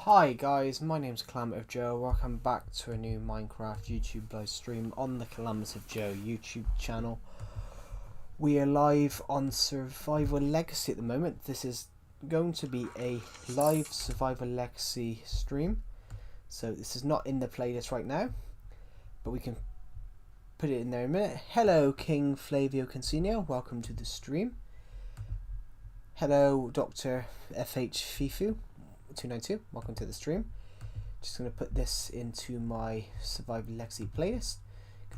Hi guys, my name's Calamity Joe. Welcome back to a new Minecraft YouTube live stream on the Calamity Joe YouTube channel. We are live on Survival Legacy at the moment. This is going to be a live Survival Legacy stream. So this is not in the playlist right now, but we can put it in there in a minute. Hello King Flavio Cansino, welcome to the stream. Hello Dr. FH Fifu 292, welcome to the stream. Just going to put this into my Survival Legacy playlist.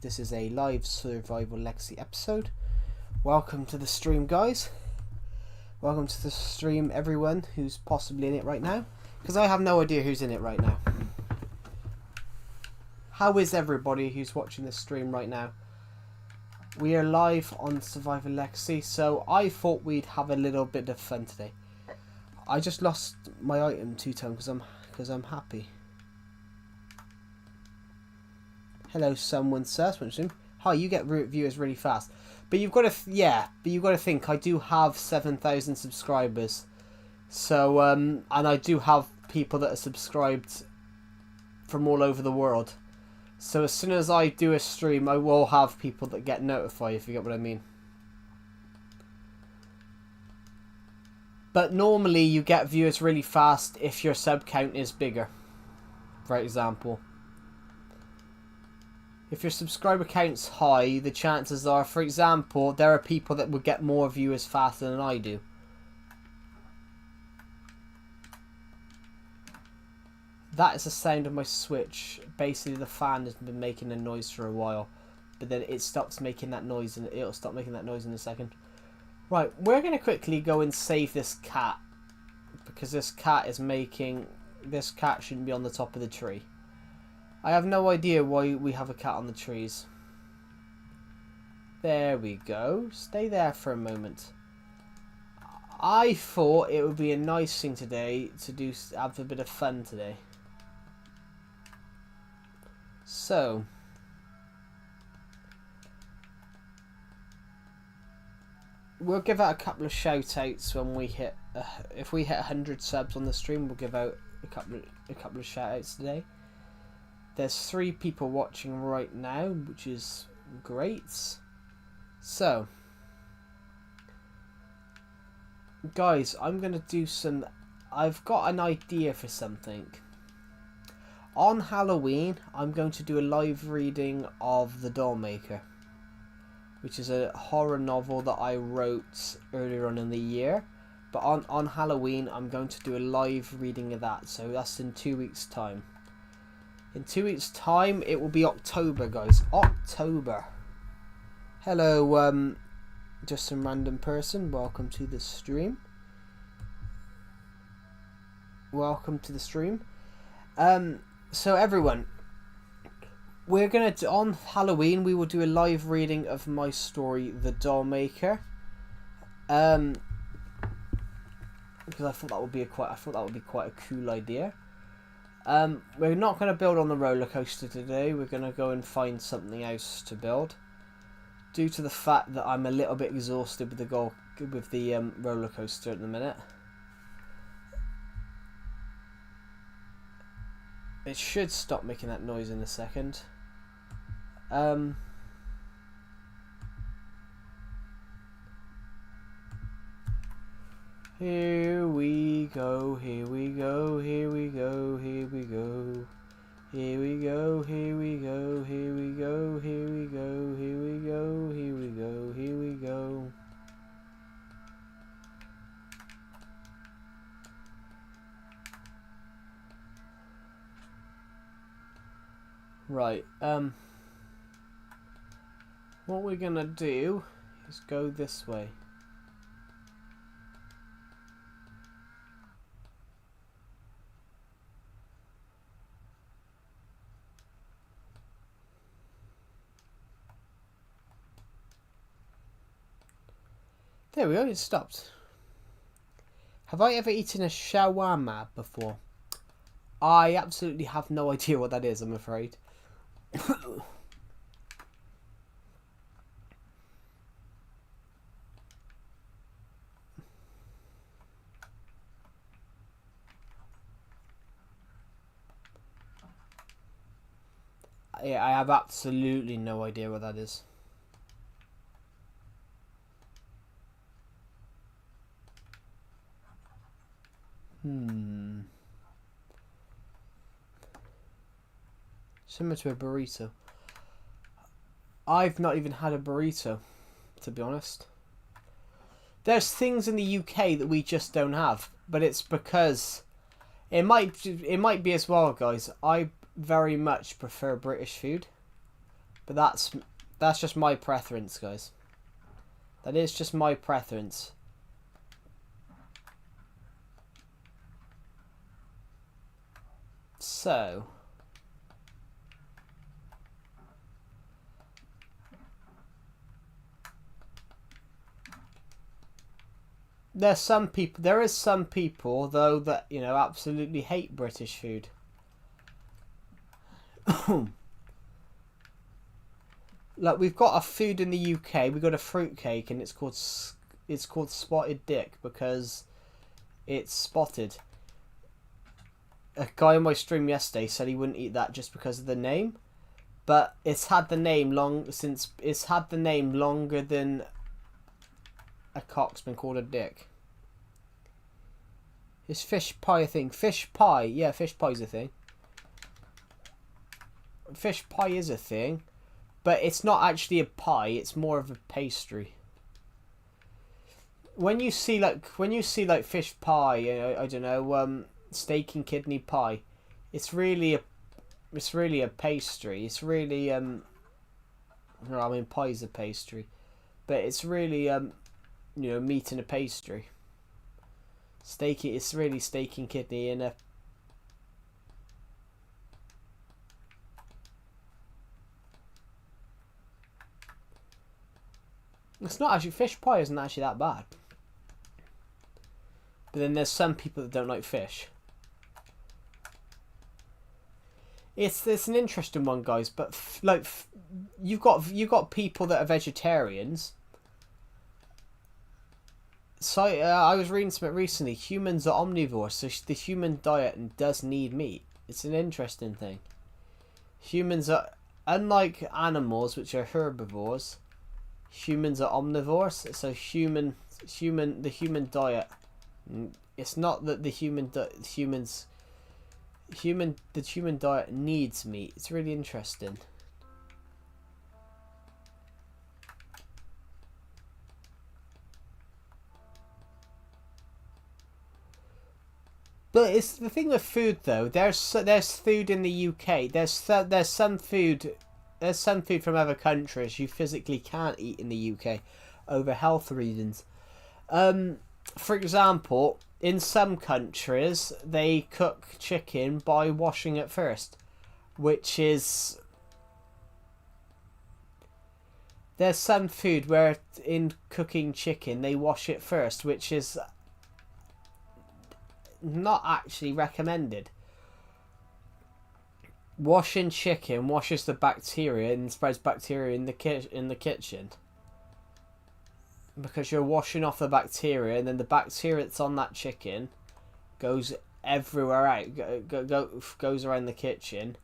This is a live Survival Legacy episode. Welcome to the stream, guys. Welcome to the stream, everyone who's possibly in it right now, because I have no idea who's in it right now. How is everybody who's watching this stream right now? We are live on Survival Legacy, so I thought we'd have a little bit of fun today. I just lost my item 2 times because I'm happy. Hello, someone says. Hi, you get viewers really fast, but you've got to think I do have 7,000 subscribers, so and I do have people that are subscribed from all over the world. So as soon as I do a stream, I will have people that get notified, if you get what I mean. But normally you get viewers really fast if your sub count is bigger. For example, if your subscriber count's high, the chances are, for example, there are people that would get more viewers faster than I do. That is the sound of my Switch. Basically the fan has been making a noise for a while, but then it stops making that noise, and it'll stop making that noise in a second. Right, we're going to quickly go and save this cat, because this cat shouldn't be on the top of the tree. I have no idea why we have a cat on the trees. There we go. Stay there for a moment. I thought it would be a nice thing today to have a bit of fun today. So, we'll give out a couple of shout outs when we hit if we hit 100 subs on the stream. We'll give out a couple of shout outs today. There's 3 people watching right now, which is great. So guys, I'm gonna do some, I've got an idea for something. On Halloween I'm going to do a live reading of The Dollmaker, which is a horror novel that I wrote earlier on in the year. But on Halloween, I'm going to do a live reading of that. So that's in 2 weeks' time. In 2 weeks' time, it will be October, guys. October. Hello, just some random person. Welcome to the stream. Welcome to the stream. So everyone, we're going to, on Halloween, we will do a live reading of my story, The Dollmaker. Because I thought that would be quite a cool idea. We're not going to build on the roller coaster today. We're going to go and find something else to build, due to the fact that I'm a little bit exhausted with the roller coaster at the minute. It should stop making that noise in a second. Here we go, here we go, here we go, here we go. Here we go, here we go, here we go, here we go, here we go, here we go, here we go. Right, what we're gonna do is go this way. There we go, it stopped. Have I ever eaten a shawarma before? I absolutely have no idea what that is, I'm afraid. I have absolutely no idea what that is. Similar to a burrito. I've not even had a burrito, to be honest. There's things in the UK that we just don't have, but it's because it might be as well, guys. I very much prefer British food, but that's just my preference, guys. That is just my preference. So there is some people though that, you know, absolutely hate British food. Like, we've got a food in the UK, we've got a fruit cake, and it's called spotted dick because it's spotted. A guy on my stream yesterday said he wouldn't eat that just because of the name, but it's had the name longer than a cock's been called a dick. Is fish pie a thing? Fish pie, yeah, fish pie's a thing. Fish pie is a thing, but it's not actually a pie. It's more of a pastry. When you see like fish pie, I don't know, steak and kidney pie, it's really a pastry. It's really I mean, pie's a pastry, but it's really meat in a pastry. It's really steak and kidney in a. It's not actually, fish pie isn't actually that bad. But then there's some people that don't like fish. It's an interesting one, guys. But you've got people that are vegetarians. So I was reading something recently. Humans are omnivores, so the human diet does need meat. It's an interesting thing. Humans are, unlike animals, which are herbivores. Humans are omnivores, so the human diet. It's not that the human diet needs meat. It's really interesting. But it's the thing with food though. There's food in the UK. There's some food. There's some food from other countries you physically can't eat in the UK over health reasons. For example, in some countries they cook chicken by washing it first, which is. There's some food where in cooking chicken they wash it first, which is not actually recommended. Washing chicken washes the bacteria and spreads bacteria in the kitchen, because you're washing off the bacteria, and then the bacteria that's on that chicken goes everywhere out, goes around the kitchen.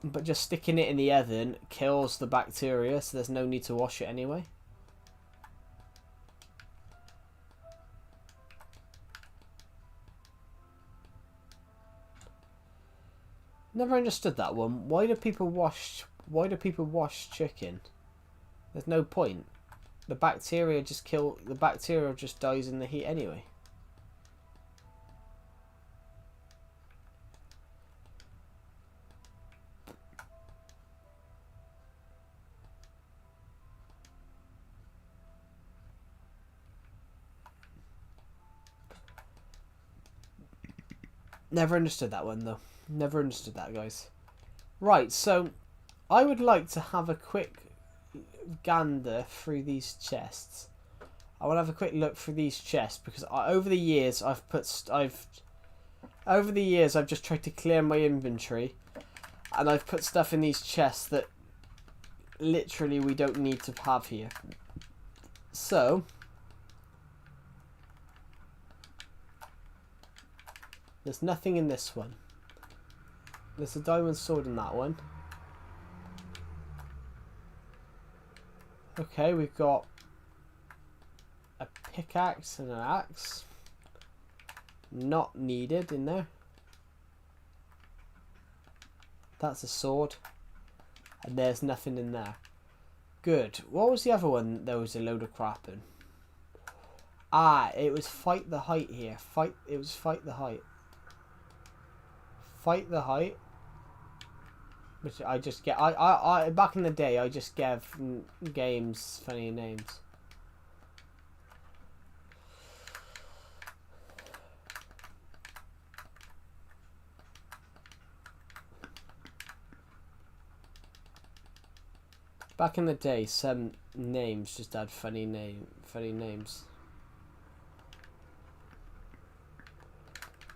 But just sticking it in the oven kills the bacteria, so there's no need to wash it anyway. Never understood that one. Why do people wash chicken? There's no point. The bacteria just dies in the heat anyway. Never understood that one though. Never understood that, guys. Right, so I would like to have a quick gander through these chests. I want to have a quick look through these chests because over the years I've just tried to clear my inventory, and I've put stuff in these chests that literally we don't need to have here. So there's nothing in this one. There's a diamond sword in that one. Okay, we've got a pickaxe and an axe. Not needed in there. That's a sword. And there's nothing in there. Good. What was the other one? There was a load of crap in. Ah, it was fight the height here. It was fight the height. Fight the height. Which I just get. I back in the day, I just gave games funny names. Back in the day, some names just had funny names.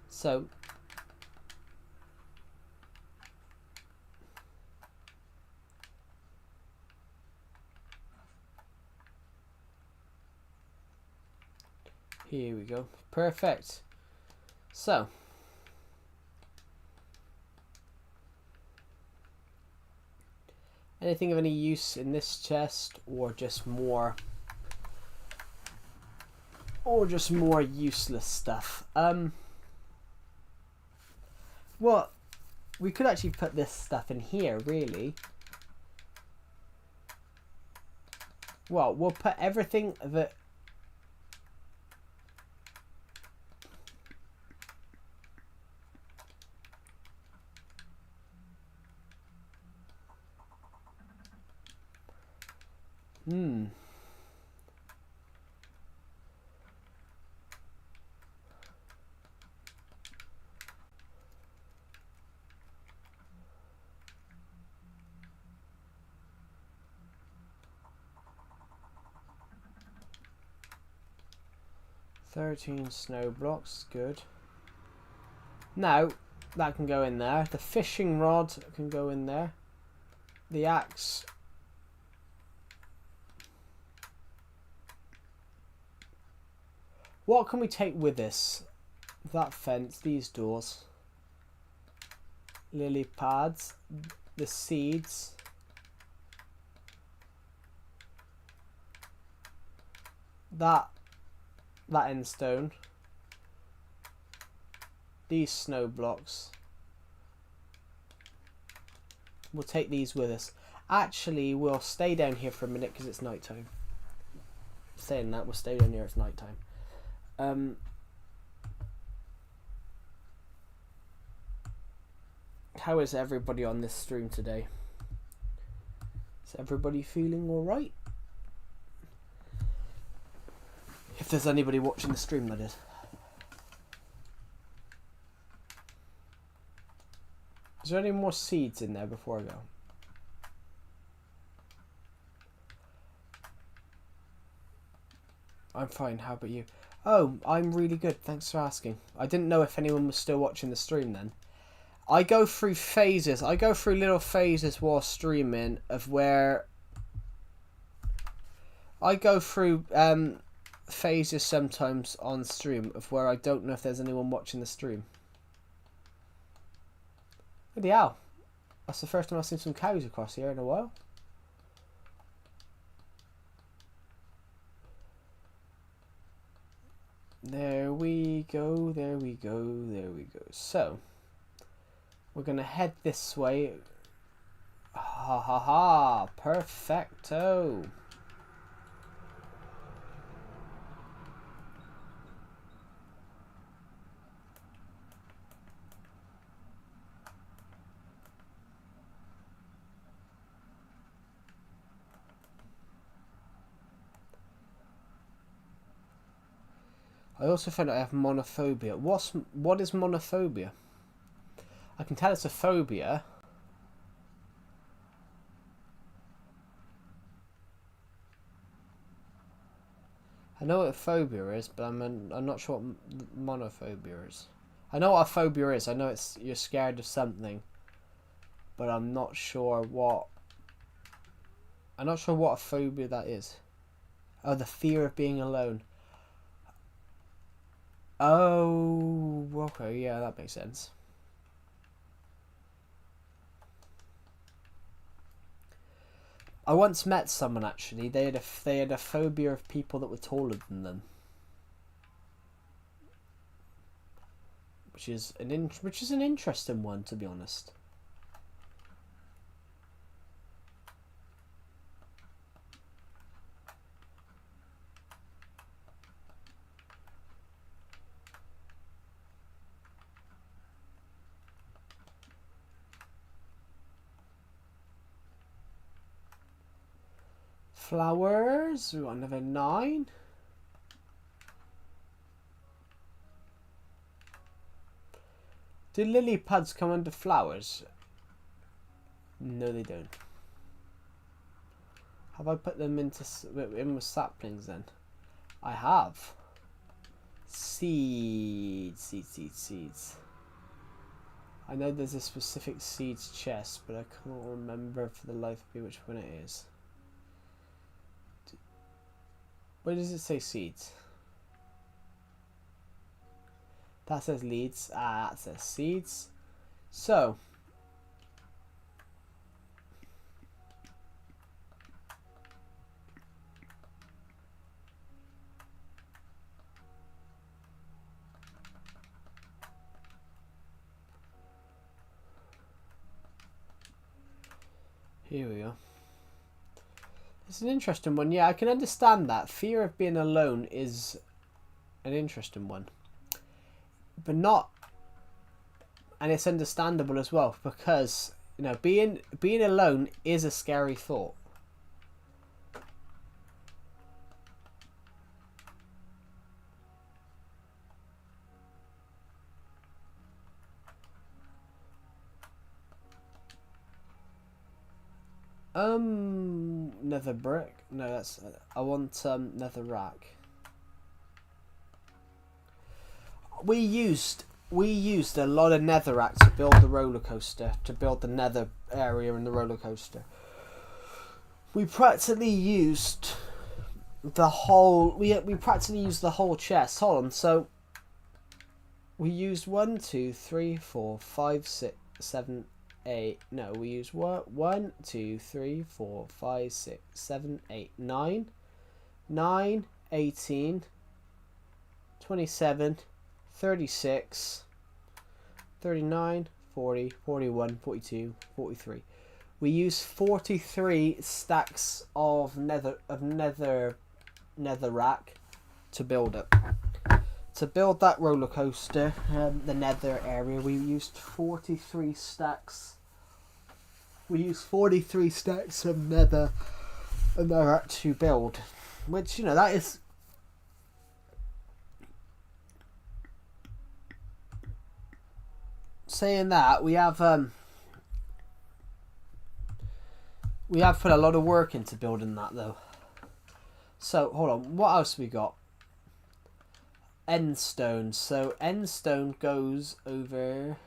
So here we go. Perfect. So anything of any use in this chest, or just more useless stuff? Well, we could actually put this stuff in here, really. Well, we'll put everything that... Hmm. "13 snow blocks," good. Now, that can go in there. The fishing rod can go in there. The axe. What can we take with us? That fence, these doors. Lily pads, the seeds. That end stone. These snow blocks. We'll take these with us. Actually, we'll stay down here for a minute because it's night time. Saying that, we'll stay down here, it's night time. How is everybody on this stream today? Is everybody feeling alright? If there's anybody watching the stream, that is. Is there any more seeds in there before I go? I'm fine, how about you? Oh, I'm really good, thanks for asking. I didn't know if anyone was still watching the stream then. I go through phases. I go through little phases while streaming of where... I go through phases sometimes on stream of where I don't know if there's anyone watching the stream. Bloody hell. That's the first time I've seen some cows across here in a while. There we go, there we go, there we go. So, we're going to head this way. Ha ha ha, perfecto. I also found out I have monophobia. What is monophobia? I can tell it's a phobia. I know what a phobia is, but I'm not sure what monophobia is. I know what a phobia is. I know it's you're scared of something, but I'm not sure what. I'm not sure what a phobia that is. Oh, the fear of being alone. Oh, okay, yeah, that makes sense. I once met someone actually. They had a phobia of people that were taller than them, which is an interesting one, to be honest. Flowers. We got another 9. Do lily pads come under flowers? No, they don't. Have I put them in with saplings then? I have. Seeds. I know there's a specific seeds chest, but I can't remember for the life of me which one it is. Where does it say seeds? That says leads. Ah, that says seeds. So here we are. It's an interesting one. Yeah, I can understand that. Fear of being alone is an interesting one. But not... And it's understandable as well, because, you know, being alone is a scary thought. Nether brick. No, that's... I want nether rack. We used a lot of netherrack to build the roller coaster, to build the nether area in the roller coaster. We practically used the whole. We practically used the whole chest. Hold on. So we used 1, 2, 3, 4, 5, 6, 7, 8. No, we used 1, 2, 3, 4, 5, 6, 7, 8, 9, 18, 27. 36, 39, 40, 41, 42, 43. We use 43 stacks of nether rack to build it. To build that roller coaster, the nether area, we used 43 stacks. We used 43 stacks of nether rack to build, which, you know, that is. Saying that, we have put a lot of work into building that though. So hold on, what else we got? End stone. So end stone goes over.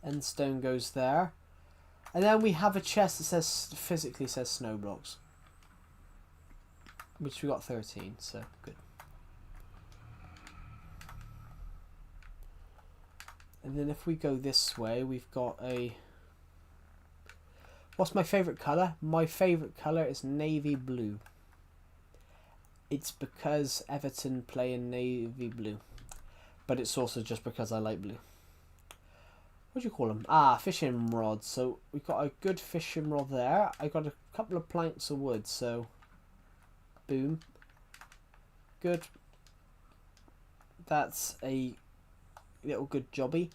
End stone goes there, and then we have a chest that physically says snow blocks. Which we got 13, so good. And then if we go this way, we've got a... What's my favourite colour? My favourite colour is navy blue. It's because Everton play in navy blue. But it's also just because I like blue. What do you call them? Ah, fishing rods. So we've got a good fishing rod there. I got a couple of planks of wood, so... Boom. Good. That's a little good jobby.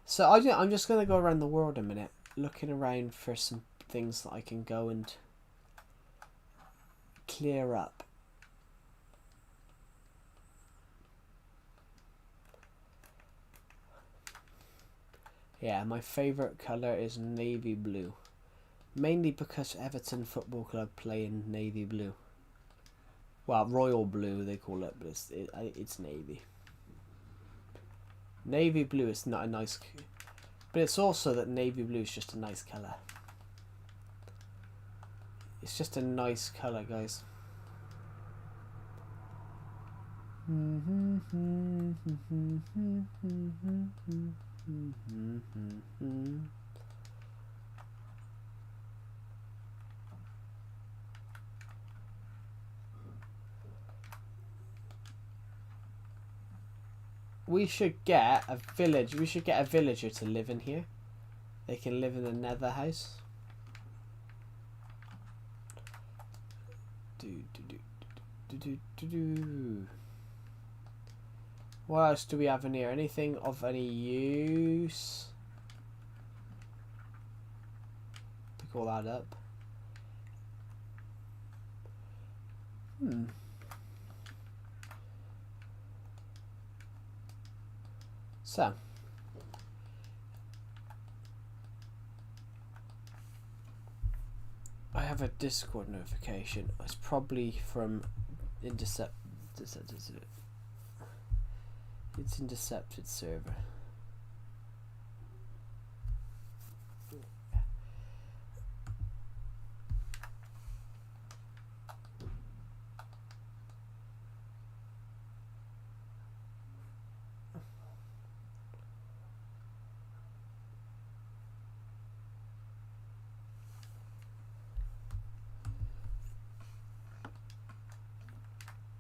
So I'm just going to go around the world a minute, looking around for some things that I can go and clear up. Yeah, my favourite colour is navy blue. Mainly because Everton Football Club play in navy blue. Well, royal blue they call it, but it's navy. Navy blue is not a nice... But it's also that navy blue is just a nice colour. It's just a nice colour, guys. We should get a village. We should get a villager to live in here. They can live in the nether house. What else do we have in here? Anything of any use? Pick all that up. So, I have a Discord notification. It's probably from Intercept. It's Intercepted server.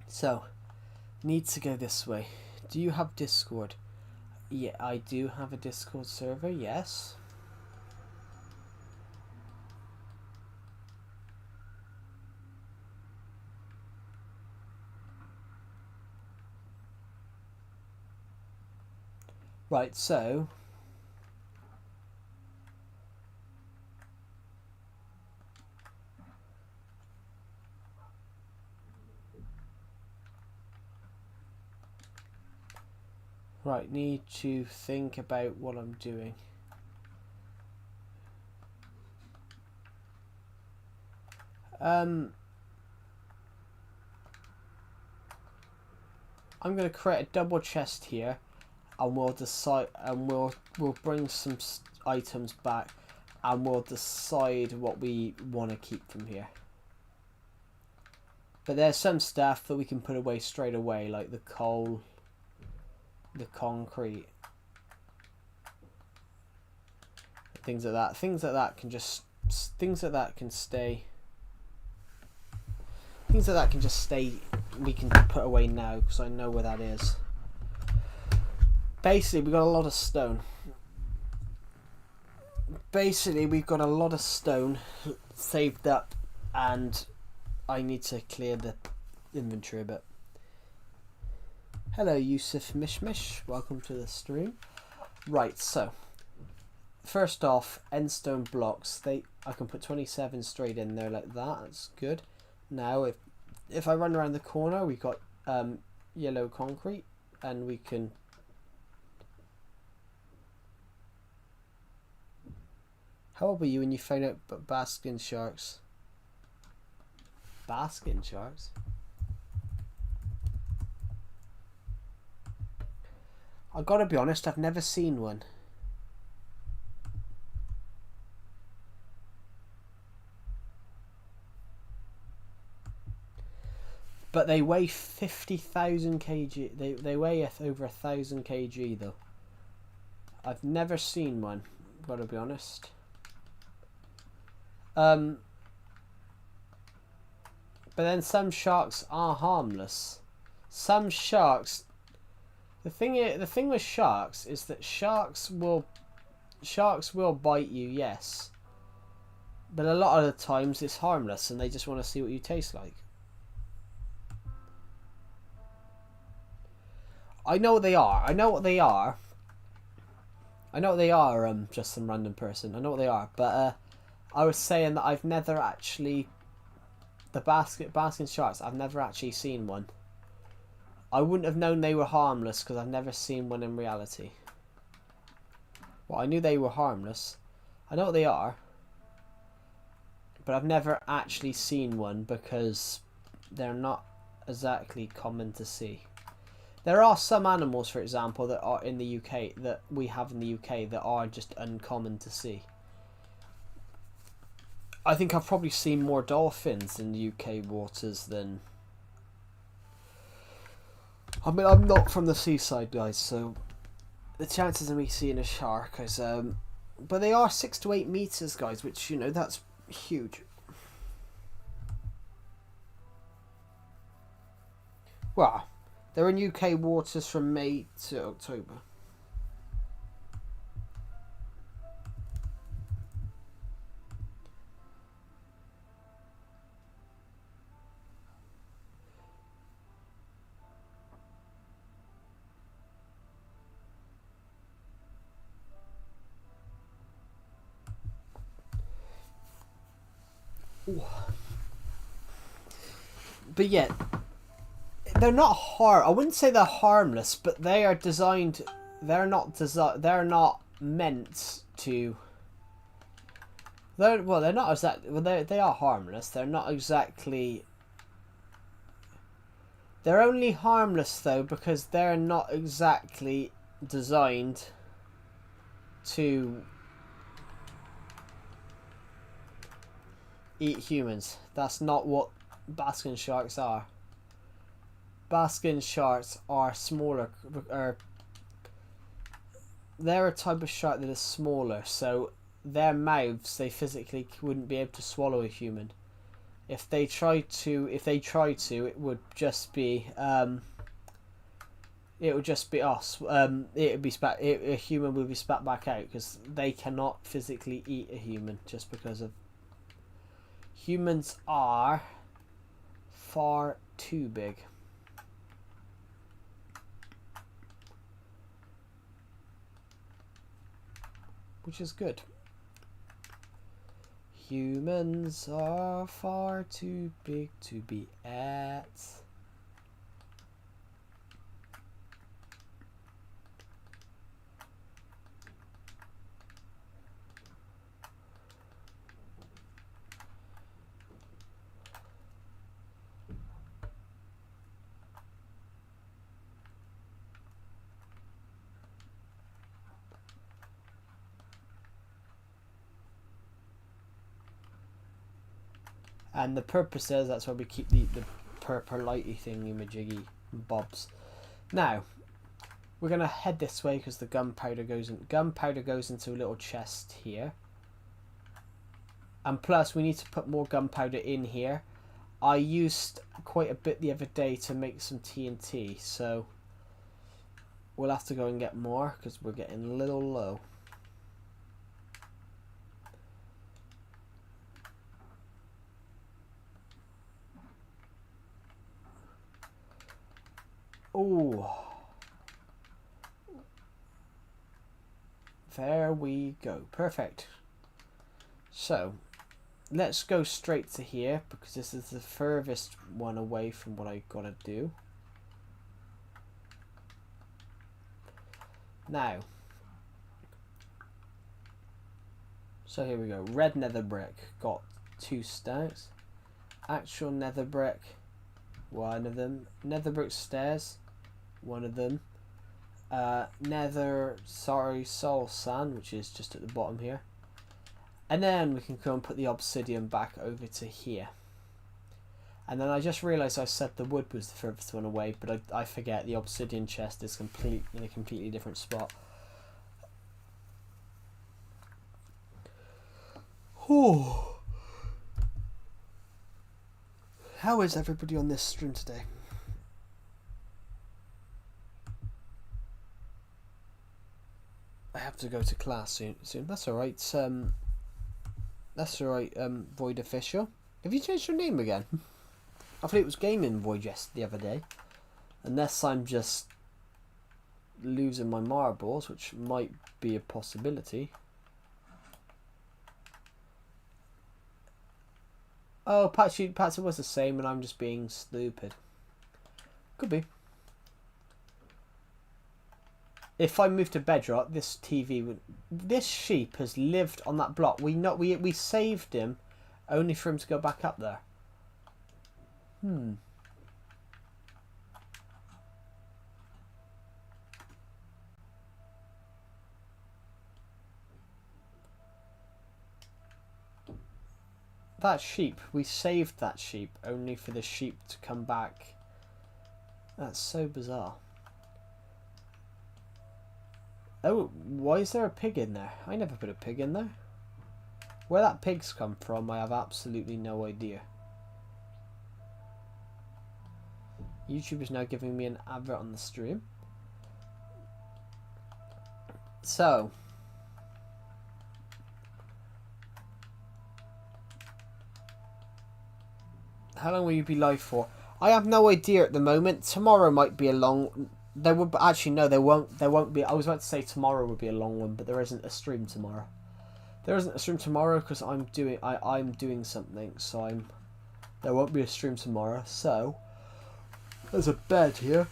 So, need to go this way. Do you have Discord? Yeah, I do have a Discord server, yes. Right, so... Right, need to think about what I'm doing. I'm going to create a double chest here, and we'll decide, and we'll bring some items back, and we'll decide what we want to keep from here. But there's some stuff that we can put away straight away, like the coal, the concrete, things like that. Things like that can just, things like that can stay. Things like that can just stay. We can put away now because I know where that is. Basically, we got a lot of stone. Basically, we've got a lot of stone saved up, and I need to clear the inventory a bit. Hello, Yusuf Mishmish. Welcome to the stream. Right, so first off, endstone blocks. I can put 27 straight in there like that. That's good. Now, if I run around the corner, we got yellow concrete, and we can. How old were you when you found out about basking sharks? Basking sharks? I gotta be honest, I've never seen one. But they weigh 50,000 kg. They weigh over 1,000 kg though. I've never seen one, gotta be honest. But then some sharks are harmless. Some sharks. The thing with sharks is that sharks will bite you, yes. But a lot of the times it's harmless, and they just want to see what you taste like. I know what they are. I know what they are. I know what they are. Just some random person. I know what they are, but I was saying that I've never actually. The basking sharks, I've never actually seen one. I wouldn't have known they were harmless because I've never seen one in reality. Well, I knew they were harmless. I know what they are. But I've never actually seen one because they're not exactly common to see. There are some animals, for example, that are in the UK, that we have in the UK, that are just uncommon to see. I think I've probably seen more dolphins in UK waters than... I mean, I'm not from the seaside, guys, so the chances of me seeing a shark is but they are 6 to 8 meters, guys, which, you know, that's huge. Well, they're in UK waters from May to October. Ooh. But yeah, they're not I wouldn't say they're harmless, but they are designed. They're not They're not meant to. They're not exactly. Well, they are harmless. They're not exactly. They're only harmless though because they're not exactly designed to eat humans. That's not what basking sharks are. Basking sharks are smaller. They're a type of shark that is smaller, so their mouths, they physically wouldn't be able to swallow a human. If they tried to, it would just be us. It would be spat. A human would be spat back out because they cannot physically eat a human just because of. Humans are far too big. Which is good. Humans are far too big to be at. And the purpose is that's why we keep the purple lighty thingy-majiggy bobs. Now, we're going to head this way because the gunpowder goes into a little chest here. And plus, we need to put more gunpowder in here. I used quite a bit the other day to make some TNT, so we'll have to go and get more because we're getting a little low. Oh, there we go. Perfect. So, let's go straight to here because this is the furthest one away from what I gotta do. Now, so here we go. Red nether brick, got 2 stacks. Actual nether brick, 1 of them. Nether brick stairs, 1 of them. Soul sand, which is just at the bottom here. And then we can go and put the obsidian back over to here. And then I just realised I said the wood was the furthest one away, but I forget the obsidian chest is in a completely different spot. Oh. How is everybody on this stream today? I have to go to class soon. That's alright. That's alright, Void Official. Have you changed your name again? I thought it was Gaming Void the other day. Unless I'm just losing my marbles, which might be a possibility. Oh, Patsy was the same and I'm just being stupid. Could be. If I move to Bedrock, this TV would... This sheep has lived on that block. We saved him only for him to go back up there. That sheep, we saved that sheep only for the sheep to come back. That's so bizarre. Oh, why is there a pig in there? I never put a pig in there. Where that pig's come from, I have absolutely no idea. YouTube is now giving me an advert on the stream. So, how long will you be live for? I have no idea at the moment. Tomorrow might be a long. There will actually no, there won't. There won't be. I was about to say tomorrow would be a long one, but there isn't a stream tomorrow. There isn't a stream tomorrow because I'm doing something. So there won't be a stream tomorrow. So there's a bed here.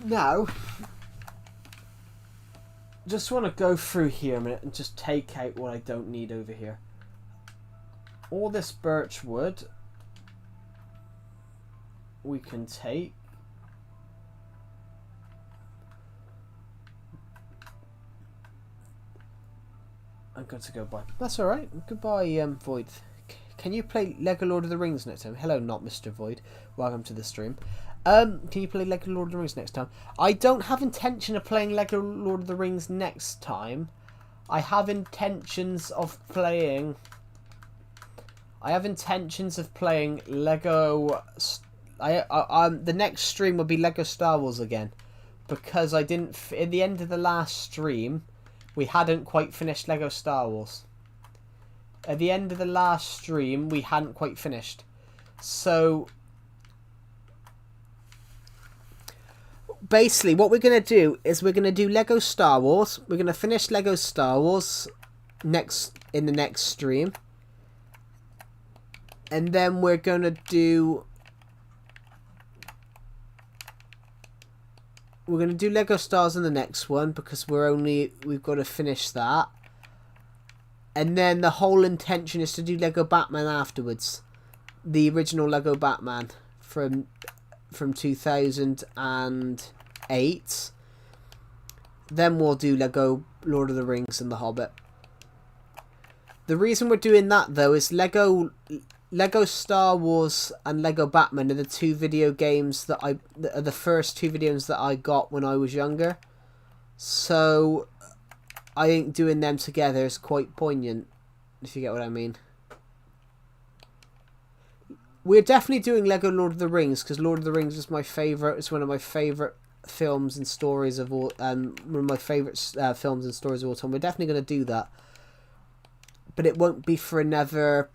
Now, just want to go through here a minute and just take out what I don't need over here. All this birch wood we can take. I'm going to go by. That's alright. Goodbye, Void. Can you play Lego Lord of the Rings next time? Hello, not Mr. Void. Welcome to the stream. Can you play Lego Lord of the Rings next time? I don't have intention of playing Lego Lord of the Rings next time. I have intentions of playing Lego. The next stream will be Lego Star Wars again, because I didn't. In the end of the last stream, we hadn't quite finished Lego Star Wars. At the end of the last stream, we hadn't quite finished. So basically, what we're going to do is we're going to do Lego Star Wars. We're going to finish Lego Star Wars in the next stream. And then we're going to do Lego Stars in the next one, because we've got to finish that. And then the whole intention is to do Lego Batman afterwards. The original Lego Batman from 2008. Then we'll do Lego Lord of the Rings and The Hobbit. The reason we're doing that, though, is Lego Star Wars and Lego Batman are the two video games that are the first two videos that I got when I was younger. So I think doing them together is quite poignant, if you get what I mean. We're definitely doing Lego Lord of the Rings, because Lord of the Rings is my favourite. It's one of my favourite films and stories of all. One of my favourite films and stories of all time. We're definitely going to do that, but it won't be for another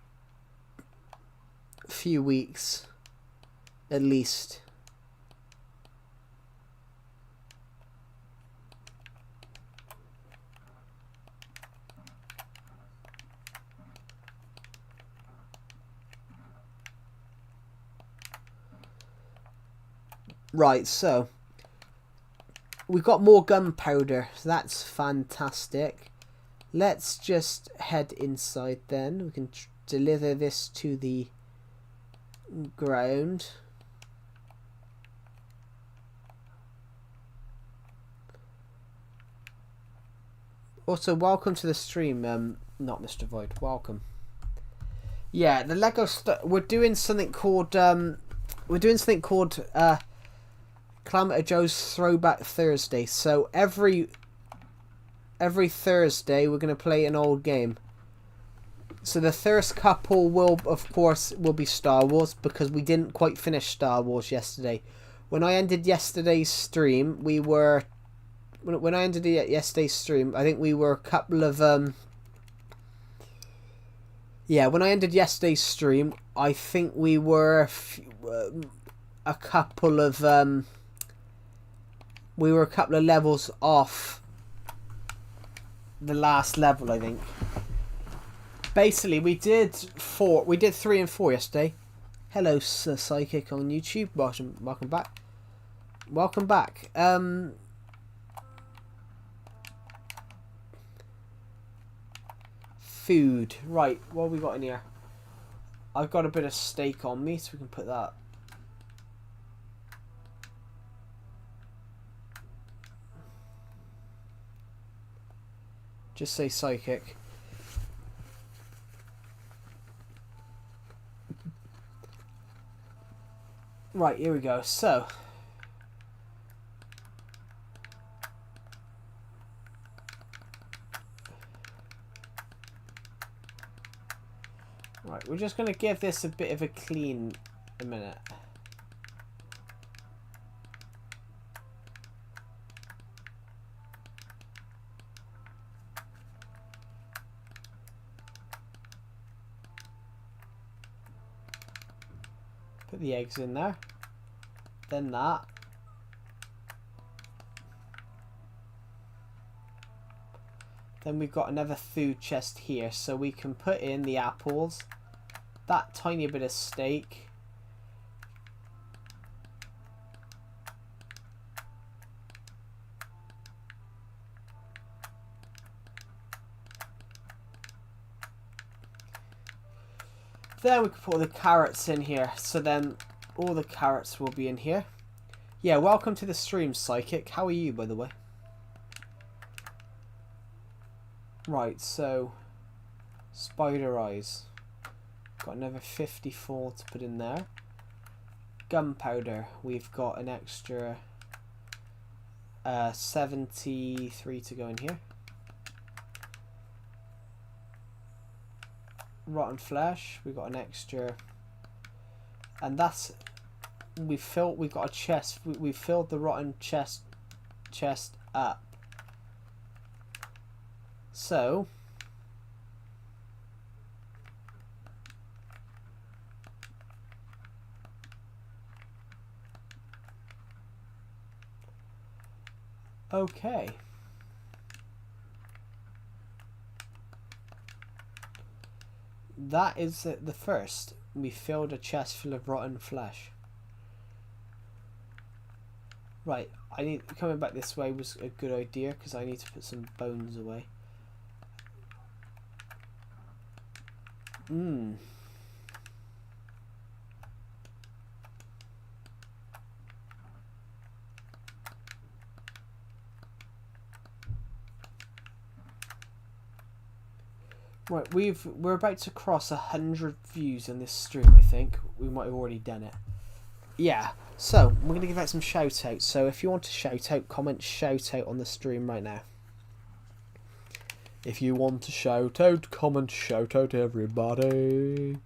few weeks, at least. Right, so we've got more gunpowder, so that's fantastic. Let's just head inside then. We can deliver this to the ground. Also, welcome to the stream, not Mr. Void. Welcome. Yeah, the Lego we're doing something called Clamor Joe's Throwback Thursday. So every Thursday we're gonna play an old game. So the first couple will be Star Wars, because we didn't quite finish Star Wars yesterday. When I ended yesterday's stream, I think we were a couple of when I ended yesterday's stream, I think we were a couple of levels off the last level, I think. Basically, we did 3 and 4 yesterday. Hello, Sir Psychic on YouTube. Welcome back. Welcome back. Food. Right, what have we got in here? I've got a bit of steak on me, so we can put that. Just say Psychic. Right, here we go. So we're just going to give this a bit of a clean a minute. Put the eggs in there. Then that. Then we've got another food chest here, so we can put in the apples, that tiny bit of steak, then we can put all the carrots in here, so then all the carrots will be in here. Yeah, welcome to the stream, Psychic. How are you, by the way? Right, so spider eyes. Got another 54 to put in there. Gunpowder, we've got an extra 73 to go in here. Rotten flesh, we've got an extra, and that's we've got a chest. We've filled the rotten chest up. So okay. That is the first. We filled a chest full of rotten flesh. Right, coming back this way was a good idea because I need to put some bones away. Right, we're about to cross 100 views on this stream. I think we might have already done it. Yeah. So we're gonna give out some shout outs. So if you want to shout out, comment shout out on the stream right now. If you want to shout out, comment shout out, everybody.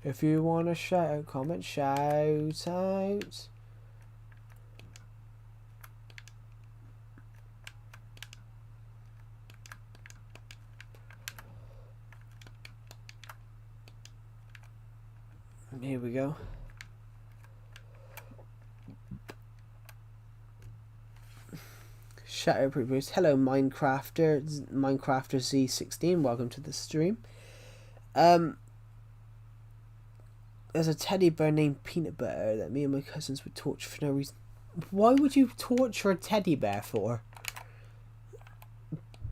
If you want to shout out, comment shout out. Here we go. Shout out, Bruce. Hello, Minecrafter Z16. Welcome to the stream. There's a teddy bear named Peanut Butter that me and my cousins would torture for no reason. Why would you torture a teddy bear for?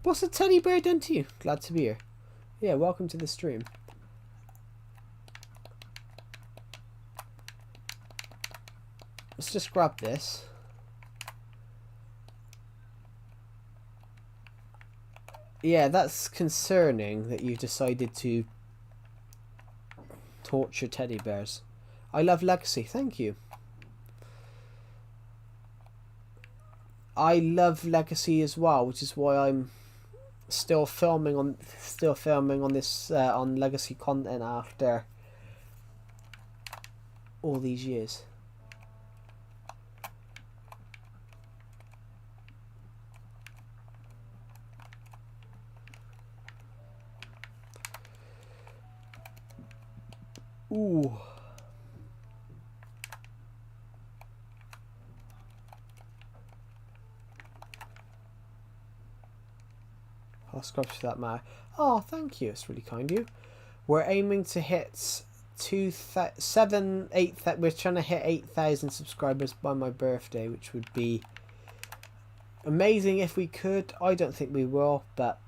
What's a teddy bear done to you? Glad to be here. Yeah, welcome to the stream. Let's just grab this. Yeah, that's concerning that you've decided to torture teddy bears. I love Legacy, thank you. I love Legacy as well, which is why I'm still filming on this on Legacy content after all these years. Ooh. I'll scrub to that matter. Oh, thank you. It's really kind of you. We're aiming to hit we're trying to hit 8,000 subscribers by my birthday, which would be amazing if we could. I don't think we will, but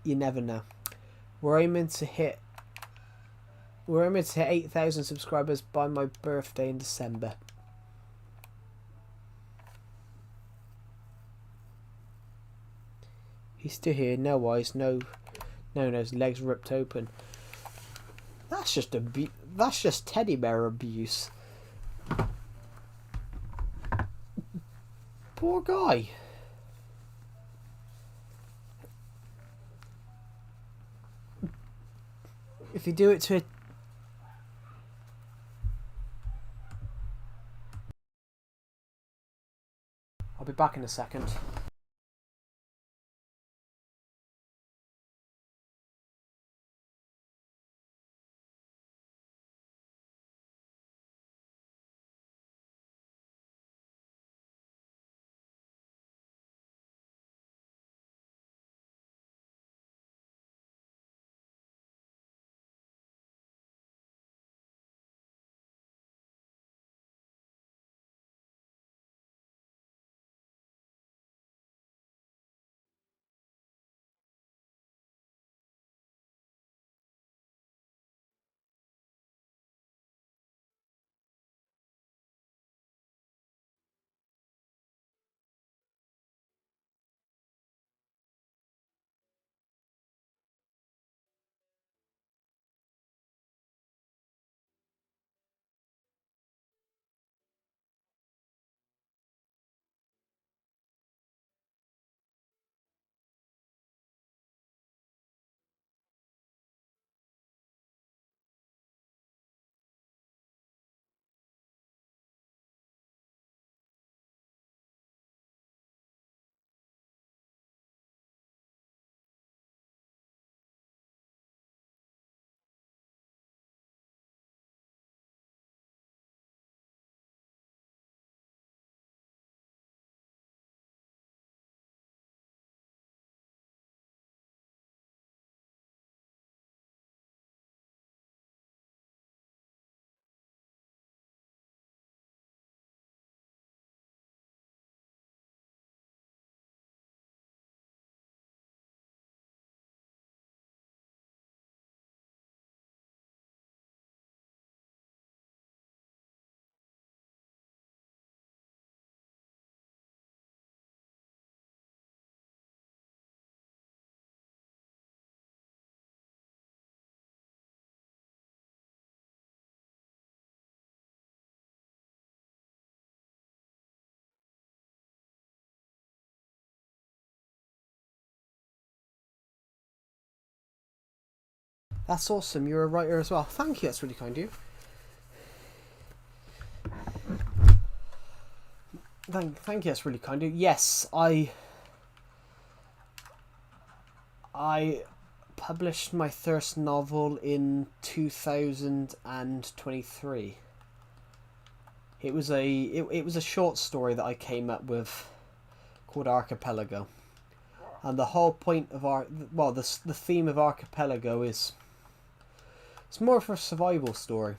you never know. We're aiming to hit 8,000 subscribers by my birthday in December. He's still here, no eyes, no nose, legs ripped open. That's just teddy bear abuse. Poor guy. If you do it to I'll be back in a second. That's awesome. You're a writer as well. Thank you. That's really kind of you. Thank you. That's really kind of you. Yes, I published my first novel in 2023. It was a short story that I came up with called Archipelago, and the whole point of the theme of Archipelago is it's more of a survival story.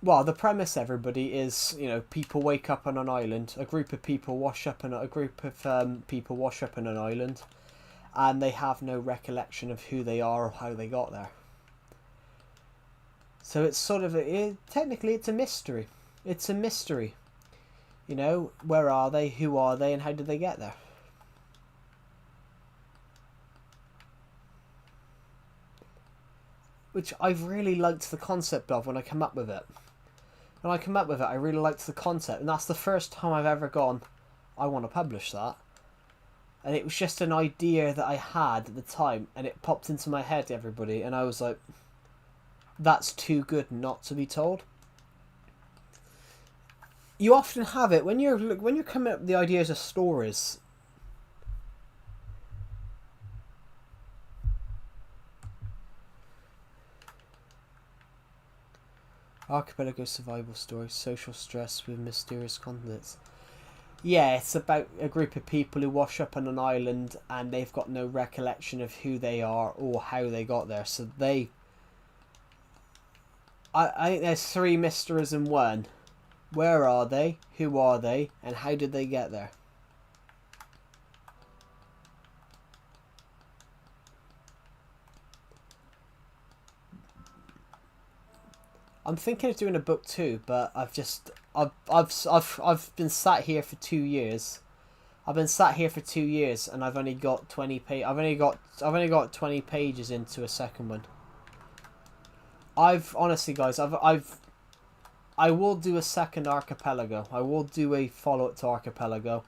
Well, the premise, everybody, is, you know, people wake up on an island. A group of people wash up on an island, and they have no recollection of who they are or how they got there. So it's sort of technically it's a mystery. It's a mystery. You know, where are they? Who are they? And how did they get there? Which I've really liked the concept of when I come up with it. When I come up with it, I really liked the concept, and that's the first time I've ever gone, I want to publish that. And it was just an idea that I had at the time, and it popped into my head, everybody, and I was like, that's too good not to be told. You often have it when you're coming up with the ideas of stories. Archipelago survival story, social stress with mysterious continents. Yeah, it's about a group of people who wash up on an island and they've got no recollection of who they are or how they got there. So I think there's three mysteries in one. Where are they? Who are they? And how did they get there? I'm thinking of doing a book too, but I've been sat here for 2 years. I've been sat here for 2 years, and I've only got 20 I've only got 20 pages into a second one. Honestly, guys, I will do a second Archipelago. I will do a follow-up to Archipelago.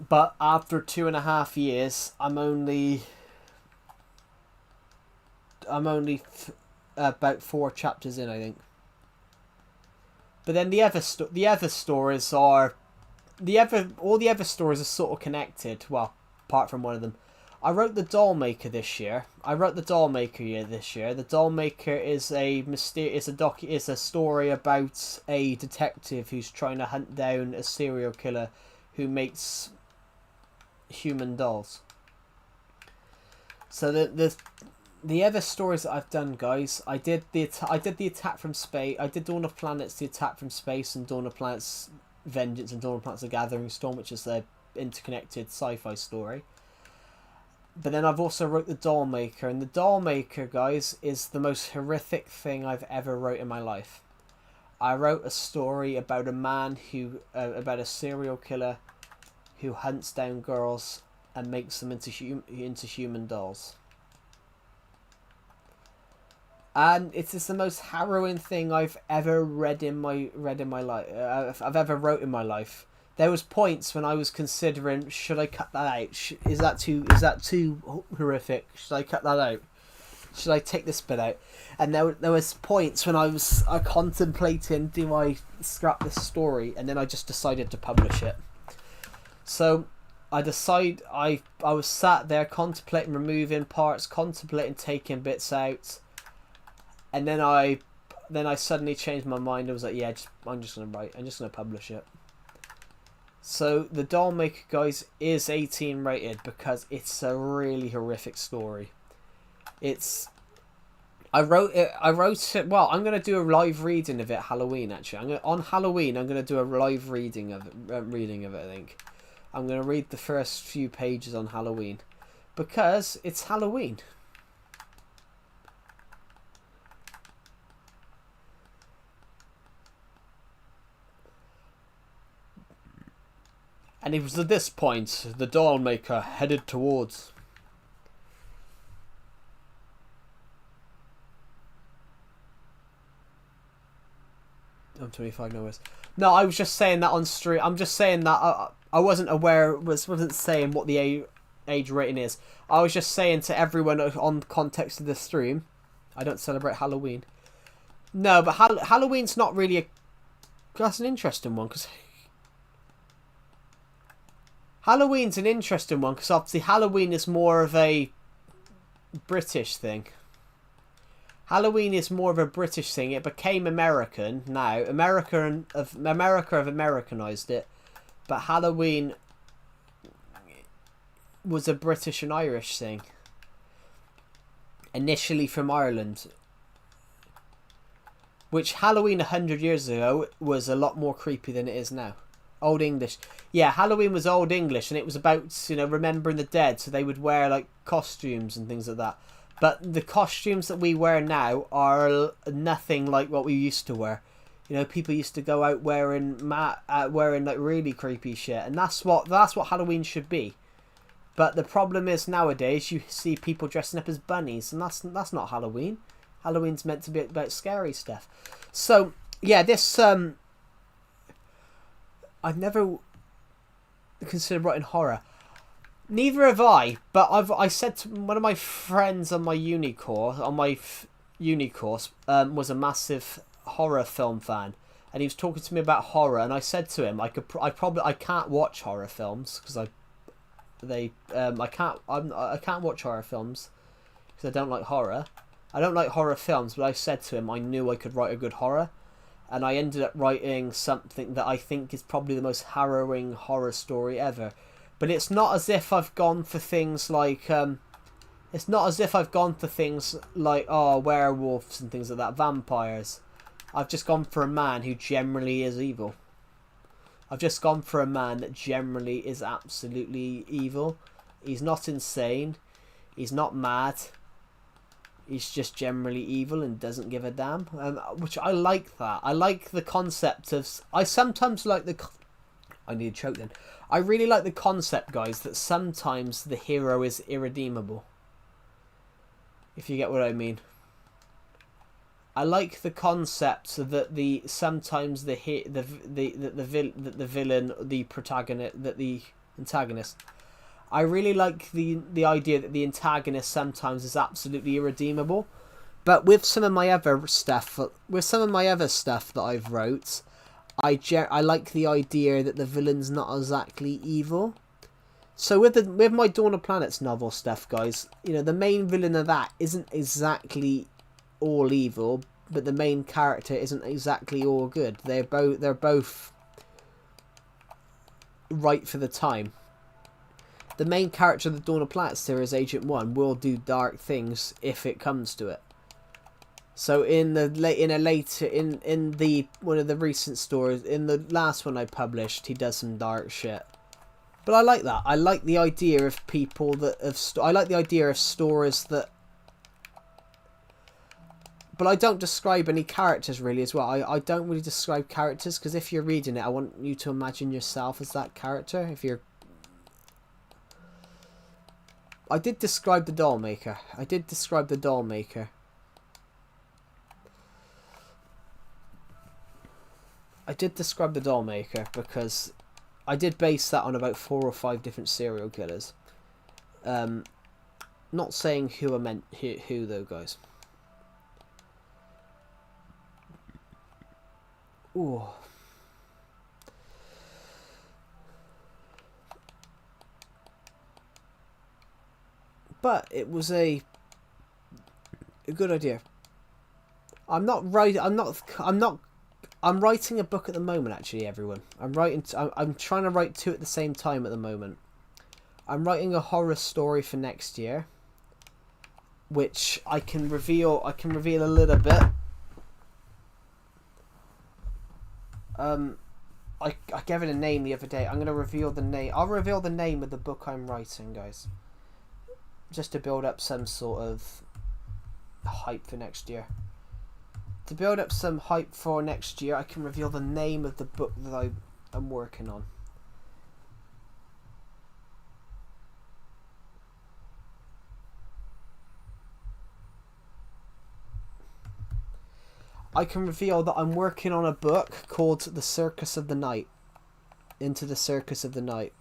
But after 2.5 years, I'm only about 4 chapters in, I think. But then the other stories are all the other stories are sort of connected. Well, apart from one of them. I wrote the Doll Maker this year. The Doll Maker is is a story about a detective who's trying to hunt down a serial killer who makes human dolls. So the other stories that I've done, guys, I did the Attack from Space. I did Dawn of Planets, the Attack from Space, and Dawn of Planets Vengeance, and Dawn of Planets: The Gathering Storm, which is their interconnected sci-fi story. But then I've also wrote the Doll Maker, and the Doll Maker, guys, is the most horrific thing I've ever wrote in my life. I wrote a story about a man who, about a serial killer who hunts down girls and makes them into human dolls. And it's just the most harrowing thing I've ever read in my life. I've ever wrote in my life. There was points when I was considering, should I cut that out? Is that too horrific? Should I cut that out? Should I take this bit out? And there was points when I was contemplating, do I scrap this story? And then I just decided to publish it. So I was sat there contemplating removing parts, contemplating taking bits out, and then I suddenly changed my mind. I was like, yeah, I'm just gonna publish it. So the Doll Maker, guys, is 18 rated because it's a really horrific story. I wrote it. Well, I'm gonna do a live reading of it Halloween. Actually, on Halloween I'm gonna do a live reading of it. I think I'm gonna read the first few pages on Halloween because it's Halloween. And it was at this point the Doll Maker headed towards. I'm 25 nowhere. No, I was just saying that on stream. I'm just saying that I wasn't aware. Wasn't saying what the age rating is. I was just saying to everyone on the context of the stream. I don't celebrate Halloween. No, but Halloween's not really that's an interesting one because. Halloween's an interesting one because obviously Halloween is more of a British thing. Halloween is more of a British thing. It became American now. America have Americanized it, but Halloween was a British and Irish thing. Initially from Ireland, which Halloween 100 years ago was a lot more creepy than it is now. Old English. Yeah, Halloween was Old English and it was about, remembering the dead, so they would wear like costumes and things like that. But the costumes that we wear now are nothing like what we used to wear. People used to go out wearing like really creepy shit, and that's what Halloween should be. But the problem is nowadays you see people dressing up as bunnies, and that's not Halloween. Halloween's meant to be about scary stuff. So, yeah, this I've never considered writing horror. Neither have I, but I said to one of my friends on my uni course, was a massive horror film fan, and he was talking to me about horror, and I said to him, I can't watch horror films because I can't watch horror films because I don't like horror. I don't like horror films, but I said to him I knew I could write a good horror. And I ended up writing something that I think is probably the most harrowing horror story ever. But it's not as if I've gone for things like werewolves and things like that, vampires. I've just gone for a man who generally is evil. I've just gone for a man that generally is absolutely evil. He's not insane. He's not mad. He's just generally evil and doesn't give a damn. Which I like that. I like the concept of... I sometimes like the... I need to choke then. I really like the concept, guys, that sometimes the hero is irredeemable. If you get what I mean. I like the concept that the antagonist. I really like the idea that the antagonist sometimes is absolutely irredeemable. But with some of my other stuff that I've wrote, I like the idea that the villain's not exactly evil. So with my Dawn of Planets novel stuff, guys, you know, the main villain of that isn't exactly all evil, but the main character isn't exactly all good. They're both right for the time. The main character of the Dawn of Planets series, Agent 1, will do dark things if it comes to it. So in the one of the recent stories, in the last one I published, he does some dark shit. But I like that. I like the idea of people that I like the idea of stories that. But I don't describe any characters really as well. I don't really describe characters because if you're reading it, I want you to imagine yourself as that character. If you're. I did describe the doll maker. I did describe the doll maker. I did describe the doll maker because I did base that on about 4 or 5 different serial killers. Not saying who I meant who though, guys. Ooh. But it was a good idea. I'm writing a book at the moment, actually, everyone. I'm trying to write 2 at the same time at the moment. I'm writing a horror story for next year, which I can reveal a little bit. I gave it a name the other day. I'm going to reveal the name. I'll reveal the name of the book I'm writing, guys. Just to build up some sort of hype for next year. To build up some hype for next year, I can reveal the name of the book that I'm working on. I can reveal that I'm working on a book called The Circus of the Night. Into the Circus of the Night.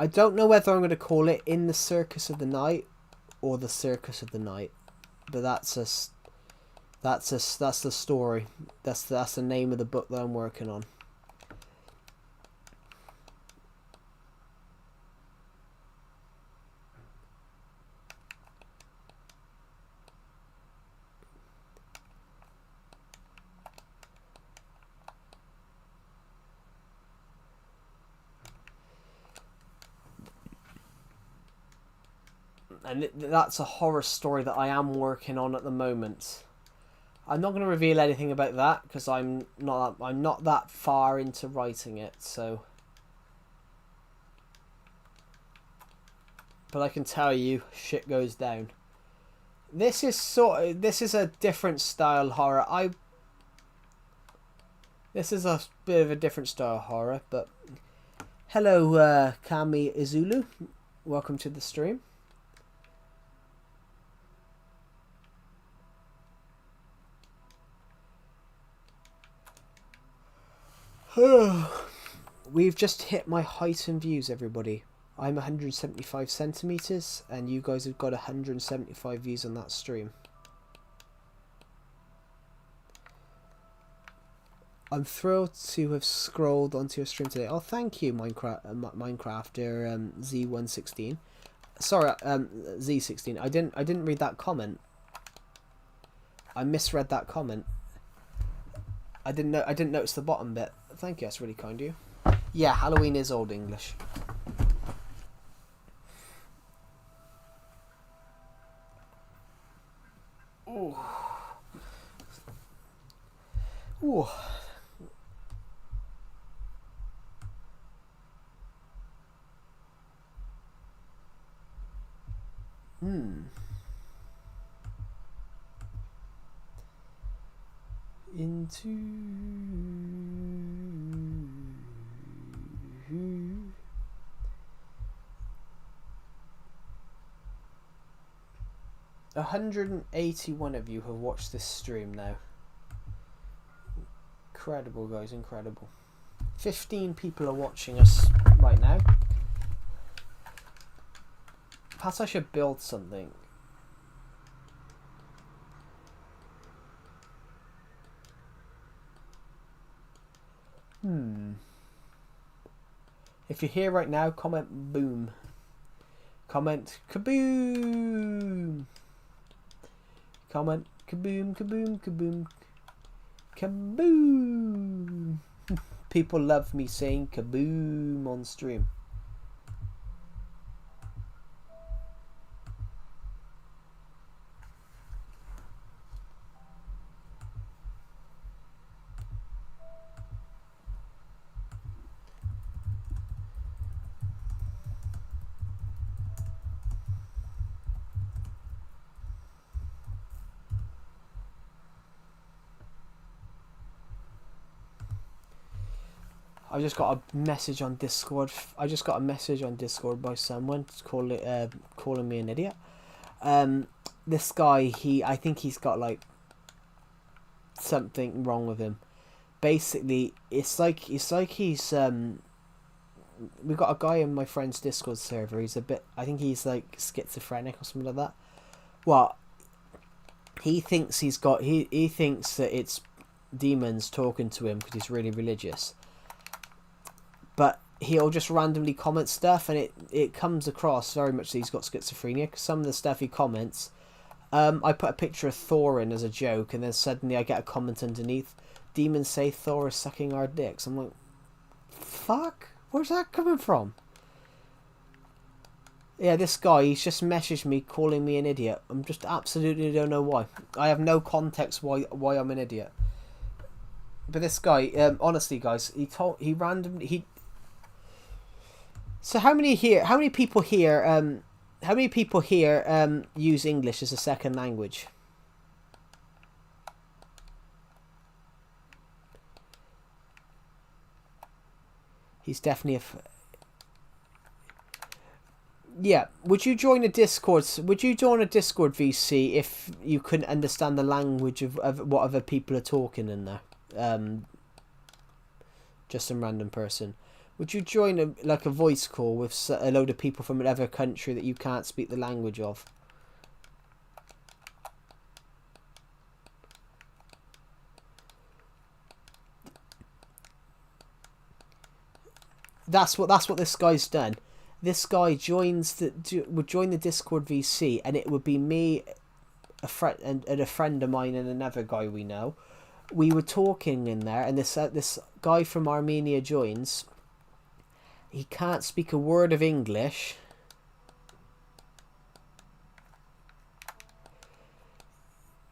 I don't know whether I'm going to call it In the Circus of the Night or The Circus of the Night, but that's the story. That's the name of the book that I'm working on. And that's a horror story that I am working on at the moment. I'm not going to reveal anything about that because I'm not that far into writing it, so. But I can tell you, shit goes down. This is a different style horror. This is a bit of a different style horror, but hello, Kami Izulu. Welcome to the stream. We've just hit my height and views, everybody. I'm 175 centimeters, and you guys have got 175 views on that stream. I'm thrilled to have scrolled onto your stream today. Oh, thank you, Minecrafter Z116. Sorry, Z16. I didn't read that comment. I misread that comment. I didn't notice the bottom bit. Thank you, that's really kind of you. Yeah, Halloween is Old English. Ooh. Ooh. Into 181 of you have watched this stream now. Incredible, guys, incredible. 15 people are watching us right now. Perhaps I should build something. If you're here right now, comment boom. Comment kaboom. Comment kaboom, kaboom, kaboom. Kaboom. People love me saying kaboom on stream. I just got a message on Discord. By someone calling me an idiot. This guy, I think he's got like something wrong with him. Basically, it's like he's we got a guy in my friend's Discord server. I think he's like schizophrenic or something like that. Well, he thinks he thinks that it's demons talking to him because he's really religious. But he'll just randomly comment stuff, and it comes across very much that he's got schizophrenia. Cause some of the stuff he comments, I put a picture of Thor in as a joke, and then suddenly I get a comment underneath, demons say Thor is sucking our dicks. I'm like, fuck? Where's that coming from? Yeah, this guy, he's just messaged me calling me an idiot. I'm just absolutely don't know why. I have no context why I'm an idiot. But this guy, honestly, guys, So how many people here use English as a second language? He's definitely yeah. Would you join a Discord? Would you join a Discord VC if you couldn't understand the language of what other people are talking in there? Just some random person. Would you join a voice call with a load of people from another country that you can't speak the language of? That's what this guy's done. This guy would join the Discord VC, and it would be me, a friend of mine, and another guy we know. We were talking in there, and this guy from Armenia joins. He can't speak a word of English.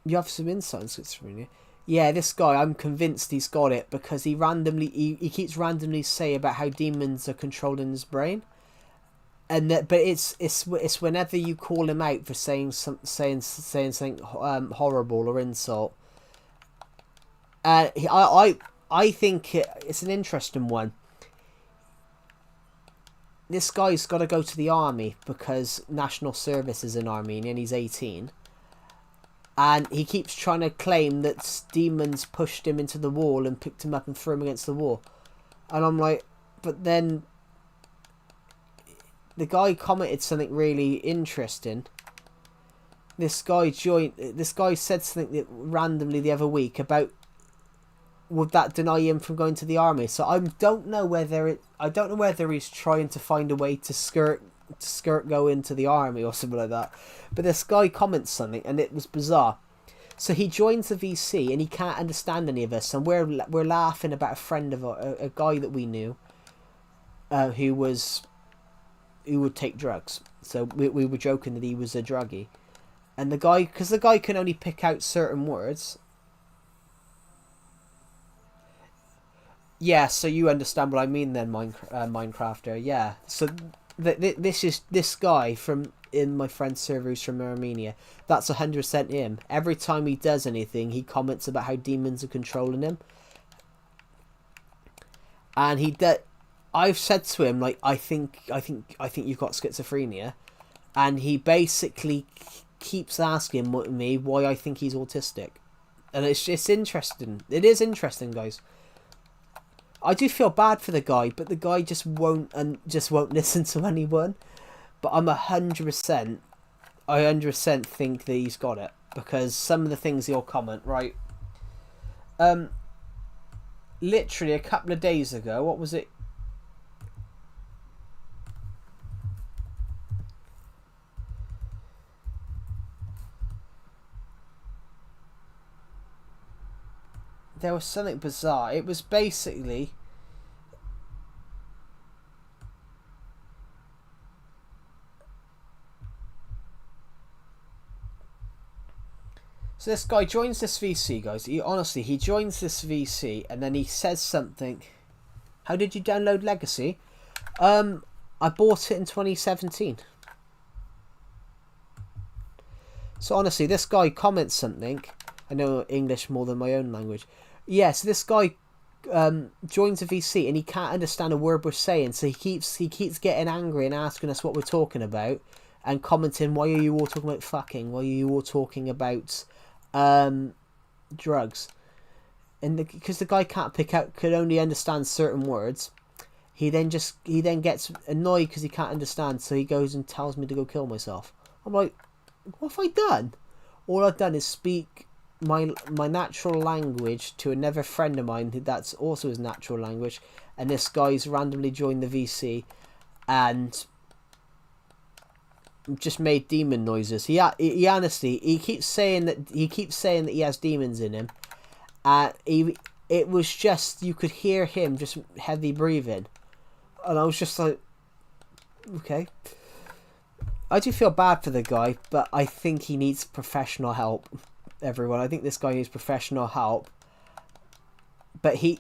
You have some insight on schizophrenia. Yeah, this guy, I'm convinced he's got it because he keeps randomly say about how demons are controlling his brain, and that. But it's whenever you call him out for saying something horrible or insult. I think it's an interesting one. This guy's got to go to the army because national service is in Armenia and he's 18. And he keeps trying to claim that demons pushed him into the wall and picked him up and threw him against the wall. And I'm like, but then the guy commented something really interesting. This guy said something randomly the other week about, would that deny him from going to the army? So I don't know whether he's trying to find a way to skirt go into the army or something like that. But this guy comments something, and it was bizarre. So he joins the VC, and he can't understand any of us, and we're laughing about a friend of a guy that we knew, who would take drugs. So we were joking that he was a druggie, and the guy can only pick out certain words. Yeah, so you understand what I mean then, Minecrafter. Yeah, so this guy from in my friend's server who's from Armenia. That's 100% him. Every time he does anything, he comments about how demons are controlling him. And I've said to him, like, I think you've got schizophrenia, and he basically keeps asking me why I think he's autistic. And it's interesting. It is interesting, guys. I do feel bad for the guy, but the guy just won't listen to anyone. But I'm 100%. I 100% think that he's got it, because some of the things he'll comment, right? Literally a couple of days ago, what was it? There was something bizarre. It was basically... So this guy joins this VC, guys. He joins this VC and then he says something. How did you download Legacy? I bought it in 2017. So honestly, this guy comments something. I know English more than my own language. Yeah, so this guy joins a VC and he can't understand a word we're saying. So he keeps getting angry and asking us what we're talking about and commenting, why are you all talking about fucking? Why are you all talking about drugs? And because the guy could only understand certain words, he then gets annoyed because he can't understand, so he goes and tells me to go kill myself. I'm like, what have I done? All I've done is speak my natural language to another friend of mine that's also his natural language, and this guy's randomly joined the VC and just made demon noises. He honestly, he keeps saying that he has demons in him. It was just, you could hear him just heavy breathing, and I was just like, okay. I do feel bad for the guy, but I think he needs professional help. Everyone, I think this guy needs professional help. But he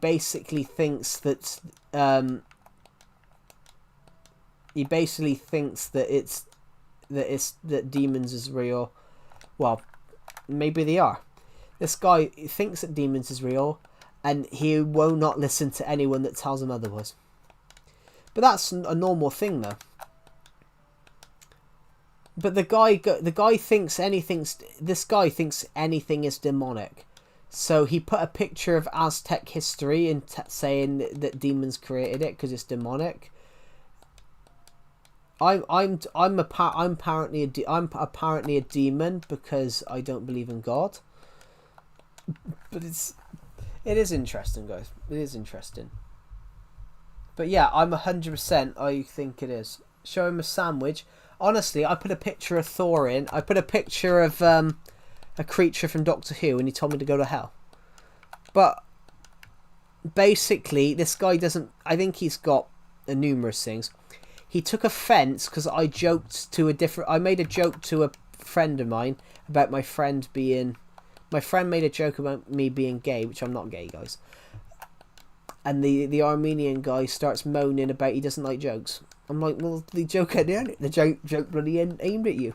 basically thinks that that demons is real. Well, maybe they are. This guy thinks that demons is real, and he will not listen to anyone that tells him otherwise. But that's a normal thing, though. But the guy thinks anything. This guy thinks anything is demonic. So he put a picture of Aztec history and saying that demons created it because it's demonic. I'm apparently a demon because I don't believe in God. But it is interesting, guys. It is interesting. But yeah, I'm 100%. I think it is. Show him a sandwich. Honestly, I put a picture of Thor in. I put a picture of a creature from Doctor Who, and he told me to go to hell. But basically, this guy doesn't... I think he's got numerous things. He took offence because I joked to I made a joke to a friend of mine about my friend being... My friend made a joke about me being gay, which I'm not gay, guys. And the Armenian guy starts moaning about he doesn't like jokes. I'm like, well, the joke bloody aimed at you.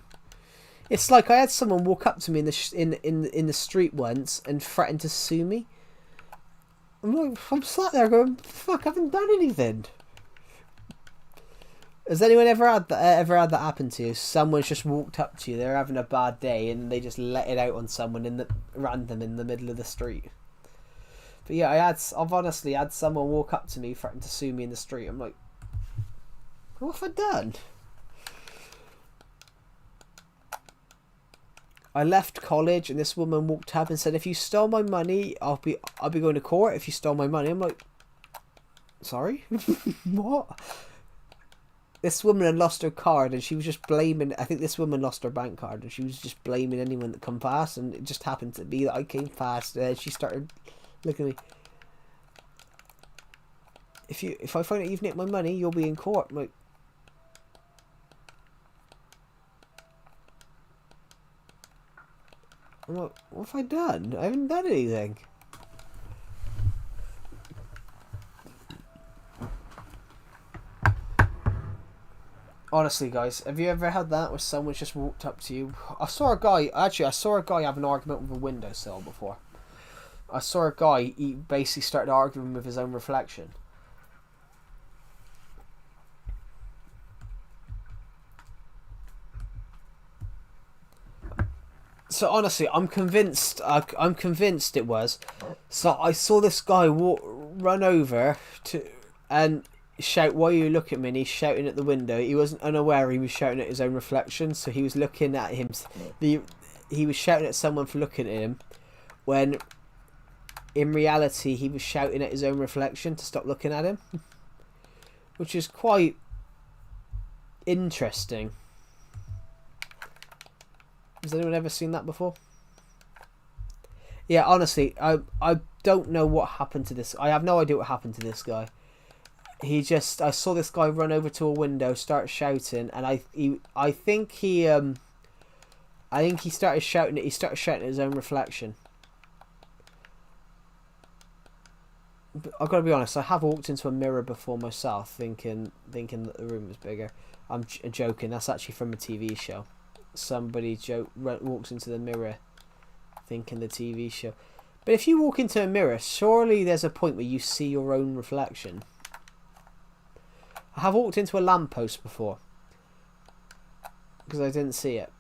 It's like I had someone walk up to me in the street once and threaten to sue me. I'm sat there going, fuck, I haven't done anything. Has anyone ever had that happen to you? Someone's just walked up to you, they're having a bad day, and they just let it out on someone random in the middle of the street. But yeah, I've honestly had someone walk up to me threaten to sue me in the street. I'm like, what have I done? I left college and this woman walked up and said, if you stole my money, I'll be going to court if you stole my money. I'm like, sorry? What? This woman had lost her card and she was just blaming... I think this woman lost her bank card and she was just blaming anyone that come past, and it just happened to be that I came past and she started looking at me. If I find out you've nicked my money, you'll be in court. I'm like, what have I done? I haven't done anything. Honestly, guys, have you ever had that where someone's just walked up to you? I saw a guy have an argument with a windowsill before. I saw a guy, he basically started arguing with his own reflection. So honestly, I'm convinced. I'm convinced it was. So I saw this guy run over to and shout, "Why you look at me?" And he's shouting at the window. He wasn't unaware he was shouting at his own reflection. So he was looking at him. He was shouting at someone for looking at him, when in reality he was shouting at his own reflection to stop looking at him, which is quite interesting. Has anyone ever seen that before? Yeah, honestly, I don't know what happened to this. I have no idea what happened to this guy. I saw this guy run over to a window, start shouting, and I think he started shouting at his own reflection. But I've got to be honest, I have walked into a mirror before myself, thinking that the room was bigger. I'm joking. That's actually from a TV show. Somebody walks into the mirror thinking the TV show. But if you walk into a mirror, surely there's a point where you see your own reflection. I have walked into a lamppost before because I didn't see it.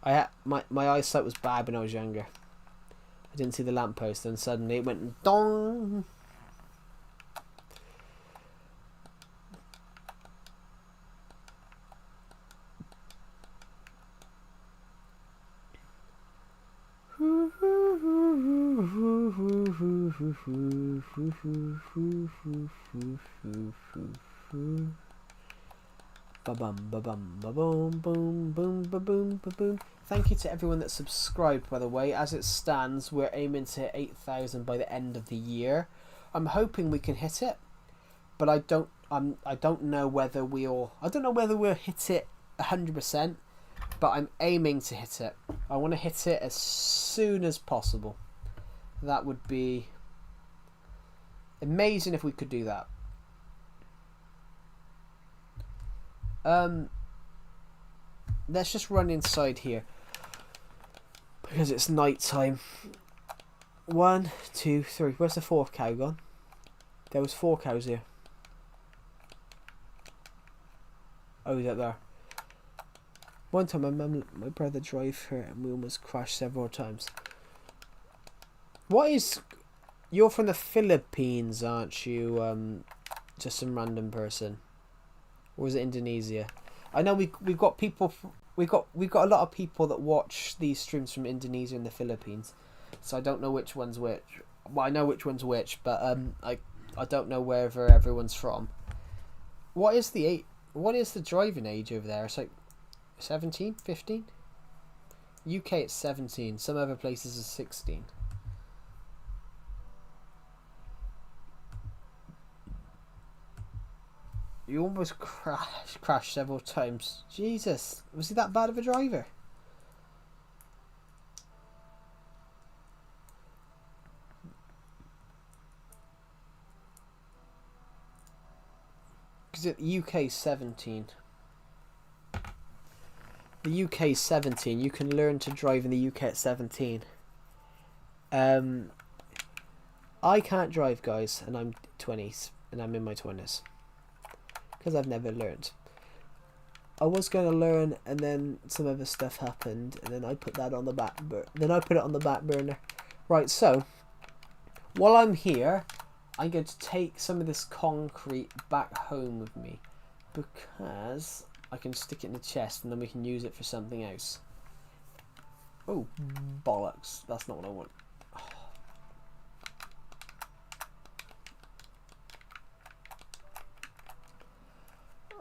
My eyesight was bad when I was younger. I didn't see the lamppost, and suddenly it went dong. Ba-bum, ba-bum, ba-boom, boom, boom, ba-boom, ba-boom. Thank you to everyone that subscribed, by the way. As it stands, we're aiming to hit 8,000 by the end of the year. I'm hoping we can hit it, but I don't know whether we'll hit it 100%, but I'm aiming to hit it. I want to hit it as soon as possible. That would be amazing if we could do that. Let's just run inside here because it's night time. 1, 2, 3. Where's the fourth cow gone? There was 4 cows here. Oh, is that there? One time my brother drove her and we almost crashed several times. You're from the Philippines, aren't you? Just some random person. Or is it Indonesia? I know we've got people. We got a lot of people that watch these streams from Indonesia and the Philippines. So I don't know which one's which. Well, I know which one's which, but I don't know wherever everyone's from. What is the driving age over there? It's like 17, 15. UK it's 17. Some other places is 16. You almost crashed several times. Jesus, was he that bad of a driver? Because the UK 17. The UK 17. You can learn to drive in the UK at 17. I can't drive, guys, and I'm 20s, and I'm in my 20s. Because I've never learned. I was going to learn, and then some other stuff happened, and then I put that on the back burner. Then I put it on the back burner. Right, so while I'm here, I'm going to take some of this concrete back home with me because I can stick it in the chest, and then we can use it for something else. Oh, bollocks! That's not what I want.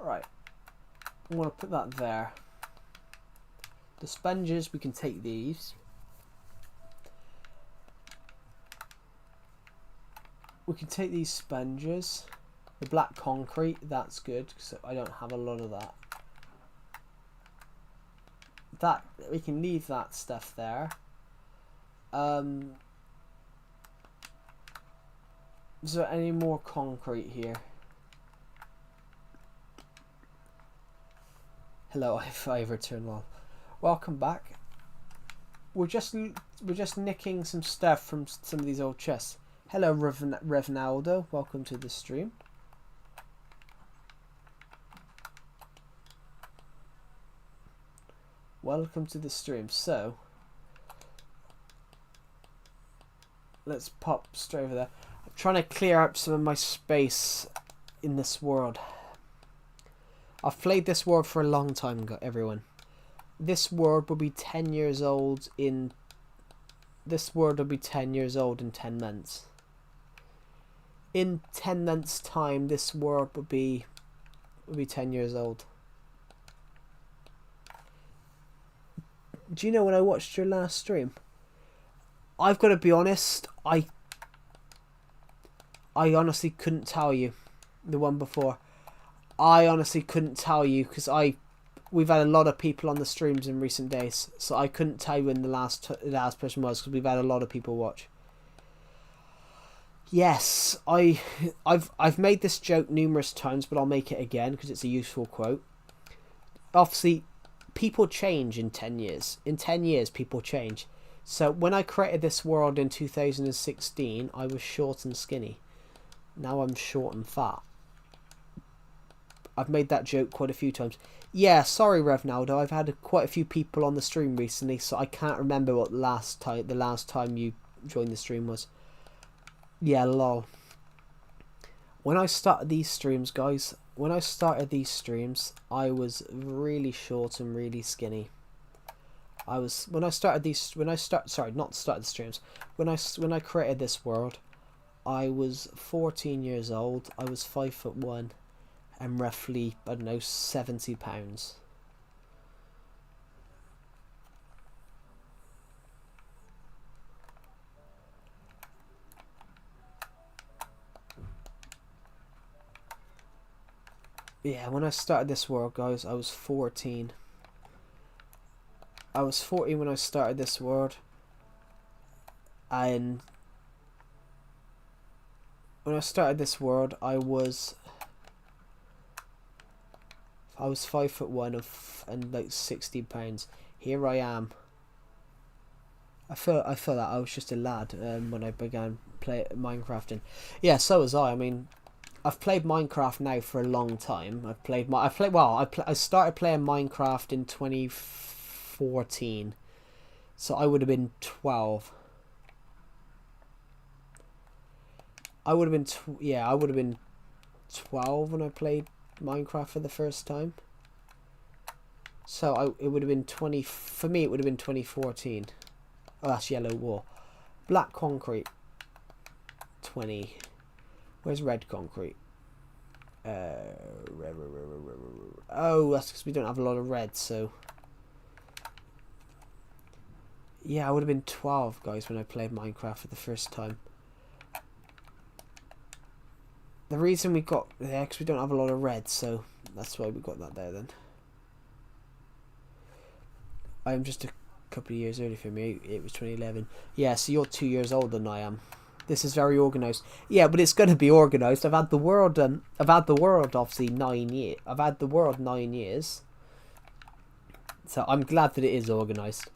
Right, I'm going to put that there. The sponges, we can take these. We can take these sponges. The black concrete, that's good because I don't have a lot of that. We can leave that stuff there. Is there any more concrete here? Hello, I've returned well. Welcome back. We're just nicking some stuff from some of these old chests. Hello, Revnaldo. Welcome to the stream. welcome to the stream. So, let's pop straight over there. I'm trying to clear out some of my space in this world. I've played this world for a long time, everyone. This world will be 10 years old in... This world will be 10 years old in 10 months. In 10 months' time, this world will be 10 years old. Do you know when I watched your last stream? I've got to be honest, I honestly couldn't tell you. The one before. I honestly couldn't tell you because we've had a lot of people on the streams in recent days, so I couldn't tell you when the last person was because we've had a lot of people watch. Yes, I've made this joke numerous times, but I'll make it again because it's a useful quote. Obviously, people change in 10 years. In 10 years, people change. So when I created this world in 2016, I was short and skinny. Now I'm short and fat. I've made that joke quite a few times. Yeah, sorry, Revnaldo. I've had quite a few people on the stream recently, so I can't remember what the last time you joined the stream was. Yeah, lol. When I started these streams, guys, when I was really short and really skinny. When I created this world, I was 14 years old. I was 5'1" and roughly, I don't know, 70 pounds. Yeah, when I started this world, guys, I was 14. I was 14 when I started this world. And when I started this world, I was 5'1" and like 60 pounds. Here I am. I feel that I was just a lad when I began play Minecrafting. Yeah, so was I. I mean, I've played Minecraft now for a long time. I started playing Minecraft in 2014, so I would have been 12. I would have been 12 when I played Minecraft for the first time. So it would have been 20 for me. It would have been 2014. Oh, that's yellow wool. Black concrete. 20. Where's red concrete? Oh, that's because we don't have a lot of red, so... Yeah, I would have been 12, guys, when I played Minecraft for the first time. The reason we got there, because we don't have a lot of red, so that's why we got that there, then. I'm just a couple of years early for me. It was 2011. Yeah, so you're 2 years older than I am. This is very organised. Yeah, but it's going to be organised. I've had the world obviously 9 years. I've had the world 9 years. So I'm glad that it is organised.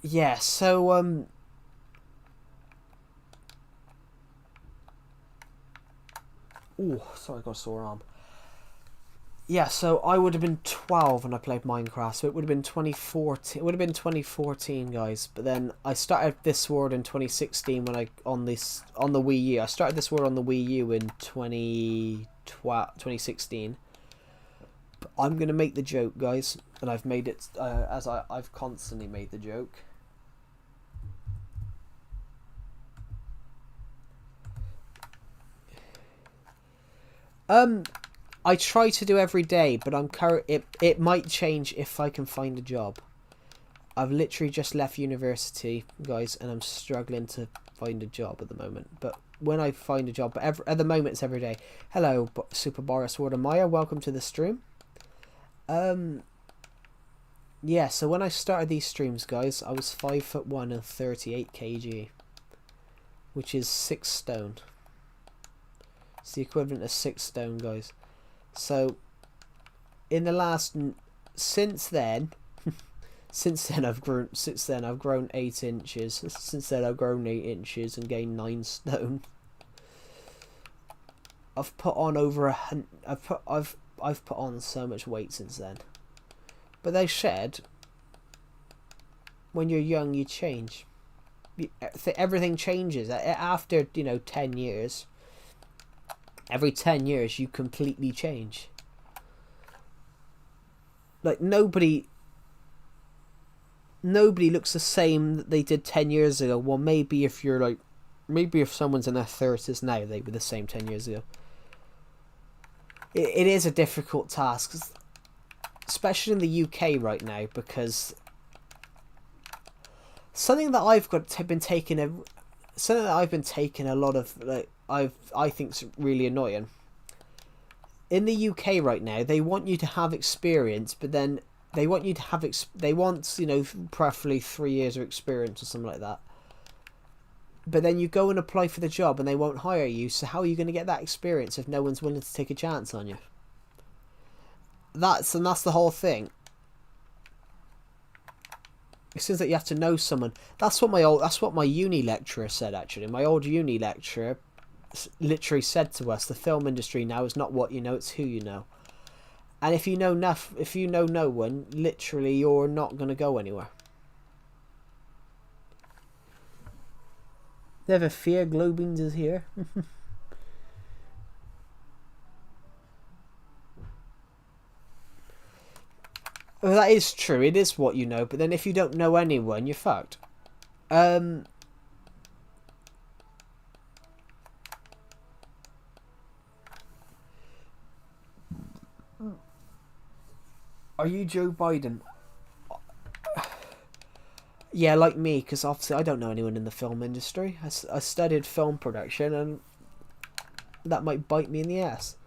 Yeah, so oh, sorry, I got a sore arm. Yeah, so I would have been 12 when I played Minecraft, so it would have been 2014. It would have been 2014, guys. But then I started this world in 2016 when on the Wii U. I started this world on the Wii U in 2016. But I'm gonna make the joke, guys, and I've made it I've constantly made the joke. I try to do every day, but it might change if I can find a job. I've literally just left university, guys, and I'm struggling to find a job at the moment. But when I find a job, at the moment it's every day. Hello, Super Boris Wardemeyer. Welcome to the stream. Yeah, so when I started these streams, guys, I was 5'1" and 38 kg, which is 6 stone. It's the equivalent of 6 stone, guys. So, since then I've grown 8 inches. Since then I've grown 8 inches and gained 9 stone. I've put on I've put on so much weight since then. But they said when you're young, you change. Everything changes after 10 years. Every 10 years, you completely change. Like nobody looks the same that they did 10 years ago. Well, maybe if someone's in their 30s now, they were the same 10 years ago. It is a difficult task, especially in the UK right now, because something that I've been taking a lot of, like, I think's really annoying. In the UK right now, they want you to have experience, but then they want preferably 3 years of experience or something like that. But then you go and apply for the job and they won't hire you, so how are you going to get that experience if no one's willing to take a chance on you? That's the whole thing. It seems like you have to know someone. That's what my uni lecturer said, actually. My old uni lecturer literally said to us, the film industry now is not what you know, it's who you know. And if you know no one, literally you're not going to go anywhere. Never fear, Glowbeans is here. Well, that is true, it is what you know, but then if you don't know anyone, you're fucked. Are you Joe Biden? Yeah, like me, because obviously I don't know anyone in the film industry. I studied film production, and that might bite me in the ass.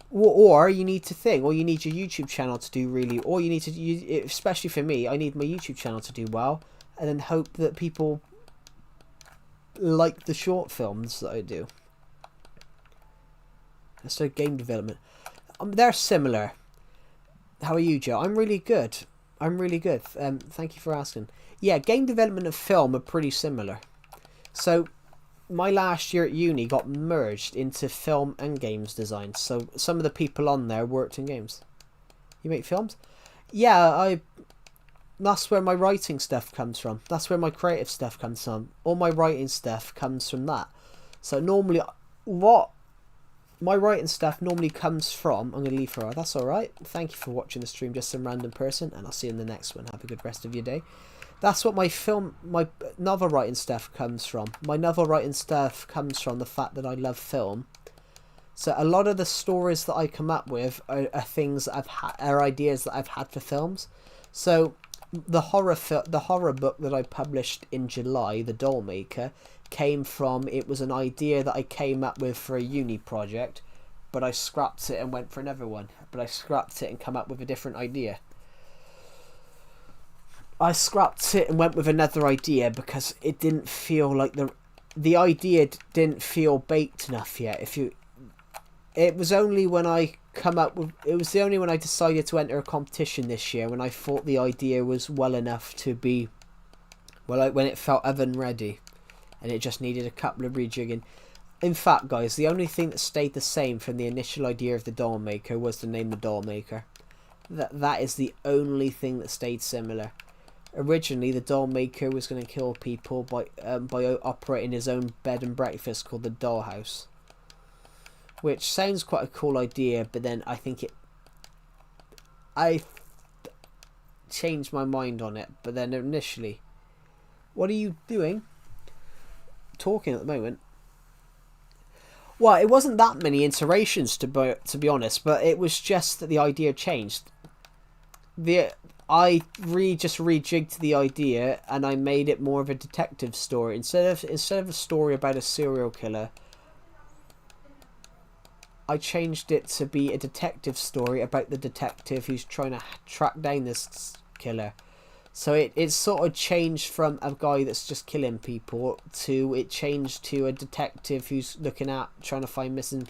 Or you need to think, or you need your YouTube channel to do really, or you need to, especially for me, I need my YouTube channel to do well, and then hope that people like the short films that I do. So game development, they're similar. How are you, Joe? I'm really good. Thank you for asking. Yeah, game development and film are pretty similar. So my last year at uni got merged into film and games design. So some of the people on there worked in games. You make films? Yeah, that's where my writing stuff comes from. That's where my creative stuff comes from. All my writing stuff comes from that. So normally, my writing stuff normally comes from... I'm going to leave her. That's alright. Thank you for watching the stream, just some random person. And I'll see you in the next one. Have a good rest of your day. That's what my novel writing stuff comes from. My novel writing stuff comes from the fact that I love film. So a lot of the stories that I come up with are things that are ideas that I've had for films. So the horror book that I published in July, The Dollmaker, came from, it was an idea that I came up with for a uni project, but I scrapped it and went for another one. But I scrapped it and come up with a different idea. I scrapped it and went with another idea because it didn't feel like the idea didn't feel baked enough yet. It was only when I decided to enter a competition this year when I thought the idea was well enough to be, when it felt oven ready. And it just needed a couple of rejigging. In fact, guys, the only thing that stayed the same from the initial idea of the Dollmaker was the name The Dollmaker. That is the only thing that stayed similar. Originally, the Dollmaker was going to kill people by operating his own bed and breakfast called the Dollhouse. Which sounds quite a cool idea, but then I changed my mind on it. But then initially... What are you doing? Talking at the moment. Well, it wasn't that many iterations to be honest, but it was just that the idea changed. I just rejigged the idea and I made it more of a detective story instead of a story about a serial killer. I changed it to be a detective story about the detective who's trying to track down this killer. So it sort of changed from a guy that's just killing people to it changed to a detective who's looking at trying to find missing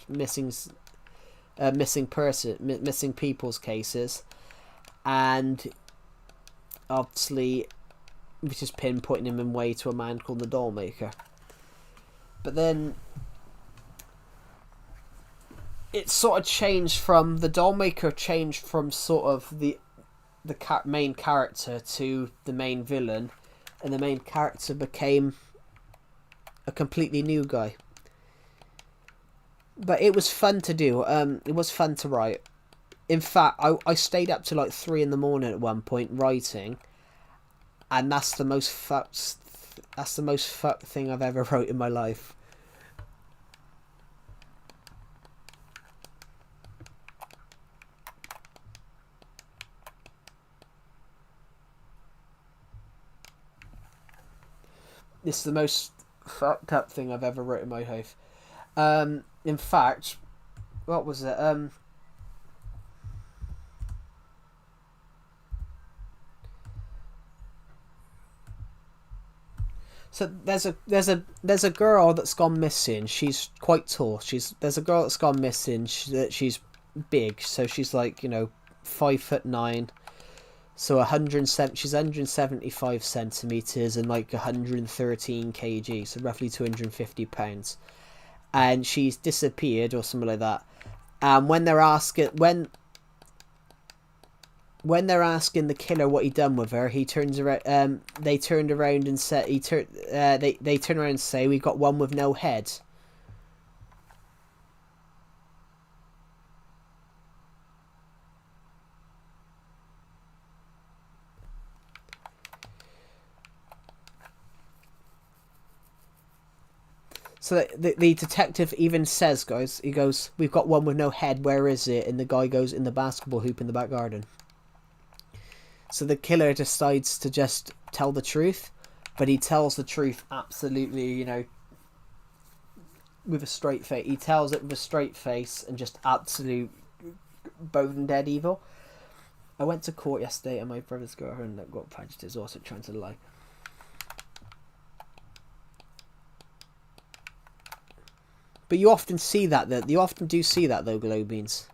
people's cases, and obviously which is pinpointing him in way to a man called the Dollmaker. But then it sort of changed from the Dollmaker changed from sort of the the main character to the main villain, and the main character became a completely new guy. But it was fun to do. It was fun to write. In fact, I stayed up to like 3 in the morning at one point writing, and that's the most fucked thing I've ever wrote in my life. It's the most fucked up thing I've ever written in my life. In fact, what was it? So there's a girl that's gone missing. She's quite tall. There's a girl that's gone missing. She's big, so she's like 5'9". So 107. She's 175 centimeters and like 113 kg. So roughly 250 pounds. And she's disappeared or something like that. And when they're asking they're asking the killer what he done with her, he turns around. They turned around and said they turn around and say, "We got one with no head." So the detective even says, he goes, "We've got one with no head. Where is it?" And the guy goes, "In the basketball hoop in the back garden." So the killer decides to just tell the truth, but he tells the truth absolutely, with a straight face. He tells it with a straight face and just absolute bone dead evil. I went to court yesterday and my brother's girlfriend that got punched is also trying to lie. But you often see that, though. You often do see that, though, Glow Beans.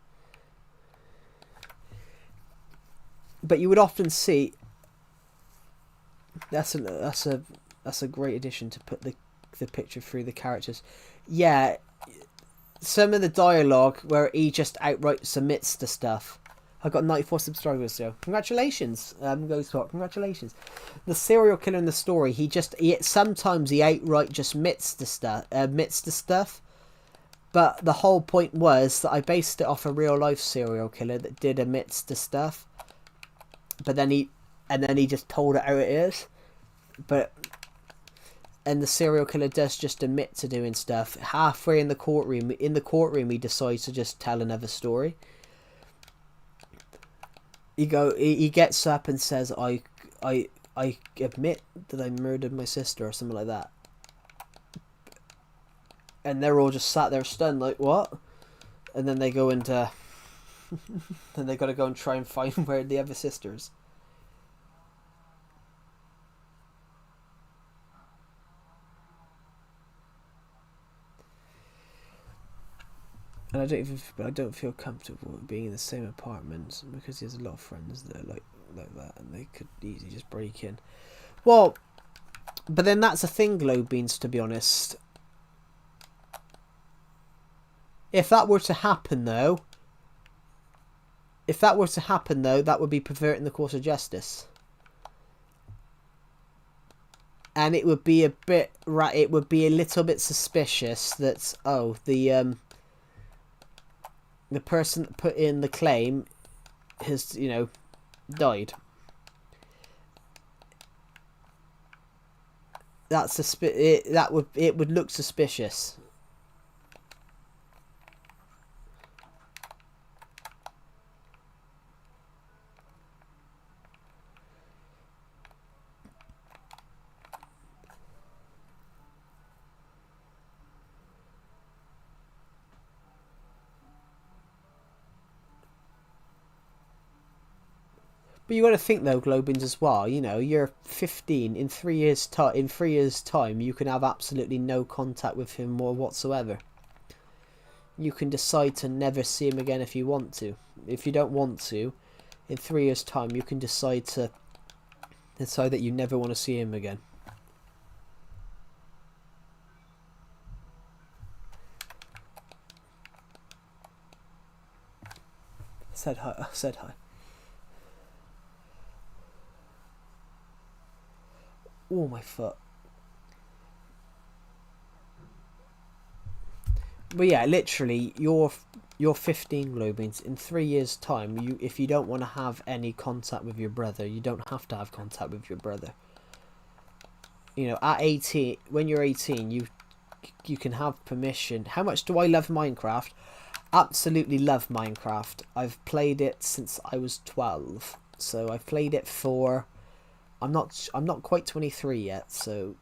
But you would often see. That's a great addition to put the picture through the characters. Yeah, some of the dialogue where he just outright submits to stuff. I got 94 subscribers, so congratulations, congratulations. The serial killer in the story, sometimes he outright just admits to stuff. But the whole point was that I based it off a real life serial killer that did admits to stuff. But then he just told it how it is. And the serial killer does just admit to doing stuff. Halfway in the courtroom, he decides to just tell another story. He gets up and says, I admit that I murdered my sister or something like that. And they're all just sat there stunned, like, what? And then they go into... then they gotta go and try and find where the other sisters. And I don't feel comfortable being in the same apartment because he has a lot of friends that are like that, and they could easily just break in. Well, but then that's a thing, Glow Beans, to be honest. If that were to happen, though, that would be perverting the course of justice. And it would be it would be a little bit suspicious that, the person that put in the claim has, died. It would look suspicious. But you got to think though, Globins, as well. You're 15. In 3 years' time, you can have absolutely no contact with him or whatsoever. You can decide to never see him again if you want to. If you don't want to, in 3 years' time, you can decide that you never want to see him again. Said hi. Oh, my foot. But yeah, literally, you're 15 glow beans. In 3 years' time, if you don't want to have any contact with your brother, you don't have to have contact with your brother. You know, at 18, when you're 18, you can have permission. How much do I love Minecraft? Absolutely love Minecraft. I've played it since I was 12. So I've played it for I'm not quite 23 yet, so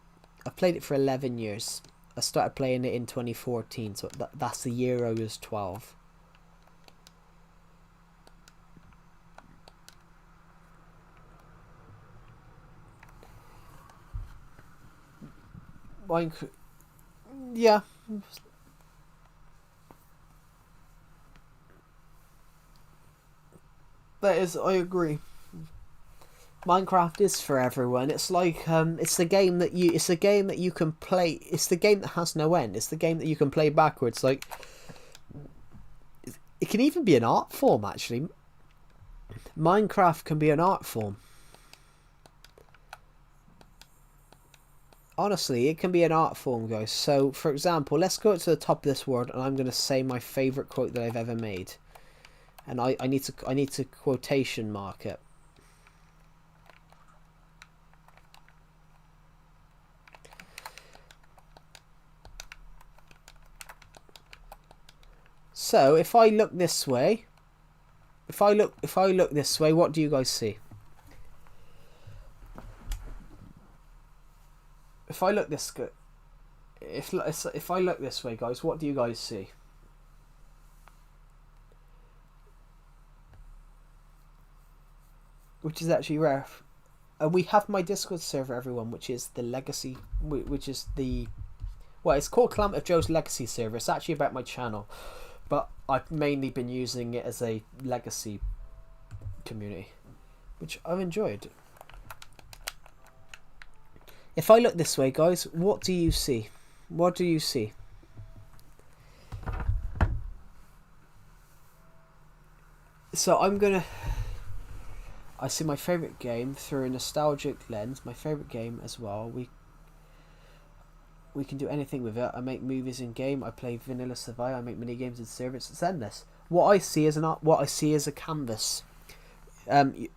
I've played it for 11 years. I started playing it in 2014, so that's the year I was 12. Minecraft, yeah, that is, I agree. Minecraft is for everyone. It's like it's the game that you can play. It's the game that has no end. It's the game that you can play backwards. Like, it can even be an art form. Actually, Minecraft can be an art form. Honestly, it can be an art form, guys. So, for example, let's go to the top of this world, and I'm going to say my favorite quote that I've ever made, and I need to quotation mark it. So, if I look this way, if I look this way, what do you guys see? If I look this good, if I look this way, guys, what do you guys see? Which is actually rare. We have my Discord server, everyone, which is the legacy, which is the well, it's called Clamp of Joe's Legacy server. It's actually about my channel, but I've mainly been using it as a legacy community, which I've enjoyed. If I look this way, guys, what do you see? What do you see? So I see my favourite game through a nostalgic lens. My favourite game as well. We can do anything with it. I make movies in game. I play vanilla survival. I make mini games in service. It's endless. What I see is what I see is a canvas. Um,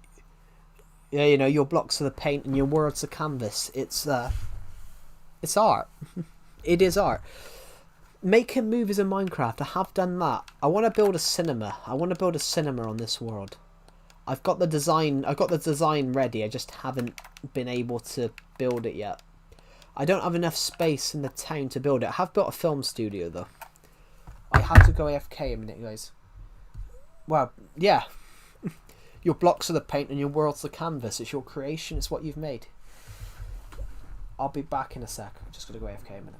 yeah, you know, your blocks are the paint and your world's a canvas. It's art. It is art. Making movies in Minecraft, I have done that. I want to build a cinema. I want to build a cinema on this world. I've got the design. I've got the design ready. I just haven't been able to build it yet. I don't have enough space in the town to build it. I have built a film studio though. I had to go AFK a minute, guys. Well, yeah. Your blocks are the paint and your world's the canvas. It's your creation. It's what you've made. I'll be back in a sec. I'm just gonna go AFK a minute.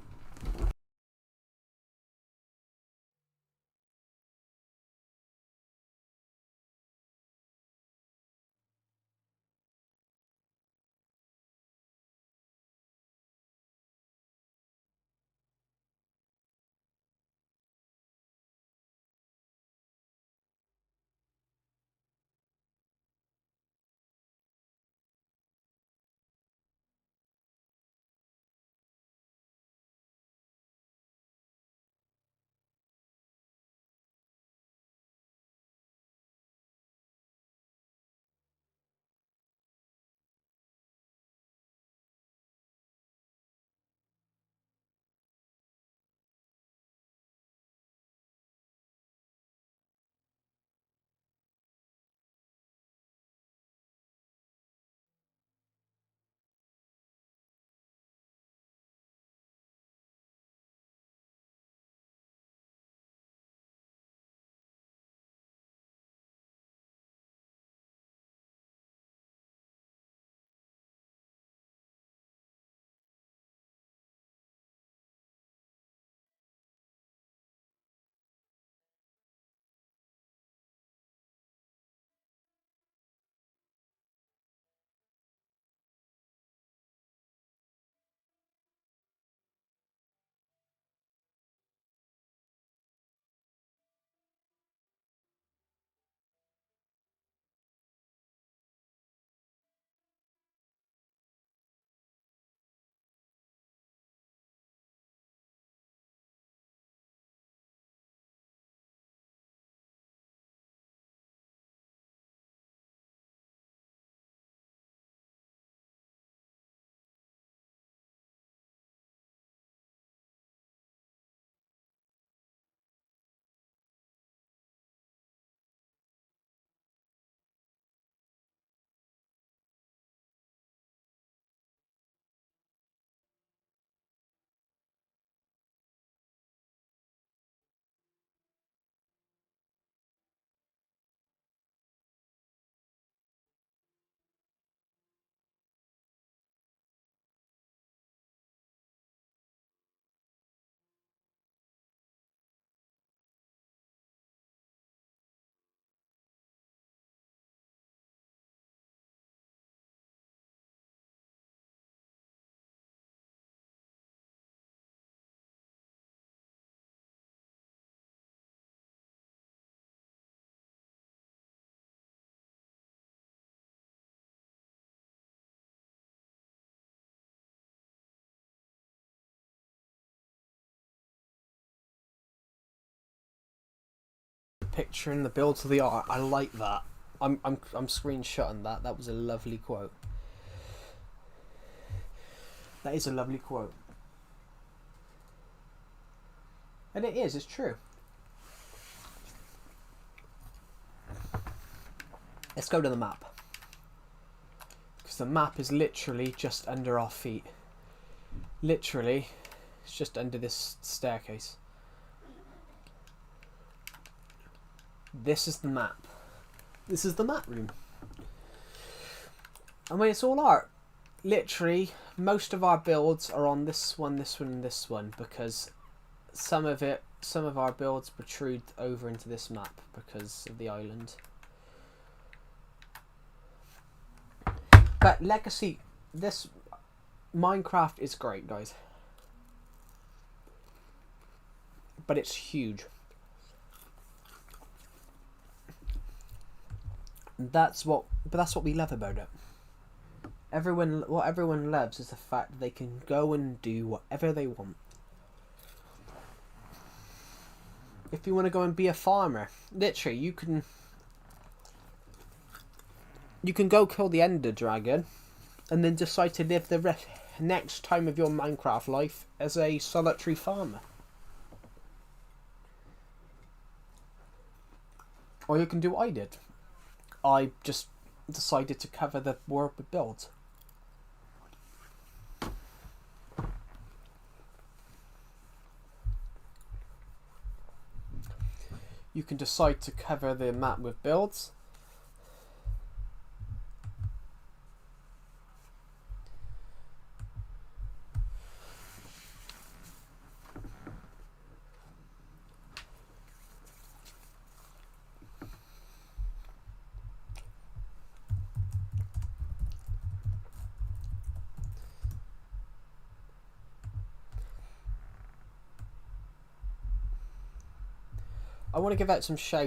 picture and the build to the art. I like that. I'm screenshotting that. That was a lovely quote. That is a lovely quote. And it is, it's true. Let's go to the map. Because the map is literally just under our feet. Literally, it's just under this staircase. This is the map. This is the map room. I mean, it's all art. Literally, most of our builds are on this one, this one, and this one, because some of our builds protrude over into this map because of the island. But Legacy, this Minecraft is great, guys. But it's huge. That's what we love about it. What everyone loves is the fact that they can go and do whatever they want. If you want to go and be a farmer, literally, you can go kill the Ender Dragon, and then decide to live the next time of your Minecraft life as a solitary farmer. Or you can do what I did. I just decided to cover the world with builds. You can decide to cover the map with builds. I want to give out some shout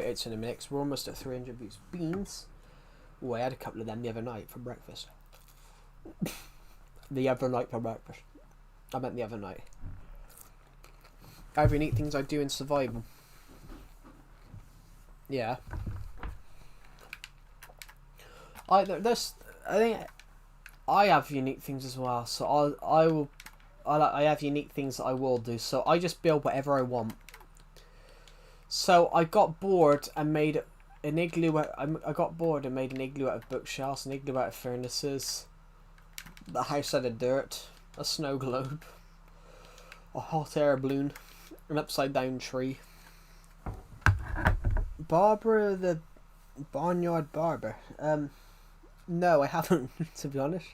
outs in a minute, 'cause we're almost at 300 views. Beans. Oh, I had a couple of them the other night for breakfast. The other night for breakfast. I meant the other night. Other neat things I do in survival. Yeah. I think I have unique things as well. So I have unique things that I will do. So I just build whatever I want. So I got bored and made an igloo. I got bored and made an igloo out of bookshelves, an igloo out of furnaces, the house out of dirt, a snow globe, a hot air balloon, an upside down tree. Barbara the Barnyard Barber. No, I haven't, to be honest.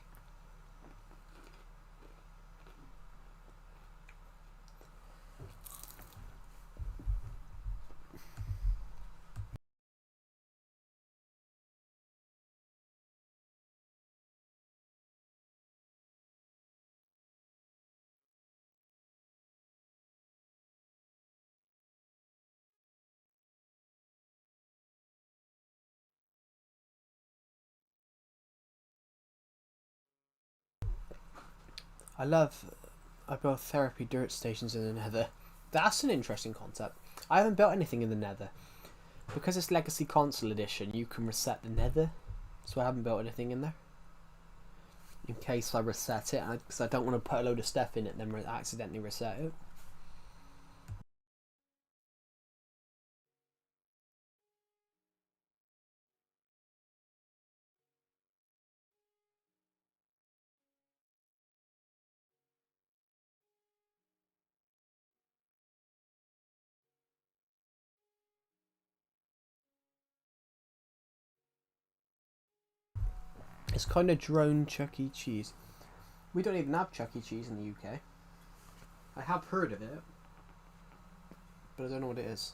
I built therapy dirt stations in the Nether. That's an interesting concept. I haven't built anything in the Nether. Because it's Legacy Console Edition, you can reset the Nether. So I haven't built anything in there. In case I reset it, because I don't want to put a load of stuff in it and then accidentally reset it. It's kind of drone Chuck E. Cheese. We don't even have Chuck E. Cheese in the UK. I have heard of it, but I don't know what it is.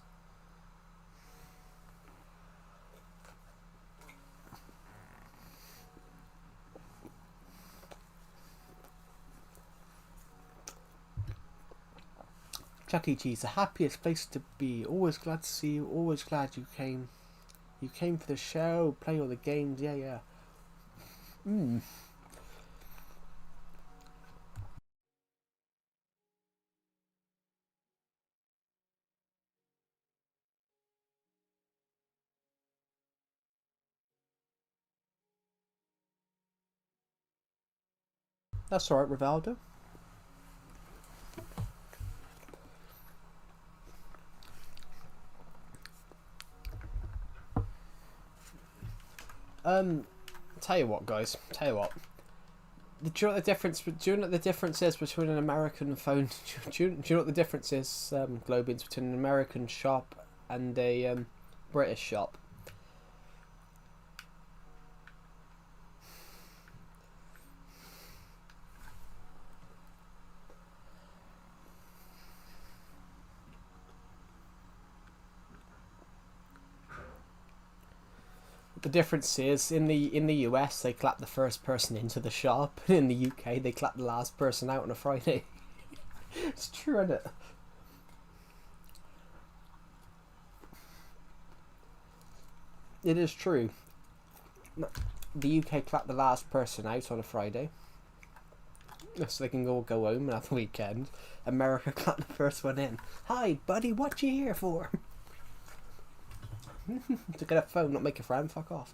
Chuck E. Cheese, the happiest place to be. Always glad to see you. Always glad you came. You came for the show, play all the games. Yeah, yeah. That's alright, Rivaldo. Tell you what, guys. Tell you what. Do you know what the difference? Do you know what the difference is between an American phone? Do you know what the difference is, Globians, between an American shop and a British shop? The difference is in the US they clap the first person into the shop, and in the UK they clap the last person out on a Friday. It's true, isn't it? It is true. The UK clap the last person out on a Friday, so they can go home and have the weekend. America clap the first one in. Hi, buddy, what you here for? To get a phone, not make a friend. Fuck off.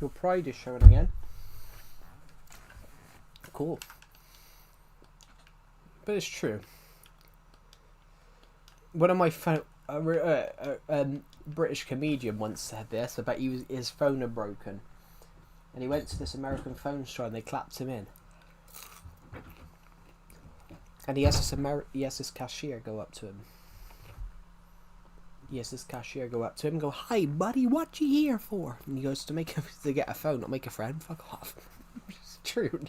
Your pride is showing again. Cool. But it's true. One of my British comedian once said this about his phone had broken, and he went to this American phone store and they clapped him in. And he has this cashier go up to him. Yes, this cashier go up to him and go, "Hi, buddy, what you here for?" And he goes, to get a phone, not make a friend. Fuck off. It's true.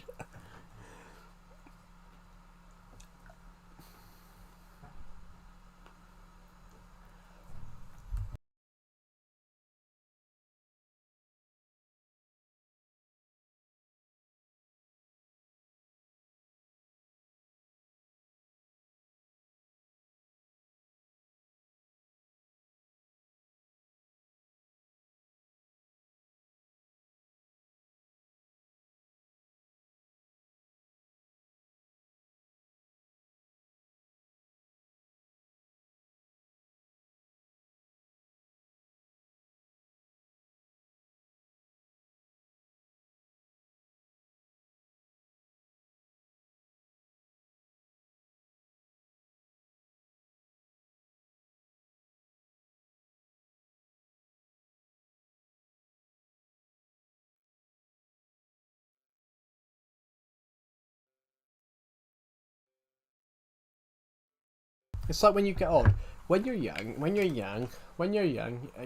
It's like when you get old. When you're young,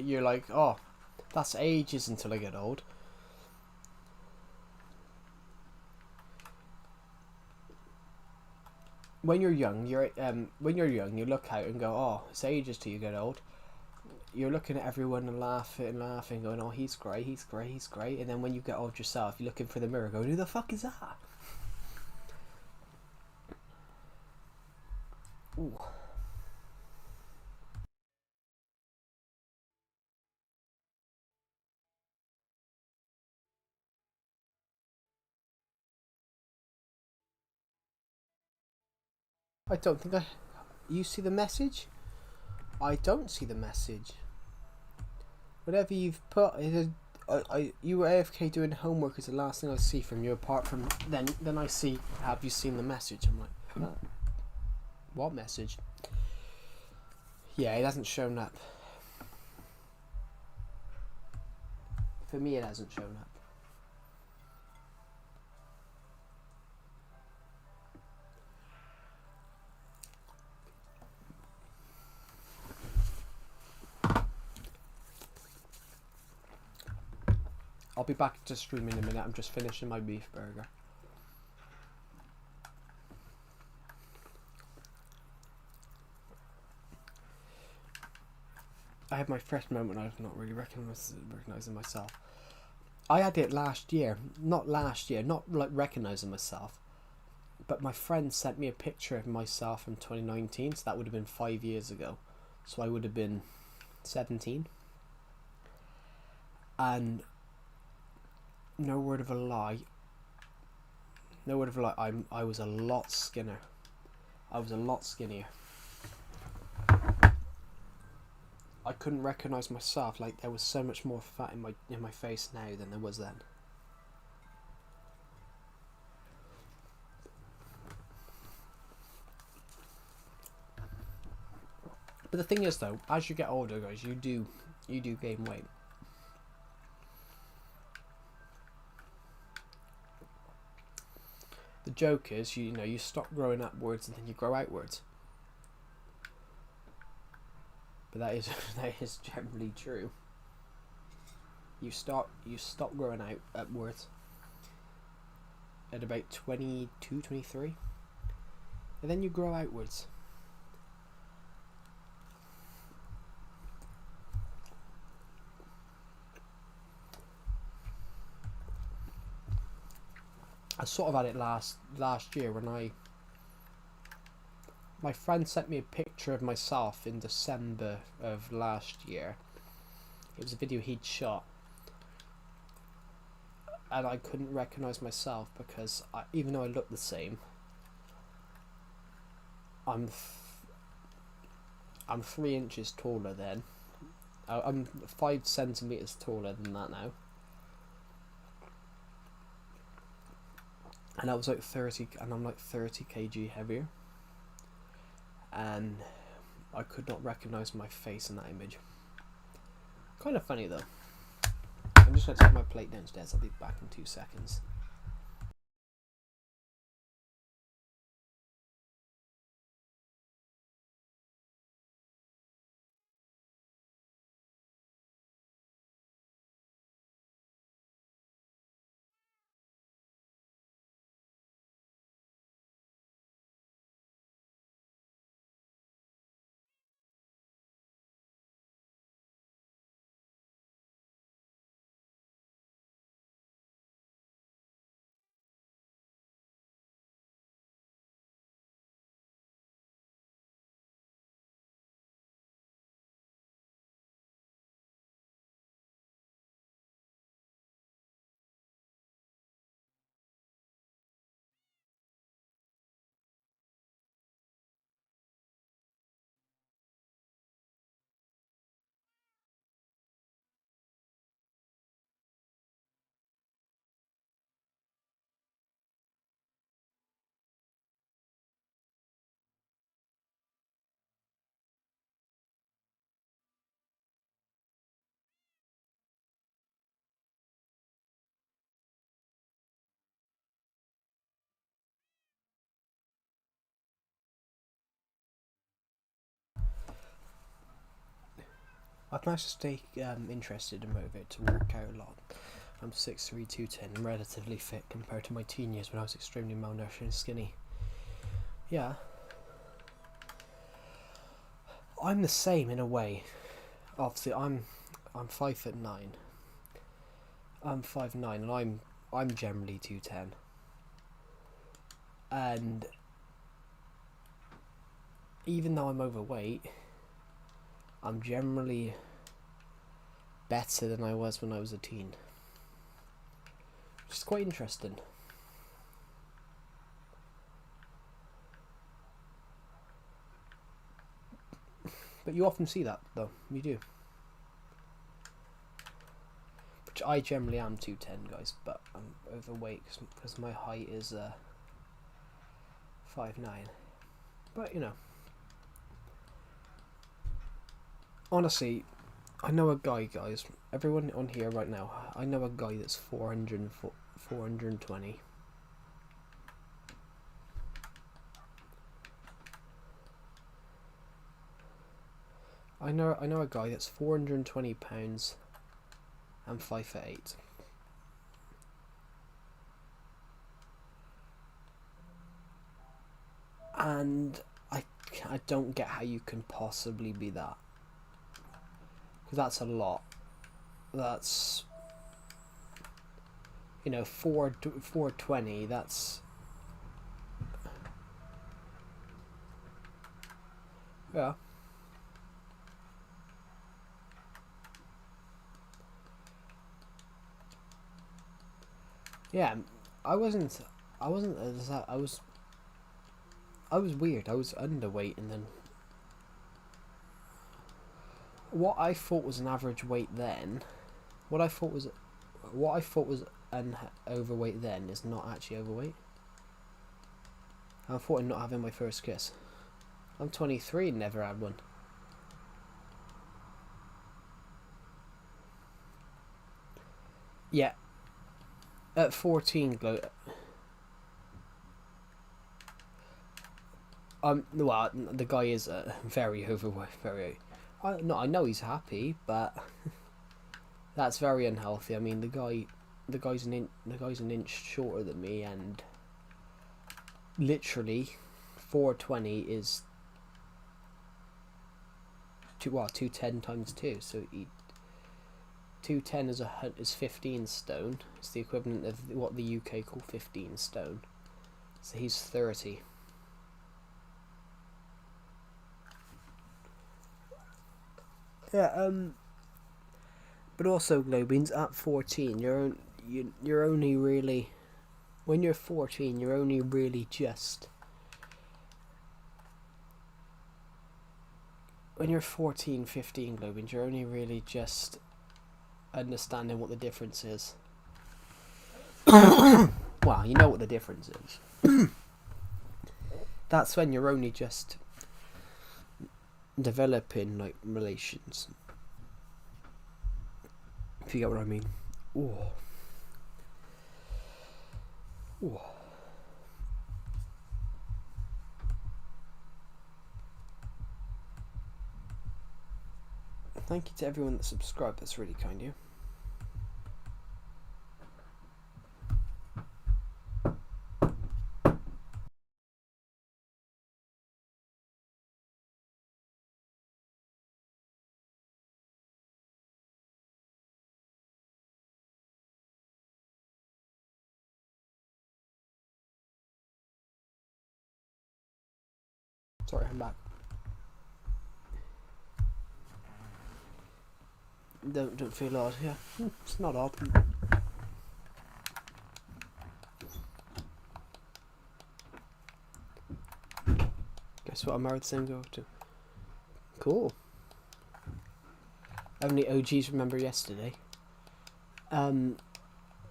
you're like, oh, that's ages until I get old. When you're young, you look out and go, oh, it's ages till you get old. You're looking at everyone and laughing, going, oh, he's great. And then when you get old yourself, you're looking for the mirror, going, who the fuck is that? Ooh. I don't think You see the message? I don't see the message. Whatever you've put, you were AFK doing homework is the last thing I see from you. Apart from then I see, have you seen the message? I'm like, oh. What message? Yeah, it hasn't shown up. For me, it hasn't shown up. I'll be back to stream in a minute. I'm just finishing my beef burger. I had my first moment. I was not really recognizing myself. I had it last year. Not like recognizing myself. But my friend sent me a picture of myself from 2019. So that would have been 5 years ago. So I would have been 17. And no word of a lie, I was a lot skinnier. I was a lot skinnier. I couldn't recognise myself. Like, there was so much more fat in my face now than there was then. But the thing is, though, as you get older, guys, you do gain weight. The joke is, you know, you stop growing upwards and then you grow outwards. But that is generally true. You stop growing out upwards at about 22, 23, and then you grow outwards. I sort of had it last year when my friend sent me a picture of myself in December of last year. It was a video he'd shot, and I couldn't recognise myself because even though I look the same, I'm 3 inches taller then. I'm 5 centimeters taller than that now. And I was like 30, and I'm like 30 kg heavier. And I could not recognise my face in that image. Kind of funny though. I'm just going to take my plate downstairs. I'll be back in 2 seconds. I've managed to stay interested and motivated to work out a lot. I'm 6'3", 210, and relatively fit compared to my teen years when I was extremely malnourished and skinny. Yeah. I'm the same in a way. Obviously, I'm 5'9". I'm 5'9", and I'm generally 210. And even though I'm overweight, I'm generally better than I was when I was a teen, which is quite interesting. But you often see that, though. You do. Which I generally am 210, guys, but I'm overweight because my height is 5'9". But, you know. Honestly, I know a guy, guys. Everyone on here right now, I know a guy that's 420. I know a guy that's 420 pounds and 5'8". And I don't get how you can possibly be that. Because that's a lot. That's, you know, 420, that's... Yeah. Yeah, I wasn't. I wasn't. I was weird. I was underweight, and then what I thought was an average weight then, what I thought was an overweight then is not actually overweight. I'm 40 not having my first kiss. I'm 23 and never had one. Yeah. At 14, well, the guy is very overweight. I know he's happy, but that's very unhealthy. I mean, the guy's an inch shorter than me, and literally, 420 is 210 times 2. So 210 is 15 stone. It's the equivalent of what the UK call 15 stone. So he's 30. Yeah. But also, Globins, at 14, you're only really, when you're 14, you're only really just, when you're 14, 15, Globins, you're only really just understanding what the difference is. Well, you know what the difference is. That's when you're only just developing, like, relations. If you get what I mean. Ooh. Ooh. Thank you to everyone that subscribed. That's really kind of you. Sorry, I'm back. Don't feel odd. Yeah, it's not odd. Guess what? I married the same girl too. Cool. Only OGs remember yesterday. Only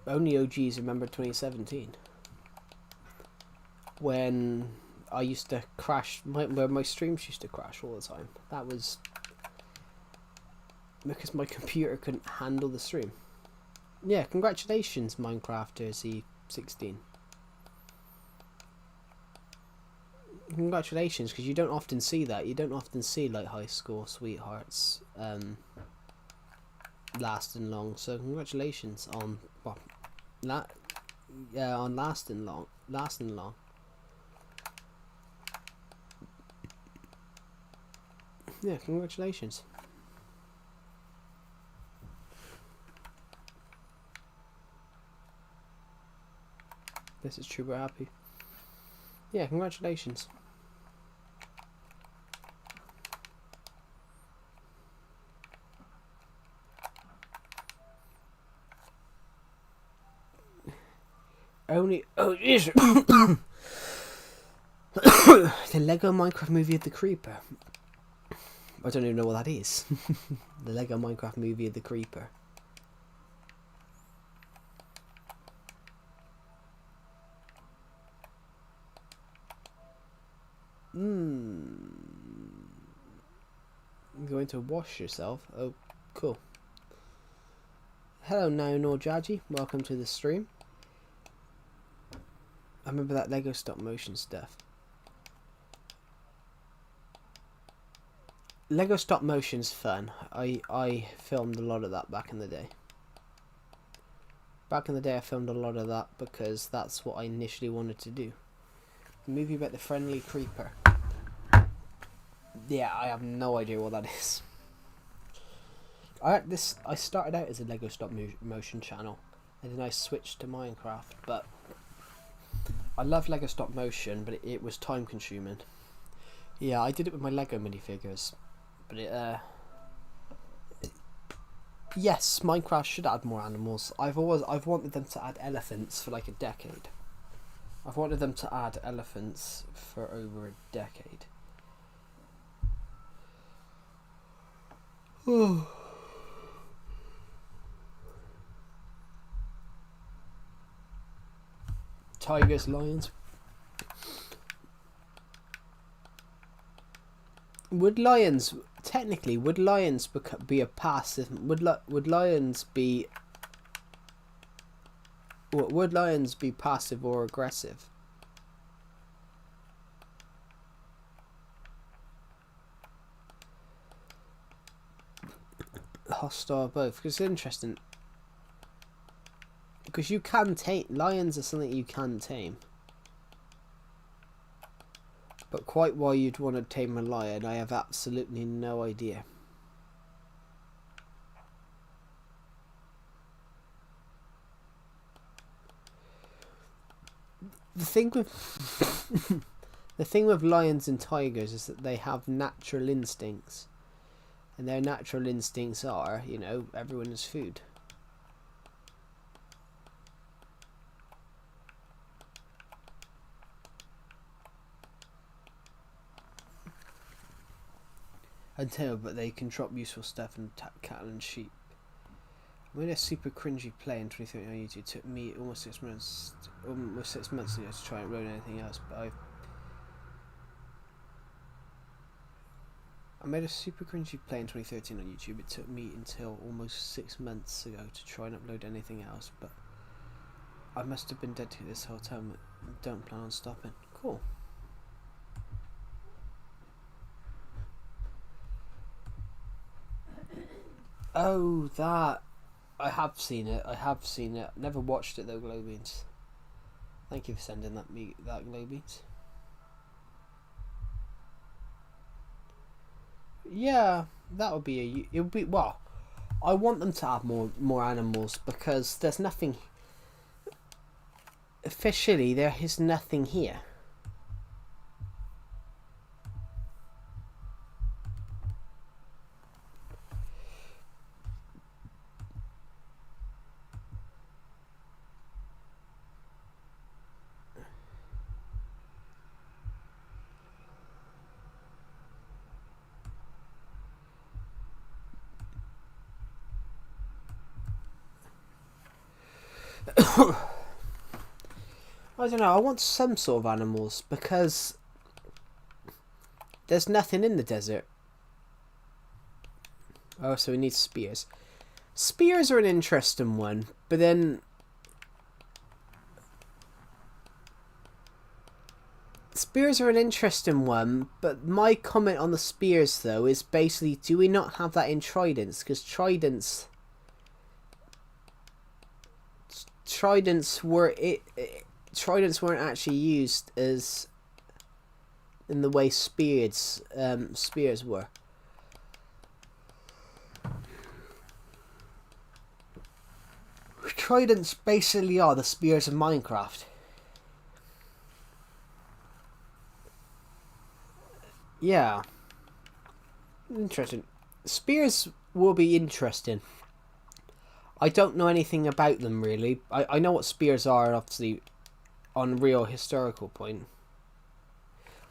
OGs remember 2017. When I used to crash, where my streams used to crash all the time. That was because my computer couldn't handle the stream. Yeah, congratulations, Minecrafters E16. Congratulations, because you don't often see that. You don't often see, like, high school sweethearts lasting long. So congratulations on on lasting long. Yeah, congratulations. This is true, we're happy. Yeah, congratulations. Only yes. The Lego Minecraft movie of the Creeper. I don't even know what that is. The Lego Minecraft movie of the Creeper. Going to wash yourself? Oh, cool. Hello, Now Norjaji. Welcome to the stream. I remember that Lego stop motion stuff. Lego stop motion's fun. I filmed a lot of that back in the day. Back in the day I filmed a lot of that because that's what I initially wanted to do. The movie about the friendly creeper. Yeah, I have no idea what that is. I started out as a Lego stop motion channel, and then I switched to Minecraft. But I love Lego stop motion, but it was time consuming. Yeah, I did it with my Lego minifigures, but Yes, Minecraft should add more animals. I've wanted them to add elephants for like a decade. I've wanted them to add elephants for over a decade. Tigers, lions. Would lions technically be a passive? Would lions be passive or aggressive? Hostile, both. Because it's interesting. Because you can tame lions are something you can tame. But quite why you'd want to tame a lion, I have absolutely no idea. The thing with lions and tigers is that they have natural instincts. And their natural instincts are, you know, everyone is food. Until, but they can drop useful stuff and attack cattle and sheep. I made a super cringy play in 2013 on YouTube. It took me almost 6 months ago to try and upload anything else, but I made a super cringy play in 2013 on YouTube. It took me until almost 6 months ago to try and upload anything else, but I must have been dead to this whole time. Don't plan on stopping. Cool. Oh, that. I have seen it. Never watched it though, Glowbeans. Thank you for sending that Glowbeans. Yeah, that would be it would be, well, I want them to have more animals because there's nothing officially, there is nothing here. I don't know, I want some sort of animals because there's nothing in the desert. Oh, so we need spears. Spears are an interesting one, but then my comment on the spears though is basically, do we not have that in tridents? Because tridents weren't actually used as in the way spears were. Tridents basically are the spears of Minecraft. Yeah. Interesting. Spears will be interesting. I don't know anything about them really. I know what spears are, obviously, on real historical point.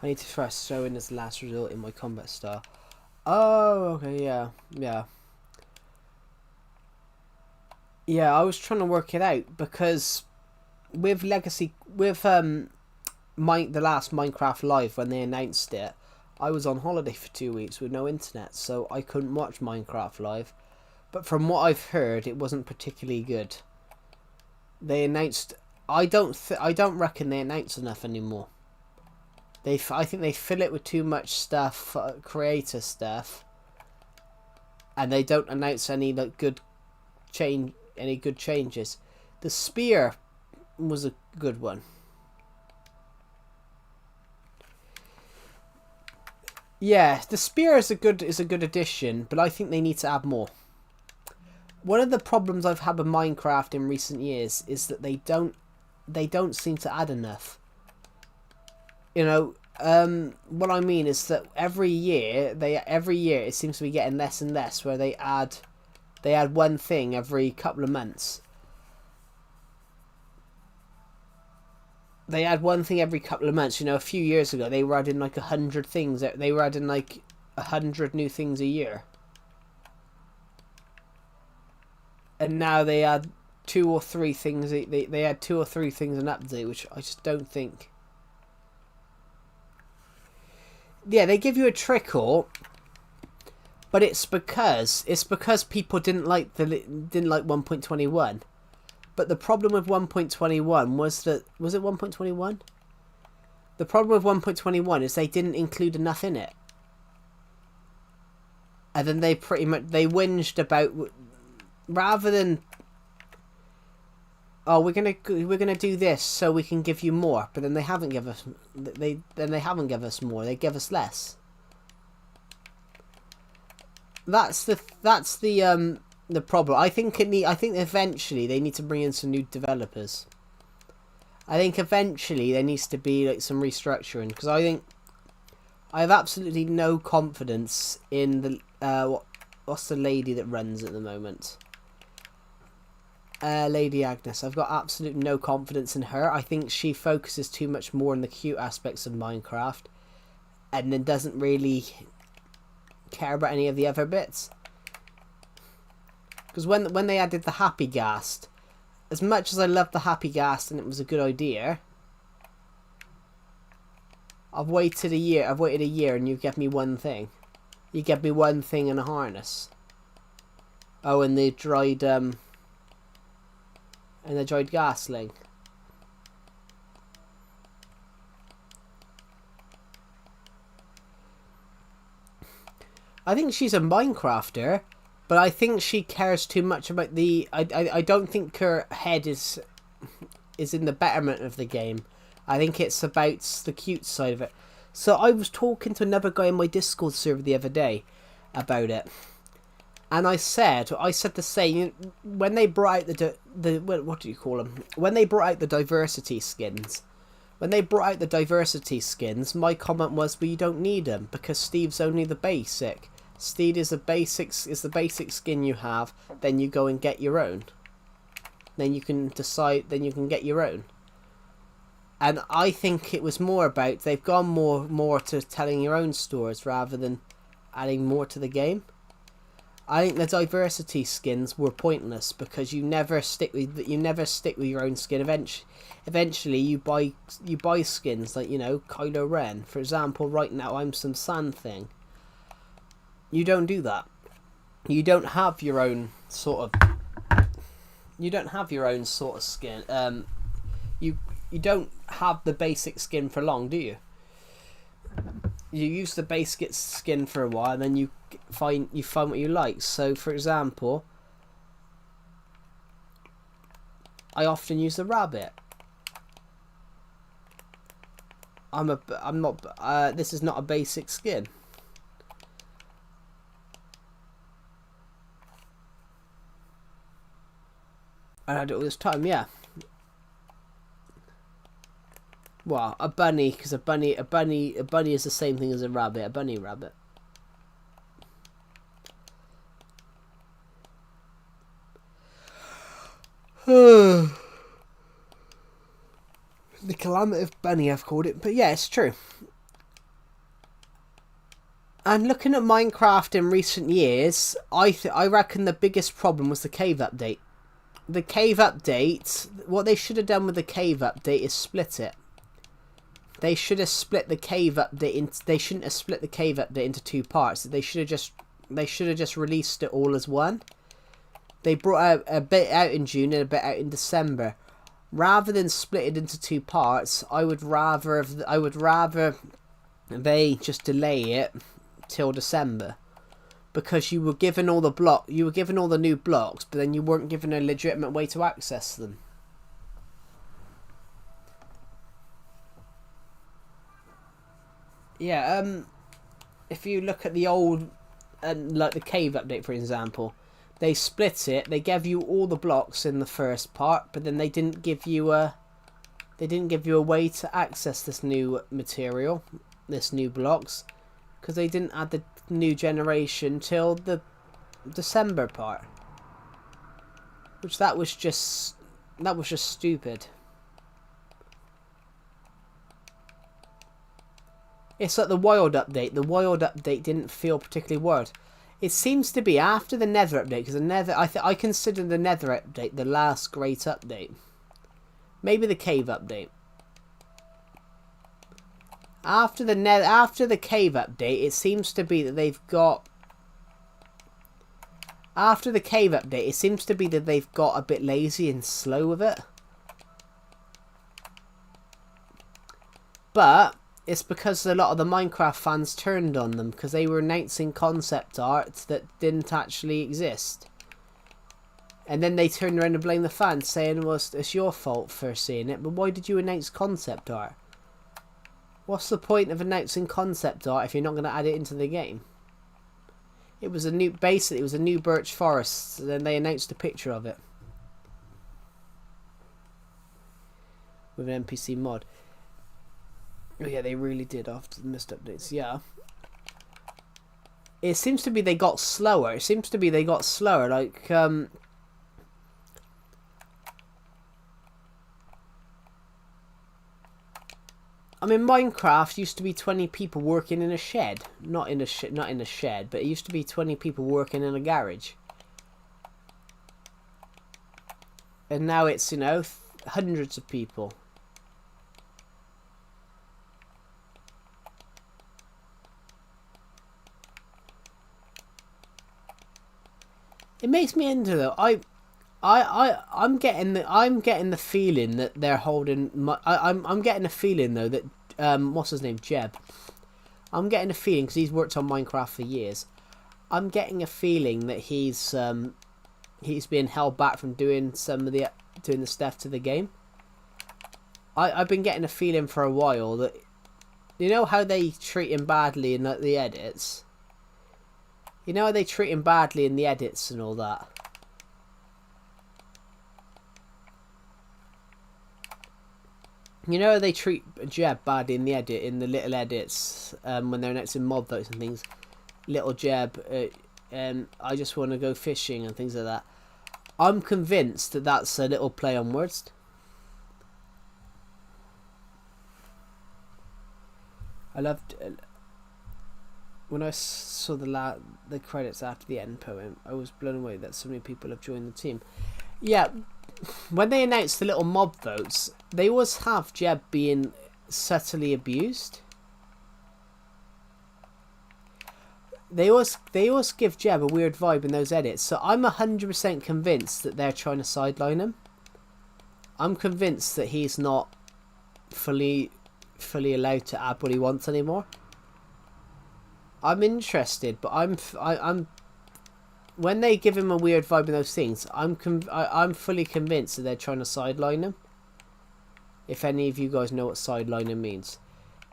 I need to first throw in this last result in my combat style. Oh, okay, yeah. Yeah, I was trying to work it out because with the last Minecraft Live when they announced it, I was on holiday for 2 weeks with no internet, so I couldn't watch Minecraft Live. But from what I've heard, it wasn't particularly good. They announced. I don't reckon they announce enough anymore. I think they fill it with too much stuff, creator stuff, and they don't announce any good changes. The spear was a good one. Yeah, the spear is a good addition, but I think they need to add more. One of the problems I've had with Minecraft in recent years is that they don't seem to add enough. You know, what I mean is that every year it seems to be getting less and less where they add They add one thing every couple of months. They add one thing every couple of months. You know, a few years ago, they were adding like 100 things. They were adding like 100 new things a year. And now they add 2 or 3 things. They add 2 or 3 things an update, which I just don't think. Yeah, they give you a trickle, but it's because people didn't like 1.21. But the problem with 1.21 was it 1.21? The problem with 1.21 is they didn't include enough in it. And then they whinged about, rather than, oh, we're gonna do this so we can give you more, but then they haven't given us more. They give us less. That's the problem. I think eventually they need to bring in some new developers. I think eventually there needs to be like some restructuring, because I have absolutely no confidence in the what's the lady that runs at the moment? Lady Agnes. I've got absolutely no confidence in her. I think she focuses too much more on the cute aspects of Minecraft, and then doesn't really care about any of the other bits. Because when they added the Happy Ghast, as much as I loved the Happy Ghast and it was a good idea, I've waited a year and you give me one thing. You give me one thing and a harness. Oh, and the dried gasling. I think she's a Minecrafter, but I think she cares too much about the... I don't think her head is in the betterment of the game. I think it's about the cute side of it. So I was talking to another guy in my Discord server the other day about it. And I said the same, when they brought out the what do you call them? When they brought out the diversity skins. When they brought out the diversity skins, my comment was, well, you don't need them, because Steve's only the basic. Steve is the basic skin you have, then you go and get your own. Then you can decide, then you can get your own. And I think it was more about, they've gone more to telling your own stories rather than adding more to the game. I think the diversity skins were pointless, because you never stick with your own skin. Eventually you buy skins like, you know, Kylo Ren, for example. Right now I'm some sand thing. You don't do that. You don't have your own sort of skin. You don't have the basic skin for long, do you? You use the basic skin for a while, and then you find what you like. So, for example, I often use the rabbit. This is not a basic skin. I had it all this time, yeah. Well, a bunny, because a bunny is the same thing as a rabbit. A bunny rabbit. The Calamitous Bunny, I've called it, but yeah, it's true. And looking at Minecraft in recent years, I reckon the biggest problem was the cave update. The cave update, what they should have done with the cave update is split it. They should have split the cave update they shouldn't have split the cave update into 2 parts. They should have just released it all as one. They brought out a bit out in June and a bit out in December. Rather than split it into 2 parts, I would rather they just delay it till December, because you were given all the new blocks, but then you weren't given a legitimate way to access them. Yeah, if you look at the old, like the cave update, for example, they split it. They gave you all the blocks in the first part, but then they didn't give you a way to access this new material, this new blocks, because they didn't add the new generation till the December part. Which that was just stupid. It's like the Wild update. The Wild update didn't feel particularly worth. It seems to be after the Nether update, because the Nether, I consider the Nether update the last great update. Maybe the Cave update. After the Cave update, it seems to be that they've got. After the Cave update, it seems to be that they've got a bit lazy and slow with it. But it's because a lot of the Minecraft fans turned on them because they were announcing concept art that didn't actually exist. And then they turned around and blamed the fans, saying, well, it's your fault for seeing it, but why did you announce concept art? What's the point of announcing concept art if you're not going to add it into the game? It was a new, basically, it was a new birch forest, and then they announced a picture of it. With an NPC mod. Oh yeah, they really did after the missed updates, yeah. It seems to be they got slower. Like, I mean, Minecraft used to be 20 people working in a shed. Not in a shed, but it used to be 20 people working in a garage. And now it's, you know, hundreds of people. It makes me wonder though. I'm getting the feeling that they're holding. I'm getting a feeling though that what's his name, Jeb. I'm getting a feeling because he's worked on Minecraft for years. I'm getting a feeling that he's being held back from doing the stuff to the game. I've been getting a feeling for a while that, you know how they treat him badly in like the edits. You know how they treat him badly in the edits and all that. You know how they treat Jeb badly in the little edits, when they're announcing mod votes and things. Little Jeb, I just want to go fishing and things like that. I'm convinced that that's a little play on words. I loved when I saw the credits after the end poem. I was blown away that so many people have joined the team. Yeah, when they announced the little mob votes, they always have Jeb being subtly abused. They always give Jeb a weird vibe in those edits. So I'm 100% convinced that they're trying to sideline him. I'm convinced that he's not fully allowed to add what he wants anymore. I'm interested, but I'm when they give him a weird vibe in those things, I'm fully convinced that they're trying to sideline him. If any of you guys know what sidelining means,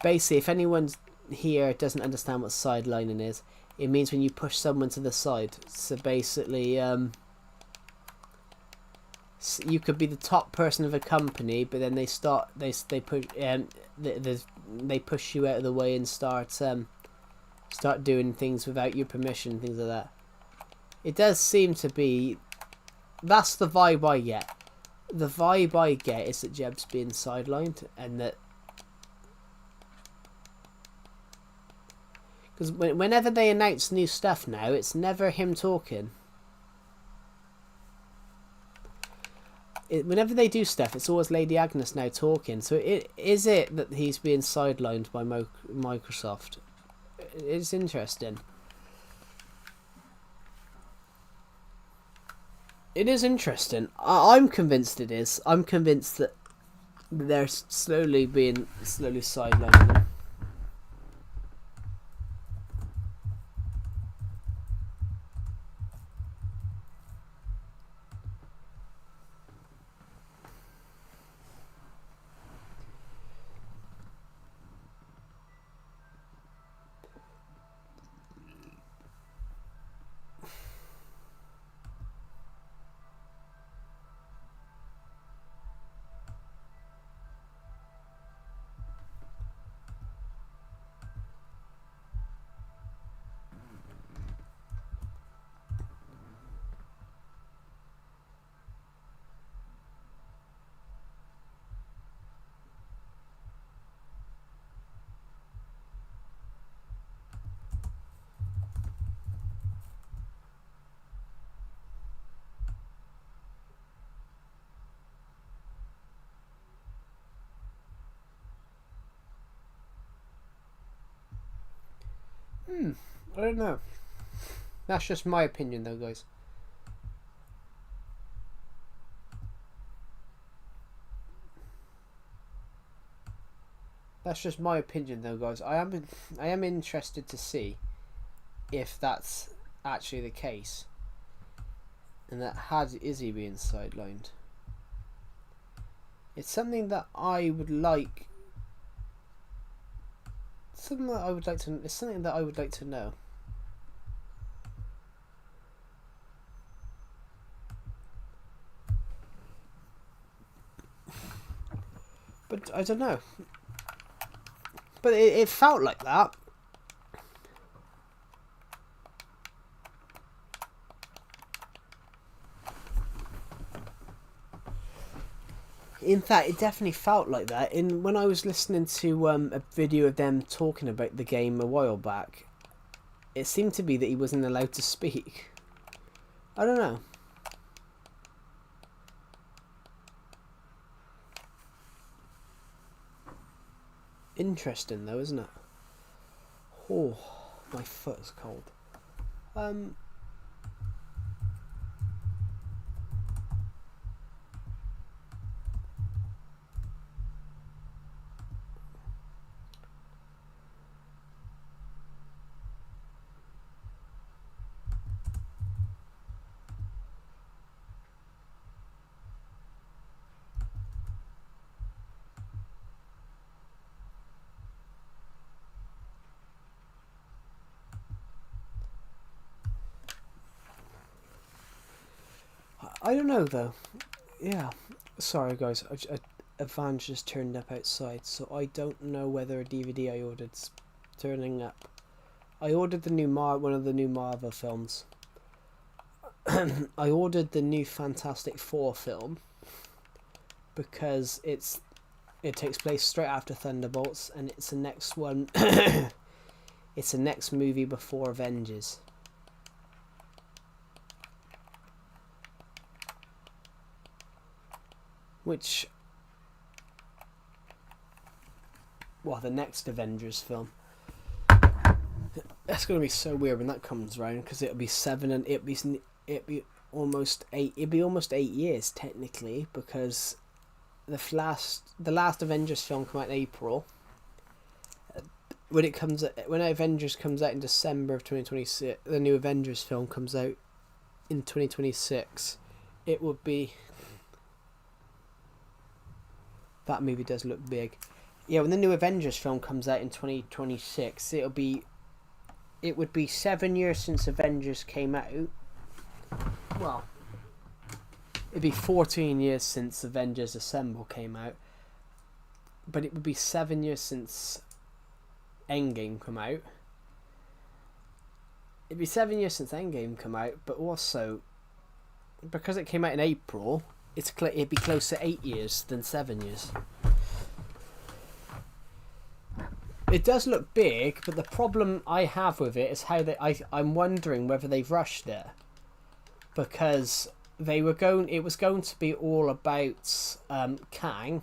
basically, if anyone here doesn't understand what sidelining is, it means when you push someone to the side. So basically, you could be the top person of a company, but then they push you out of the way and start doing things without your permission, things like that. It does seem to be, that's the vibe I get. The vibe I get is that Jeb's being sidelined, and that because whenever they announce new stuff now, it's never him talking. Whenever they do stuff, it's always Lady Agnes now talking. So is it that he's being sidelined by Microsoft? It's interesting. It is interesting. I'm convinced it is. I'm convinced that they're slowly sidelining them. I don't know. That's just my opinion though, guys. That's just my opinion though, guys. I am interested to see if that's actually the case. And that is he being sidelined? It's something that I would like. It's something that I would like to know. But I don't know. But it felt like that. In fact, it definitely felt like that. When I was listening to a video of them talking about the game a while back, it seemed to be that he wasn't allowed to speak. I don't know. Interesting though, isn't it? Oh, my foot is cold. I don't know though. Yeah. Sorry guys, a van just turned up outside, so I don't know whether a DVD I ordered's turning up. I ordered the new one of the new Marvel films. I ordered the new Fantastic Four film because it takes place straight after Thunderbolts, and it's the next one. It's the next movie before Avengers. Which, well, the next Avengers film. That's gonna be so weird when that comes around, because it'll be almost 8 years technically, because the last Avengers film came out in April. When Avengers comes out in December of 2026, the new Avengers film comes out in 2026. It would be. That movie does look big. Yeah, when the new Avengers film comes out in 2026, it would be 7 years since Avengers came out. Well, it'd be 14 years since Avengers Assemble came out. But it would be 7 years since Endgame come out. It'd be 7 years since Endgame come out, but also, because it came out in April, it'd be closer to 8 years than 7 years. It does look big, but the problem I have with it is how I'm wondering whether they've rushed it, because it was going to be all about Kang.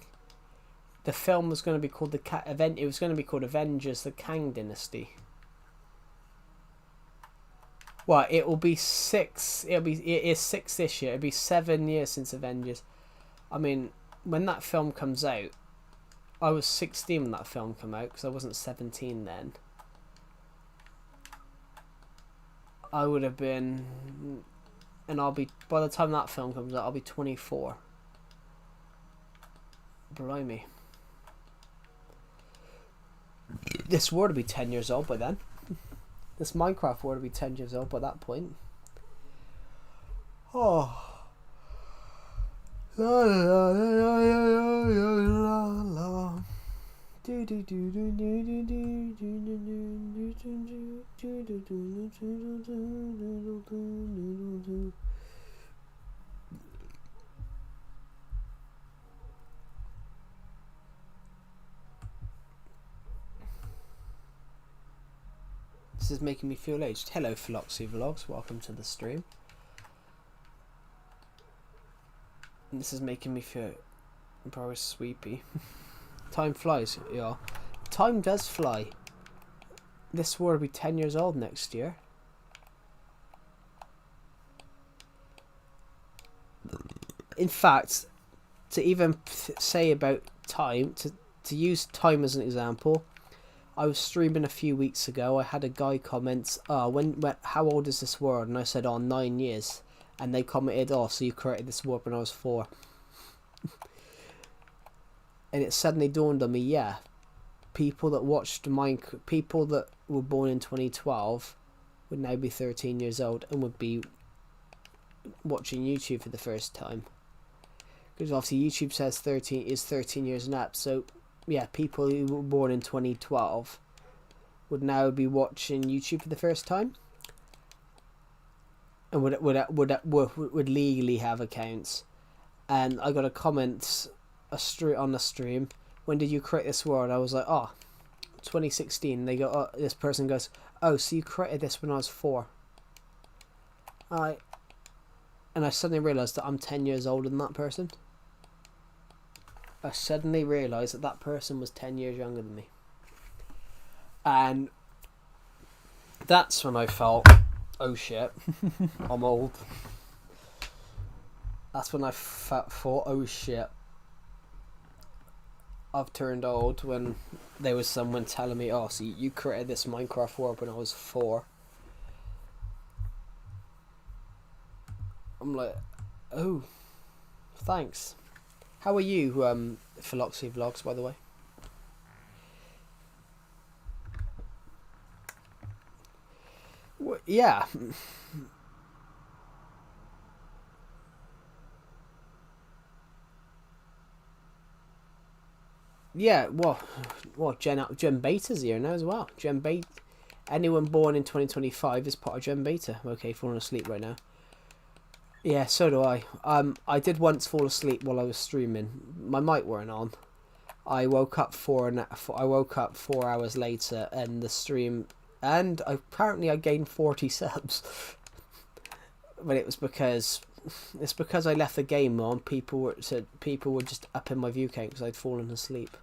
The film was going to be called it was going to be called Avengers: The Kang Dynasty. Well, it is 6 this year. It'll be 7 years since Avengers. I mean, when that film comes out, I was 16 when that film came out, because I wasn't 17 then. I would have been, and by the time that film comes out, I'll be 24. Blimey. This world will be 10 years old by then. This Minecraft world will be 10 years old by that point. Oh. La la la la la la la. Do do do do do do do do do do do. This is making me feel aged. Hello, Philoxy Vlogs. Welcome to the stream. And this is making me feel probably sleepy. Time flies, yeah. Time does fly. This war will be 10 years old next year. In fact, to even say about time, to use time as an example, I was streaming a few weeks ago. I had a guy comment, when how old is this world? And I said, 9 years. And they commented, so you created this world when I was 4. And it suddenly dawned on me, yeah, people that watched people that were born in 2012 would now be 13 years old and would be watching YouTube for the first time. Because obviously YouTube says 13 years and up. So yeah, people who were born in 2012 would now be watching YouTube for the first time, and would legally have accounts. And I got a comment on the stream, when did you create this world? I was like, 2016. They go, this person goes, so you created this when I was 4. And I suddenly realised that I'm 10 years older than that person. I suddenly realised that that person was 10 years younger than me. And that's when I felt, oh shit, I'm old. That's when I thought, oh shit, I've turned old, when there was someone telling me, so you created this Minecraft world when I was 4. I'm like, oh, thanks. How are you, Philosophy Vlogs, by the way? Yeah. Yeah, well, Gen Beta's here now as well. Gen Beta. Anyone born in 2025 is part of Gen Beta. Okay, falling asleep right now. Yeah, so do I. I did once fall asleep while I was streaming. My mic weren't on. I woke up 4 hours later, and the stream, and apparently I gained 40 subs. But it's because I left the game on. People were just up in my view count because I'd fallen asleep.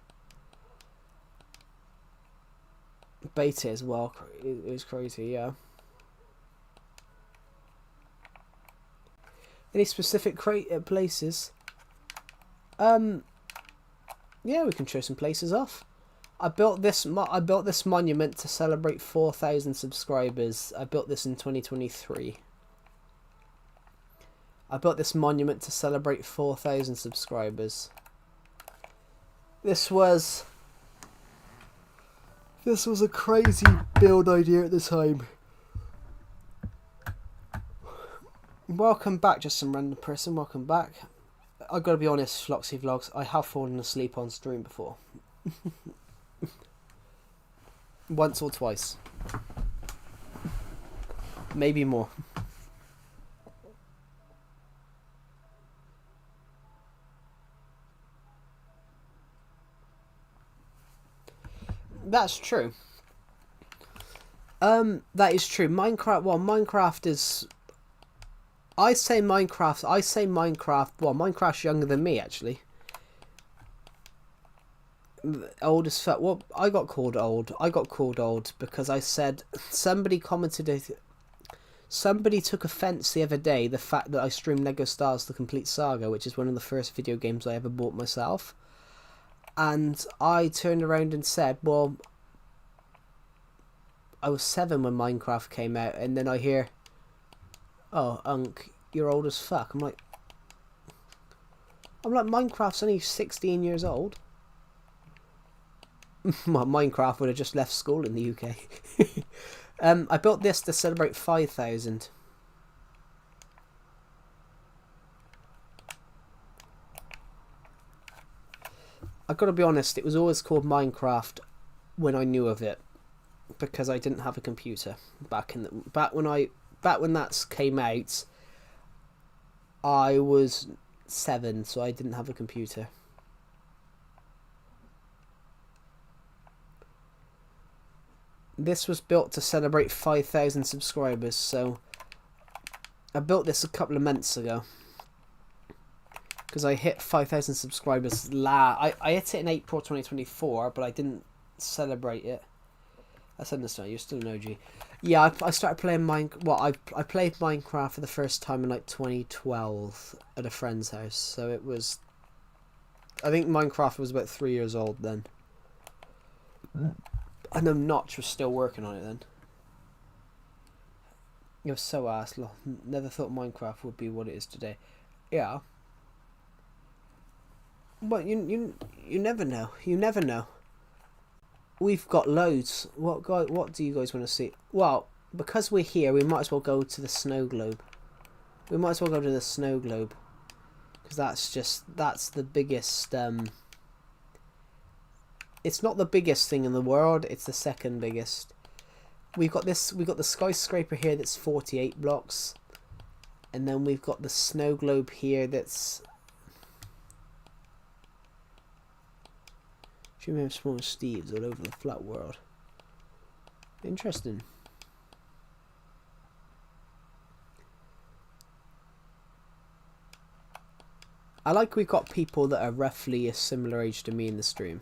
Beta as well. It was crazy, yeah. Any specific places? Yeah, we can show some places off. I built this monument to celebrate 4,000 subscribers. I built this in 2023. I built this monument to celebrate 4,000 subscribers. This was a crazy build idea at the time. Welcome back, just some random person. Welcome back. I gotta be honest, Floxy Vlogs, I have fallen asleep on stream before. Once or twice. Maybe more. That's true. That is true. Minecraft is... I say Minecraft. Well, Minecraft's younger than me, actually. Old as fuck. Well, I got called old. Because I said... Somebody took offence the other day, the fact that I streamed Lego Stars The Complete Saga, which is one of the first video games I ever bought myself. And I turned around and said, well, I was 7 when Minecraft came out, and then I hear, oh, Unc, you're old as fuck. I'm like, Minecraft's only 16 years old. Minecraft would have just left school in the UK. I built this to celebrate 5,000. I've got to be honest, it was always called Minecraft when I knew of it, because I didn't have a computer back when that came out. I was 7, so I didn't have a computer. This was built to celebrate 5,000 subscribers, so I built this a couple of months ago. Because I hit 5,000 subscribers I hit it in April 2024, but I didn't celebrate it That's understandable. You're still an OG. Yeah, I started playing I played Minecraft for the first time in like 2012 at a friend's house. So it was. I think Minecraft was about 3 years old then. I know Notch was still working on it then. You're so ass. Never thought Minecraft would be what it is today. Yeah. But you never know. You never know. We've got loads. What do you guys want to see? Well, because we're here, we might as well go to the snow globe. We might as well go to the snow globe. Because that's the biggest. It's not the biggest thing in the world. It's the second biggest. We've got the skyscraper here that's 48 blocks. And then we've got the snow globe here that's... We have small Steves all over the flat world. Interesting. I like we've got people that are roughly a similar age to me in the stream.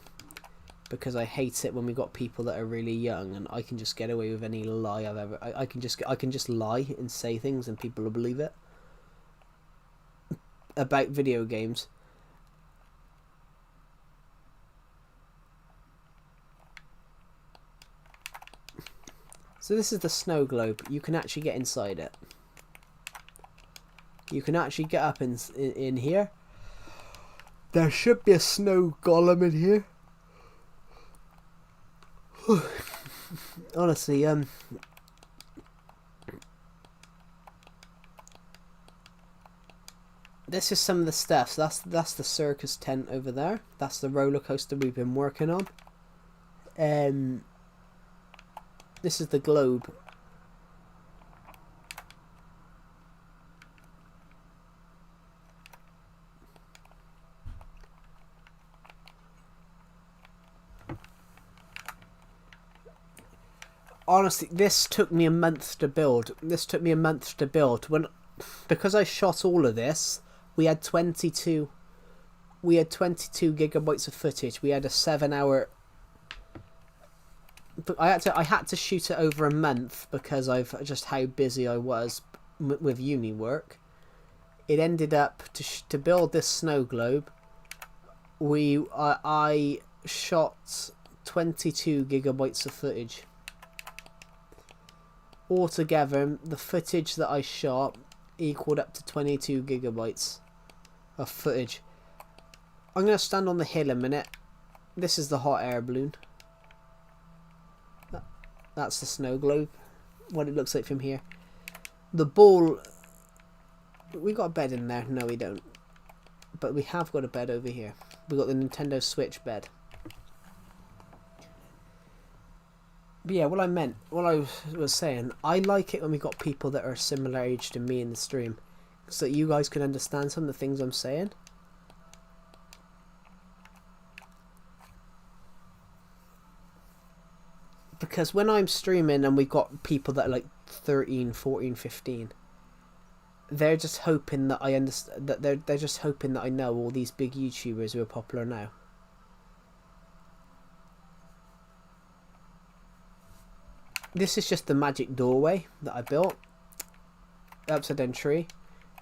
Because I hate it when we got people that are really young and I can just get away with any lie I've ever... I can just lie and say things and people will believe it. About video games. So this is the snow globe. You can actually get inside it. You can actually get up in here. There should be a snow golem in here. Honestly, this is some of the stuff. So that's the circus tent over there. That's the roller coaster we've been working on. This is the globe. Honestly, this took me a month to build. Because I shot all of this, we had 22 gigabytes of footage. We had a 7-hour. But I had to shoot it over a month because of just how busy I was with uni work. It ended up to build this snow globe. I shot 22 gigabytes of footage. Altogether, the footage that I shot equaled up to 22 gigabytes of footage. I'm going to stand on the hill a minute. This is the hot air balloon. That's the snow globe. What it looks like from here. The ball... We got a bed in there. No, we don't. But we have got a bed over here. We got the Nintendo Switch bed. But yeah, what I was saying, I like it when we got people that are a similar age to me in the stream. So that you guys can understand some of the things I'm saying. Because when I'm streaming and we've got people that are like 13, 14, 15, they're just hoping that I understand, that they're just hoping that I know all these big YouTubers who are popular now. This is just the magic doorway that I built. Upside down tree.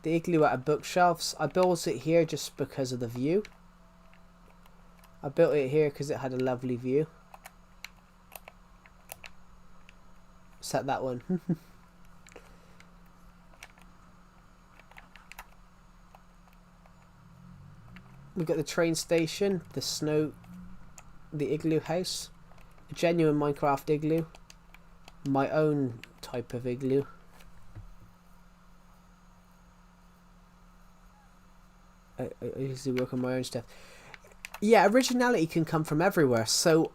The igloo out of bookshelves. I built it here just because of the view. I built it here because it had a lovely view. Set that one. We've got the train station, the igloo house, a genuine Minecraft igloo, my own type of igloo. I usually work on my own stuff. Yeah, originality can come from everywhere. So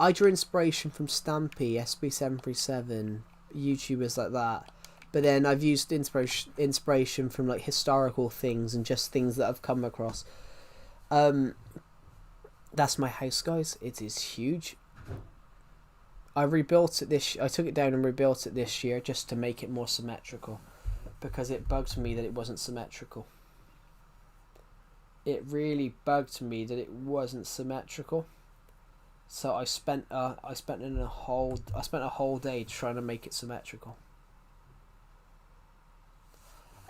I drew inspiration from Stampy, SB737, YouTubers like that. But then I've used inspiration from like historical things and just things that I've come across. That's my house, guys. It is huge. I rebuilt it I took it down and rebuilt it this year just to make it more symmetrical, because it bugged me that it wasn't symmetrical. It really bugged me that it wasn't symmetrical. So I spent a whole day trying to make it symmetrical.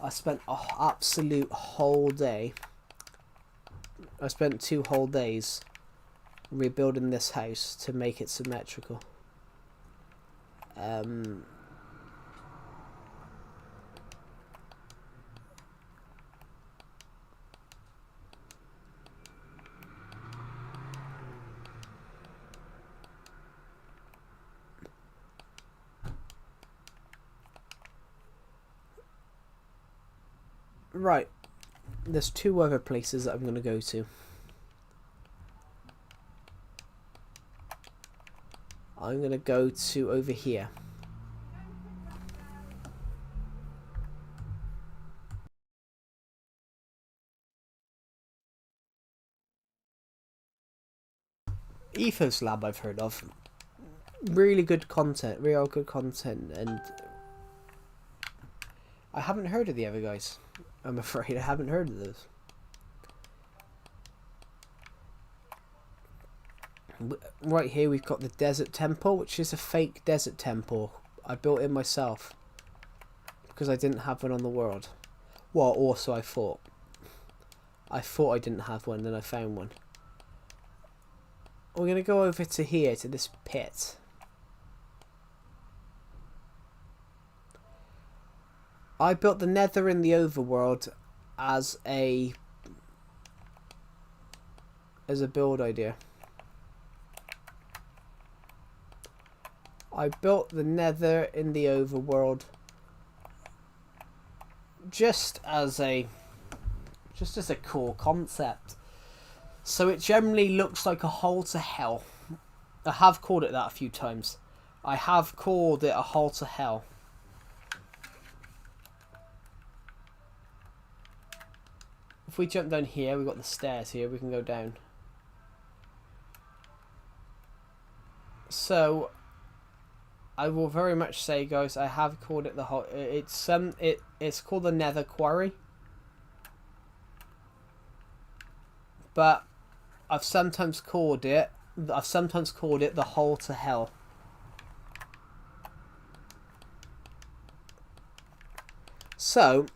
I spent an absolute whole day. I spent 2 whole days rebuilding this house to make it symmetrical. Right, there's 2 other places that I'm going to go to. I'm going to go to over here. Ethos Lab I've heard of. Really good content, real good content, and I haven't heard of the other guys. I'm afraid I haven't heard of those. Right here we've got the Desert Temple, which is a fake desert temple. I built it myself because I didn't have one on the world. Well, also I thought I didn't have one, then I found one. We're going to go over to here, to this pit. I built the Nether in the overworld as a build idea. I built the Nether in the overworld just as a cool concept. So it generally looks like a hole to hell. I have called it that a few times. I have called it a hole to hell. If we jump down here, we've got the stairs here, we can go down. So I will very much say, guys, I have called it the hole. It's called the Nether Quarry. But I've sometimes called it the hole to hell. So,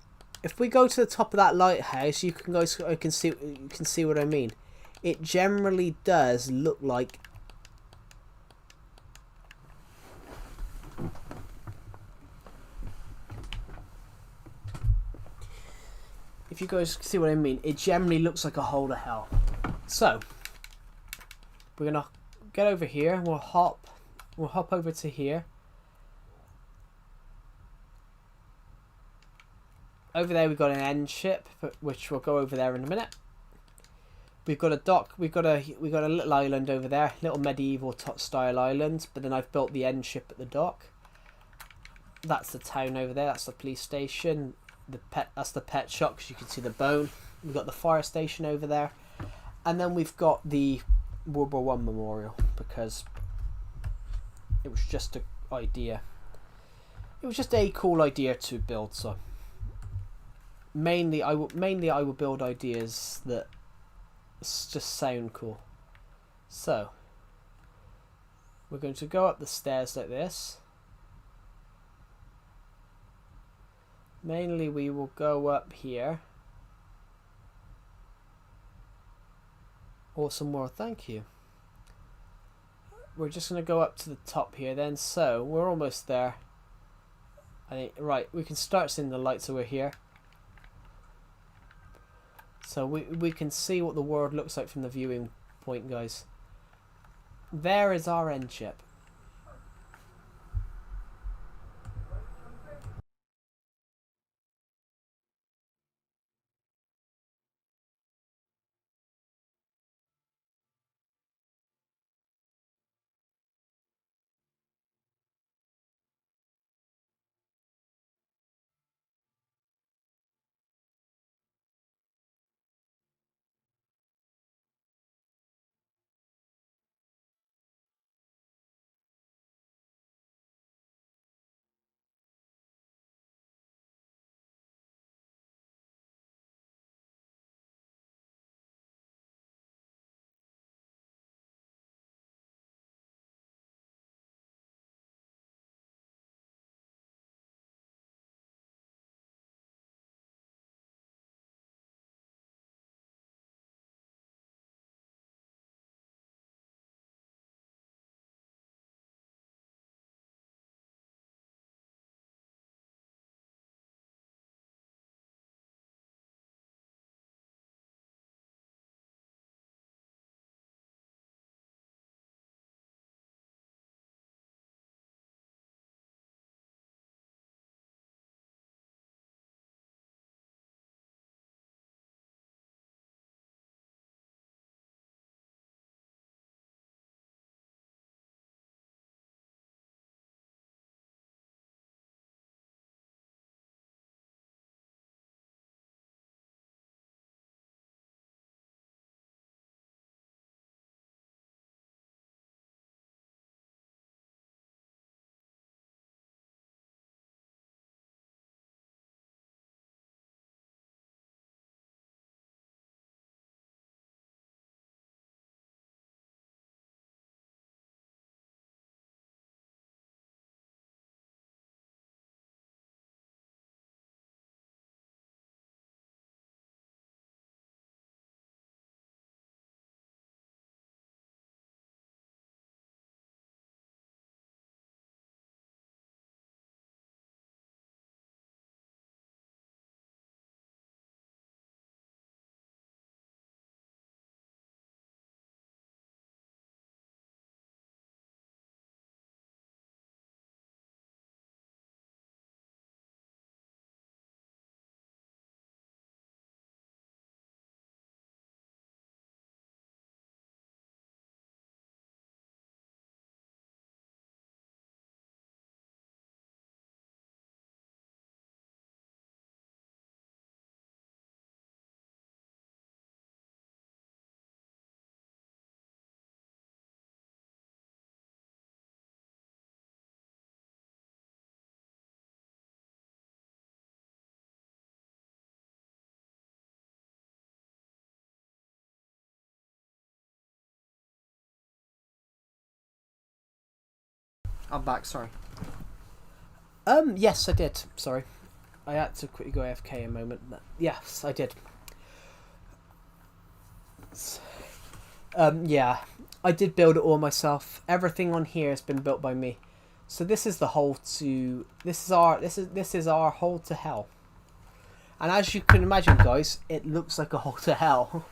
if we go to the top of that lighthouse, you can see what I mean. It generally does look like if you guys see what I mean, it generally looks like a hole to hell. So, we're gonna get over here. We'll hop over to here. Over there we've got an end ship, which we'll go over there in a minute. We've got a dock. We've got a little island over there, little medieval style island. But then I've built the end ship at the dock. That's the town over there. That's the police station. That's the pet shop, because you can see the bone. We've got the fire station over there, and then we've got the World War I memorial, because it was just an idea. It was just a cool idea to build. So mainly I will build ideas that just sound cool. So we're going to go up the stairs like this. Mainly we will go up here. Awesome world, thank you. We're just going to go up to the top here then. So we're almost there. I think, right, we can start seeing the lights over here. So we can see what the world looks like from the viewing point, guys. There is our end ship. I'm back, sorry. Yes, I did. Sorry. I had to quickly go AFK a moment. But yes, I did. Yeah. I did build it all myself. Everything on here has been built by me. So this is the hole to... This is our hole to hell. And as you can imagine, guys, it looks like a hole to hell.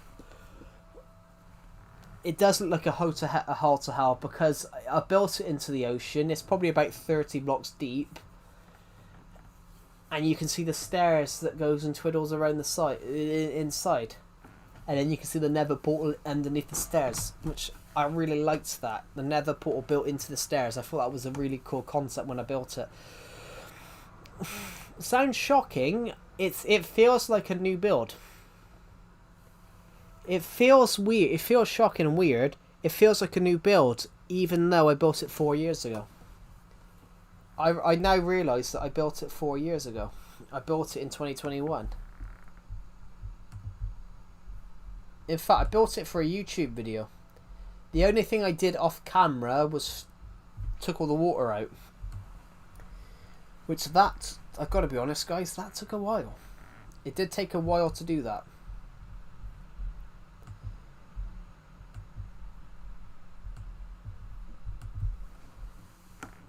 It does look like a hole to hell because I built it into the ocean. It's probably about 30 blocks deep. And you can see the stairs that goes and twiddles around the side, inside. And then you can see the nether portal underneath the stairs, which I really liked that. The nether portal built into the stairs. I thought that was a really cool concept when I built it. Sounds shocking. It feels like a new build. It feels weird. It feels shocking and weird. It feels like a new build, even though I built it 4 years ago. I now realise that I built it 4 years ago. I built it in 2021. In fact, I built it for a YouTube video. The only thing I did off camera was took all the water out. Which that, I've got to be honest guys, that took a while. It did take a while to do that.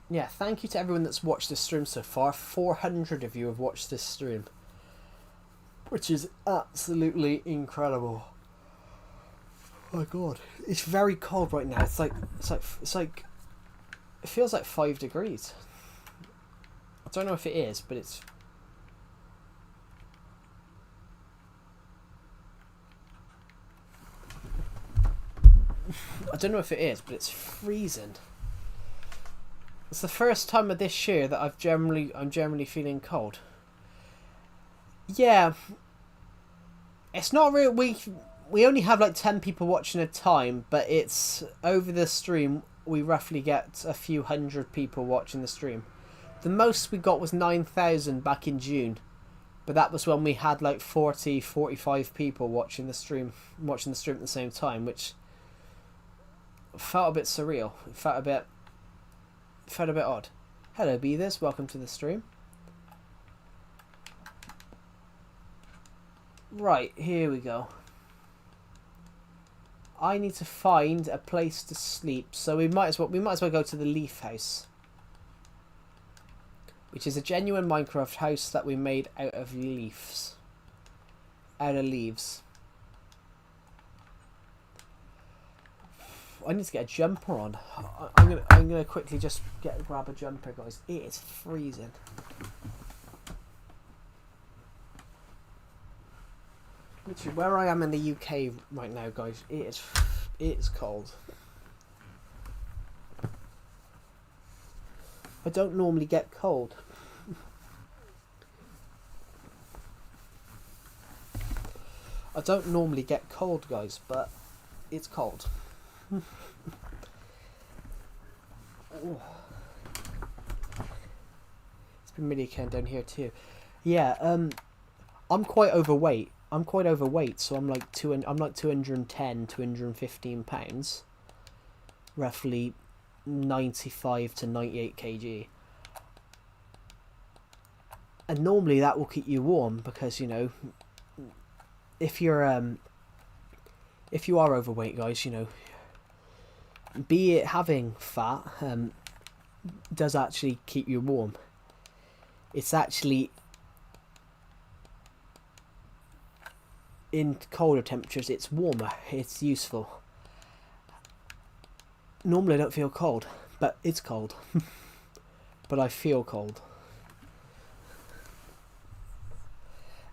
Yeah, thank you to everyone that's watched this stream so far. 400 of you have watched this stream. Which is absolutely incredible. Oh my god. It's very cold right now. It's like it feels like 5 degrees. I don't know if it is, but it's I don't know if it is, but it's freezing. It's the first time of this year that I'm generally feeling cold. Yeah. It's not real. We only have like 10 people watching at a time, but it's over the stream we roughly get a few hundred people watching the stream. The most we got was 9,000 back in June, but that was when we had like 45 people watching the stream at the same time, which felt a bit surreal. It felt a bit odd. Hello Beathers, welcome to the stream. Right, here we go. I need to find a place to sleep, so we might as well go to the Leaf House, which is a genuine Minecraft house that we made out of leaves. Out of leaves. I need to get a jumper on. I'm gonna quickly just grab a jumper, guys. It is freezing. Literally, where I am in the UK right now, guys, it's cold. I don't normally get cold. I don't normally get cold, guys, but it's cold. It's been really cold down here too. Yeah, I'm quite overweight. So I'm like 210, 215 pounds, roughly 95 to 98 kg. And normally that will keep you warm because, you know, if you are overweight, guys, you know, be it having fat, does actually keep you warm. It's actually, in colder temperatures, it's warmer. It's useful. Normally I don't feel cold, but it's cold. But I feel cold.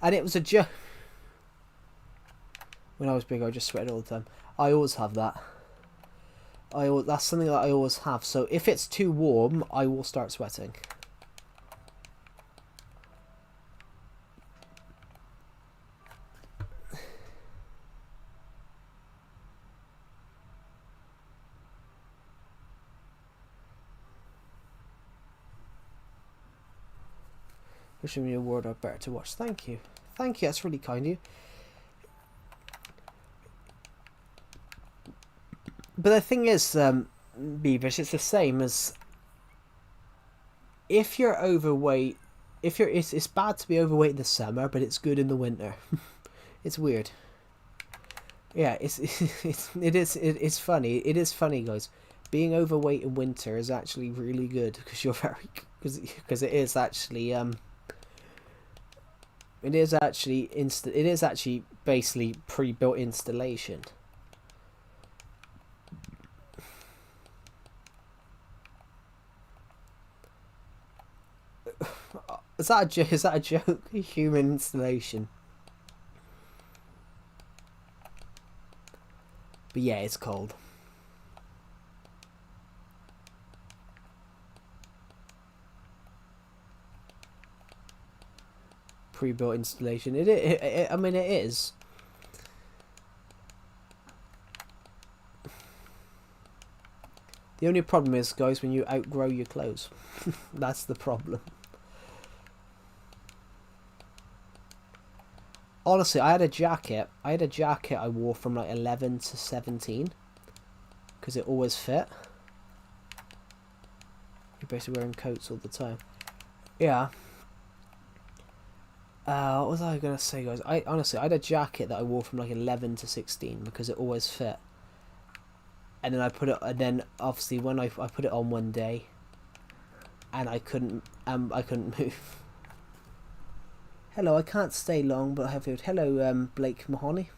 And it was a joke. When I was big, I just sweated all the time. I always have that. That's something that I always have. So if it's too warm, I will start sweating. Wishing me a word or better to watch. Thank you. Thank you, that's really kind of you. But the thing is, Beavers, it's the same as if you're overweight, it's bad to be overweight in the summer, but it's good in the winter. It's weird. Yeah, it's funny. It is funny, guys. Being overweight in winter is actually really good because you're very because it is actually basically pre-built installation. Is that a joke? Is that a joke? Human installation. But yeah, it's cold. Pre-built installation. I mean, it is. The only problem is, guys, when you outgrow your clothes. That's the problem. Honestly, I had a jacket I wore from like 11 to 17 because it always fit. You're basically wearing coats all the time. Yeah. What was I gonna say, guys? I had a jacket that I wore from like 11 to 16 because it always fit. And then obviously when I put it on one day, and I couldn't move. Hello, I can't stay long, but I have hello, Blake Mahoney,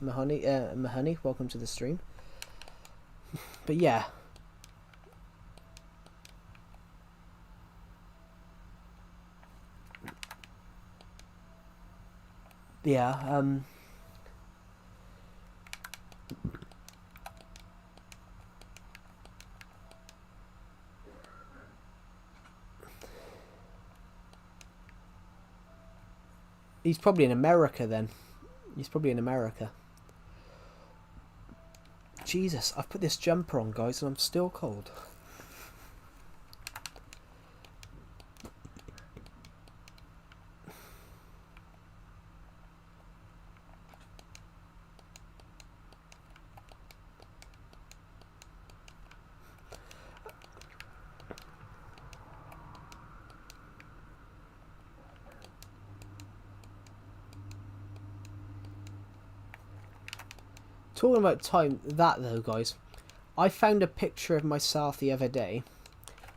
Mahoney, welcome to the stream. But yeah. Yeah, he's probably in America then. He's probably in America. Jesus, I've put this jumper on, guys, and I'm still cold. Talking about time, that though, guys, I found a picture of myself the other day.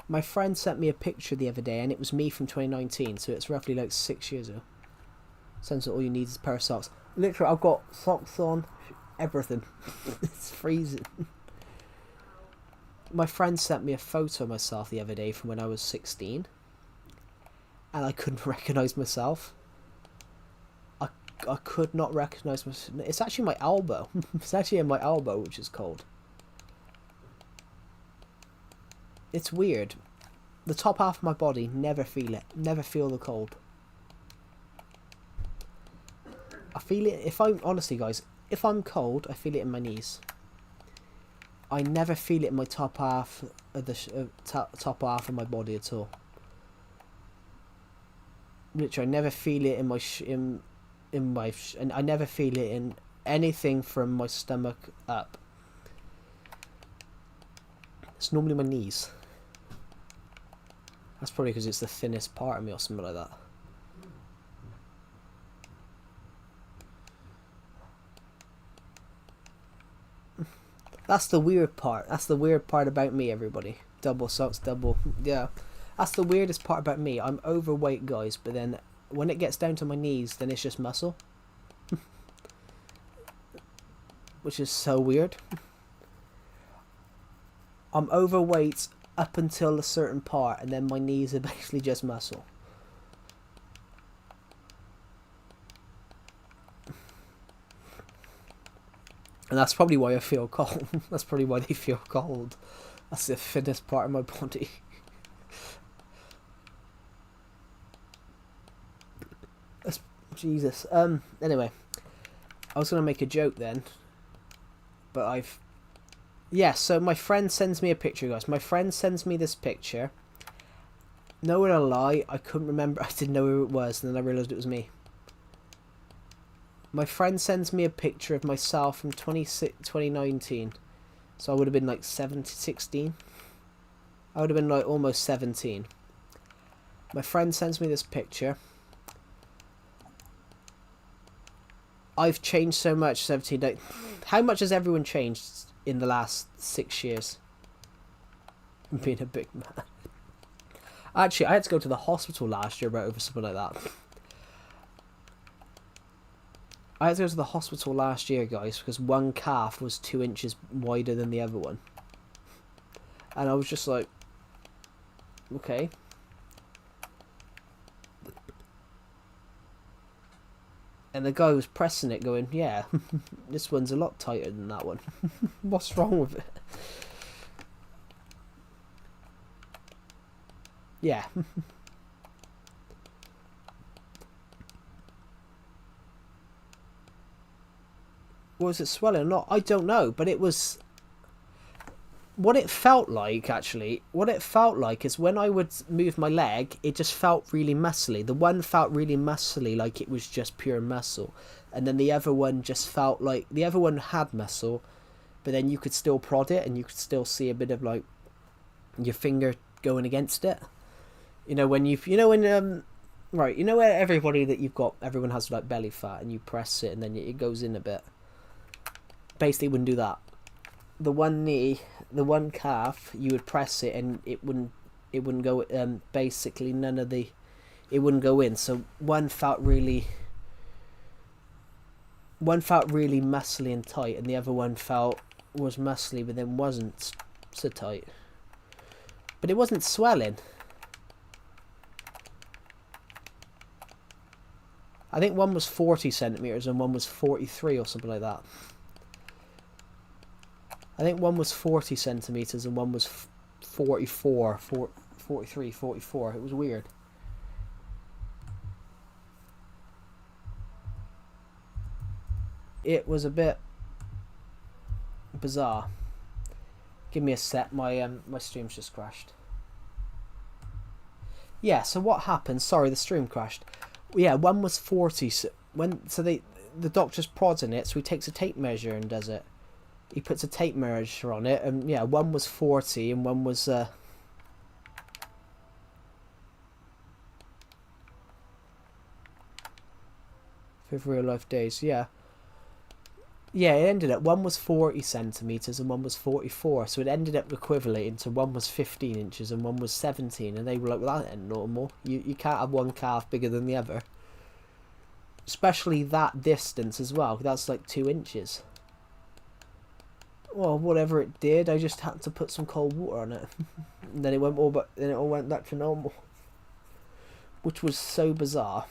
My friend sent me a picture the other day, and it was me from 2019, so it's roughly like 6 years ago. Since all you need is a pair of socks. Literally, I've got socks on, everything. It's freezing. My friend sent me a photo of myself the other day from when I was 16, and I couldn't recognise myself. I could not recognise myself. It's actually my elbow. It's actually in my elbow, which is cold. It's weird. The top half of my body, never feel it. Never feel the cold. I feel it, honestly, guys, if I'm cold, I feel it in my knees. I never feel it in my top half of the top half of my body at all. Literally, I never feel it in my and I never feel it in anything from my stomach up. It's normally my knees. That's probably because it's the thinnest part of me or something like that. That's the weird part. That's the weird part about me, everybody. Double socks, double... Yeah. That's the weirdest part about me. I'm overweight, guys, but then when it gets down to my knees, then it's just muscle. Which is so weird. I'm overweight up until a certain part, and then my knees are basically just muscle. And that's probably why I feel cold. That's probably why they feel cold. That's the thinnest part of my body. Jesus. Anyway, I was gonna make a joke then, but I've... Yeah, so my friend sends me a picture, guys. My friend sends me this picture. No one will lie, I couldn't remember. I didn't know who it was, and then I realised it was me. My friend sends me a picture of myself from 2019. So I would have been like 16. I would have been like almost 17. My friend sends me this picture. I've changed so much, 17. Like, how much has everyone changed in the last 6 years? Being a big man. Actually, I had to go to the hospital last year over something like that. I had to go to the hospital last year, guys, because one calf was 2 inches wider than the other one. And I was just like, okay. And the guy was pressing it going, yeah, this one's a lot tighter than that one. What's wrong with it? Yeah. Was it swelling or not? I don't know, but it was... What it felt like, actually, what it felt like is when I would move my leg, it just felt really muscly. The one felt really muscly, like it was just pure muscle. And then the other one just felt like... The other one had muscle, but then you could still prod it, and you could still see a bit of, like, your finger going against it. You know, when you've... You know, when... Right, you know where everybody that you've got... Everyone has, like, belly fat, and you press it, and then it goes in a bit. Basically, wouldn't do that. The one knee, the one calf, you would press it and it wouldn't go. Basically, none of the, it wouldn't go in. So one felt really muscly and tight, and the other one was muscly, but then wasn't so tight. But it wasn't swelling. I think one was 40 centimeters and one was 43 or something like that. I think one was 40 centimeters and one was 44, 43, 44. It was weird. It was a bit bizarre. Give me a sec. My stream's just crashed. Yeah. So what happened? Sorry, the stream crashed. Yeah, one was 40. The doctor's prodding it, so he takes a tape measure and does it. He puts a tape measure on it, and yeah, one was 40 and one was for real life days. Yeah, it ended up one was 40 centimeters and one was 44, so it ended up equivalating to one was 15 inches and one was 17, and they were like, well, that ain't normal. You can't have one calf bigger than the other, especially that distance as well. That's like 2 inches. Well, whatever it did, I just had to put some cold water on it, and then it all went back to normal, which was so bizarre.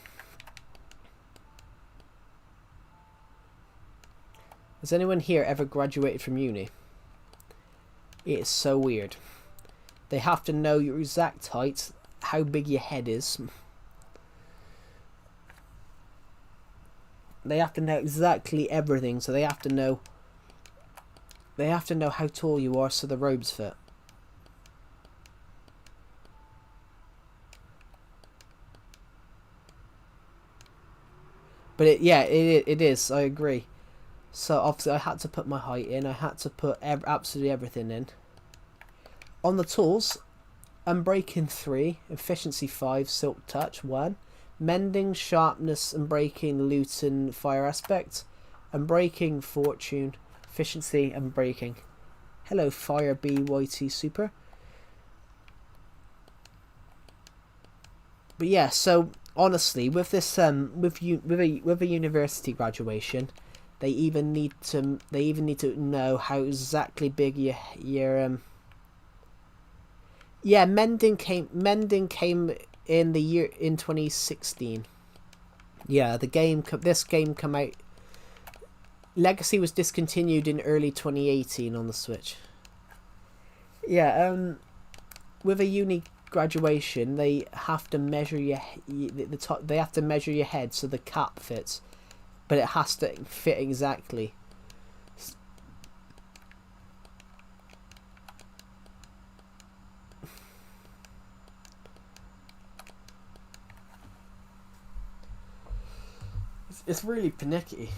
Has anyone here ever graduated from uni? It is so weird. They have to know your exact height, how big your head is. They have to know exactly everything, so they have to know how tall you are so the robes fit. But it is, I agree. So obviously I had to put my height in, I had to put absolutely everything in. On the tools, unbreaking 3, efficiency 5, silk touch 1, mending, sharpness, unbreaking, loot and fire aspect, unbreaking, fortune, efficiency and braking. Hello, Fire BYT Super. But yeah, so honestly, with this with a university graduation, they even need to know how exactly big your yeah, mending came in the year in 2016. Yeah, this game come out. Legacy was discontinued in early 2018 on the Switch. Yeah, with a uni graduation, they have to measure the top. They have to measure your head so the cap fits, but it has to fit exactly. It's really panicky.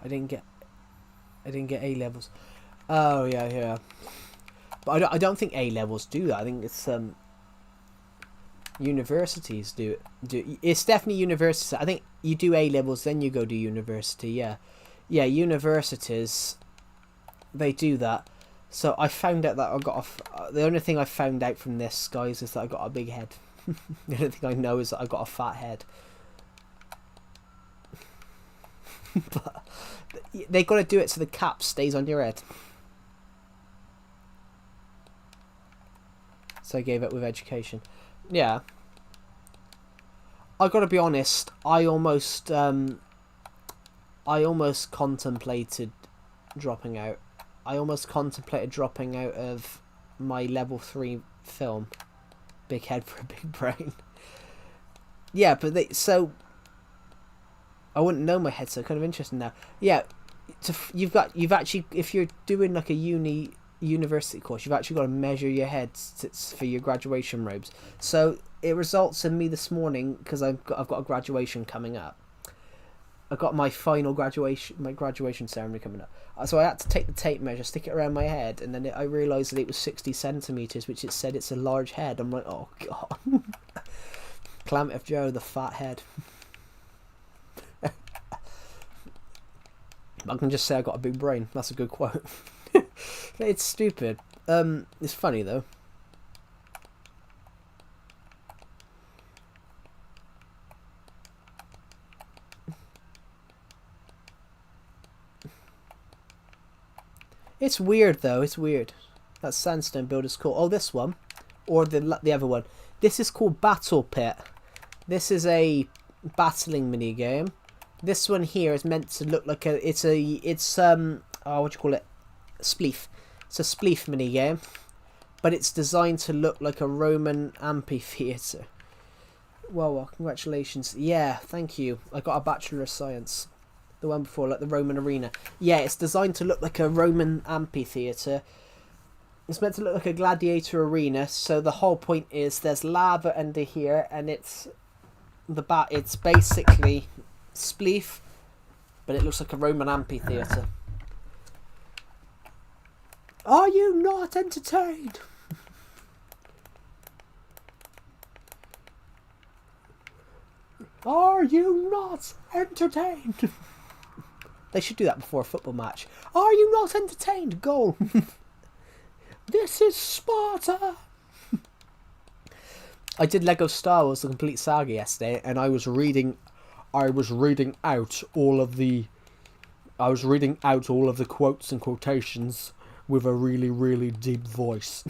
I didn't get A levels. Oh yeah, yeah. But I don't think A levels do that. I think it's universities do. It's definitely universities. I think you do A levels, then you go to university. Yeah, yeah. Universities, they do that. So I found out that I got the only thing I found out from this, guys, is that I got a big head. The only thing I know is that I got a fat head. But they got to do it so the cap stays on your head. So I gave it with education. Yeah. I got to be honest. I almost contemplated dropping out. I almost contemplated dropping out of my level 3 film. Big head for a big brain. Yeah, but so I wouldn't know my head, so kind of interesting now. Yeah, you've actually, if you're doing like a university course, you've actually got to measure your head for your graduation robes. So it results in me this morning, because I've got a graduation coming up. I've got my graduation ceremony coming up. So I had to take the tape measure, stick it around my head, and then I realised that it was 60 centimetres, which it said it's a large head. I'm like, oh god. Calamity Joe, the fat head. I can just say I got a big brain. That's a good quote. It's stupid. It's funny though. It's weird though. It's weird. That sandstone build is cool. Oh, this one, or the other one. This is called Battle Pit. This is a battling mini game. This one here is meant to look like it's what do you call it? Spleef. It's a spleef mini game, but it's designed to look like a Roman amphitheatre. Well, congratulations. Yeah, thank you. I got a Bachelor of Science. The one before, like the Roman arena. Yeah, it's designed to look like a Roman amphitheatre. It's meant to look like a gladiator arena. So the whole point is there's lava under here, and it's basically spleef, but it looks like a Roman amphitheatre. Are you not entertained? Are you not entertained? They should do that before a football match. Are you not entertained? Goal. This is Sparta. I did Lego Star Wars: The Complete Saga yesterday, and I was reading out all of the quotes and quotations with a really, really deep voice.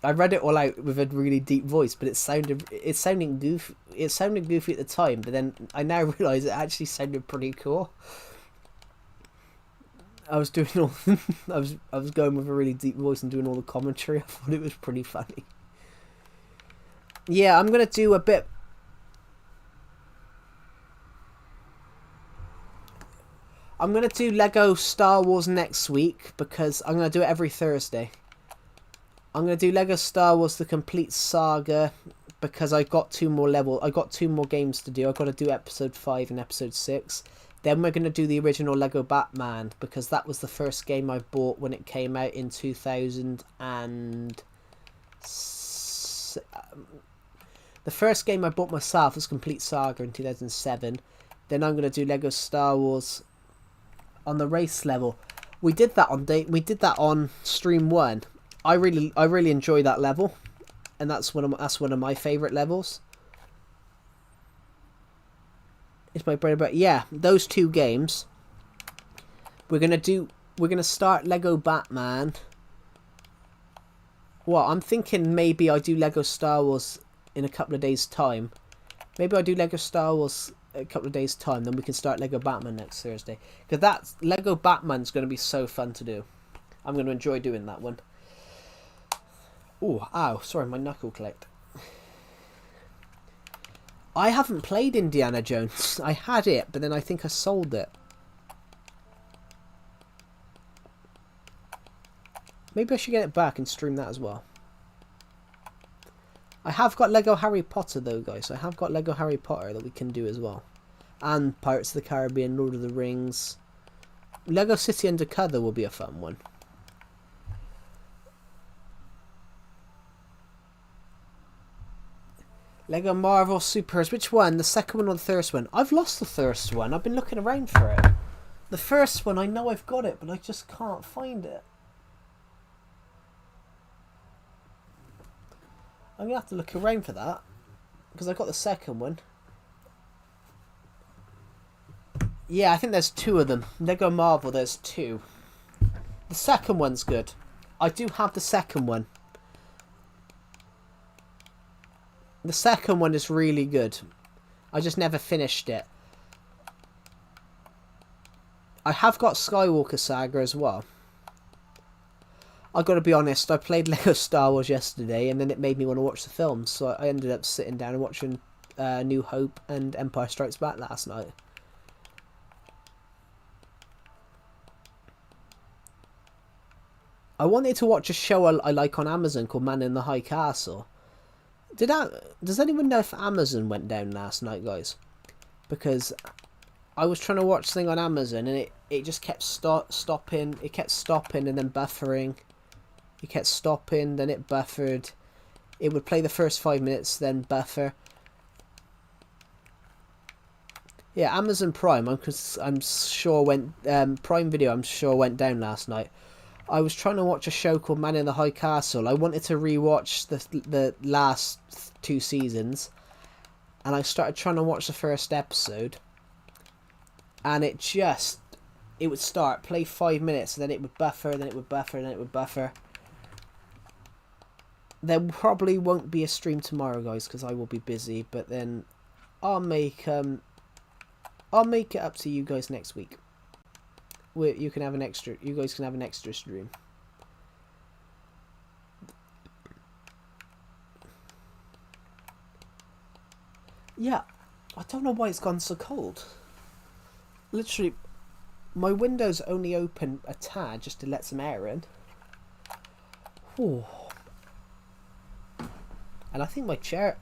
I read it all out with a really deep voice, but it sounded goofy. It sounded goofy at the time, but then I now realise it actually sounded pretty cool. I was doing all I was going with a really deep voice and doing all the commentary. I thought it was pretty funny. Yeah, I'm gonna do a bit. I'm gonna do Lego Star Wars next week, because I'm gonna do it every Thursday. I'm going to do Lego Star Wars: The Complete Saga, because I got 2 more levels. I got 2 more games to do. I've got to do episode 5 and episode 6. Then we're going to do the original Lego Batman, because that was the first game I bought when it came out in 2000 and... The first game I bought myself was Complete Saga in 2007. Then I'm going to do Lego Star Wars on the race level. We did that on stream 1. I really enjoy that level, and that's one of my favourite levels. It's my bread and butter. Yeah, those 2 games. We're gonna start Lego Batman. Well, I'm thinking maybe I do Lego Star Wars in a couple of days' time. Maybe I do Lego Star Wars a couple of days' time, then we can start Lego Batman next Thursday. Because Lego Batman's going to be so fun to do. I'm going to enjoy doing that one. Oh, ow, sorry, my knuckle clicked. I haven't played Indiana Jones. I had it, but then I think I sold it. Maybe I should get it back and stream that as well. I have got Lego Harry Potter though, guys. I have got Lego Harry Potter that we can do as well. And Pirates of the Caribbean, Lord of the Rings. Lego City Undercover will be a fun one. Lego Marvel Superheroes. Which one? The second one or the first one? I've lost the first one. I've been looking around for it. The first one, I know I've got it, but I just can't find it. I'm going to have to look around for that. Because I got the second one. Yeah, I think there's two of them. Lego Marvel, there's two. The second one's good. I do have the second one. The second one is really good. I just never finished it. I have got Skywalker Saga as well. I got to be honest, I played Lego Star Wars yesterday and then it made me want to watch the films. So I ended up sitting down and watching New Hope and Empire Strikes Back last night. I wanted to watch a show I like on Amazon called Man in the High Castle. Does anyone know if Amazon went down last night, guys? Because I was trying to watch something on Amazon and it just kept stopping. It kept stopping and then buffering. It kept stopping, then it buffered. It would play the first 5 minutes, then buffer. Yeah, Amazon Prime. I'm sure Prime Video. I'm sure went down last night. I was trying to watch a show called Man in the High Castle. I wanted to rewatch the last 2 seasons, and I started trying to watch the first episode, and it would start, play 5 minutes, and then it would buffer, then it would buffer, then it would buffer. There probably won't be a stream tomorrow, guys, because I will be busy. But then I'll make it up to you guys next week. You can have an extra. You guys can have an extra stream. Yeah, I don't know why it's gone so cold. Literally, my window's only open a tad just to let some air in. Whew. And I think my chair...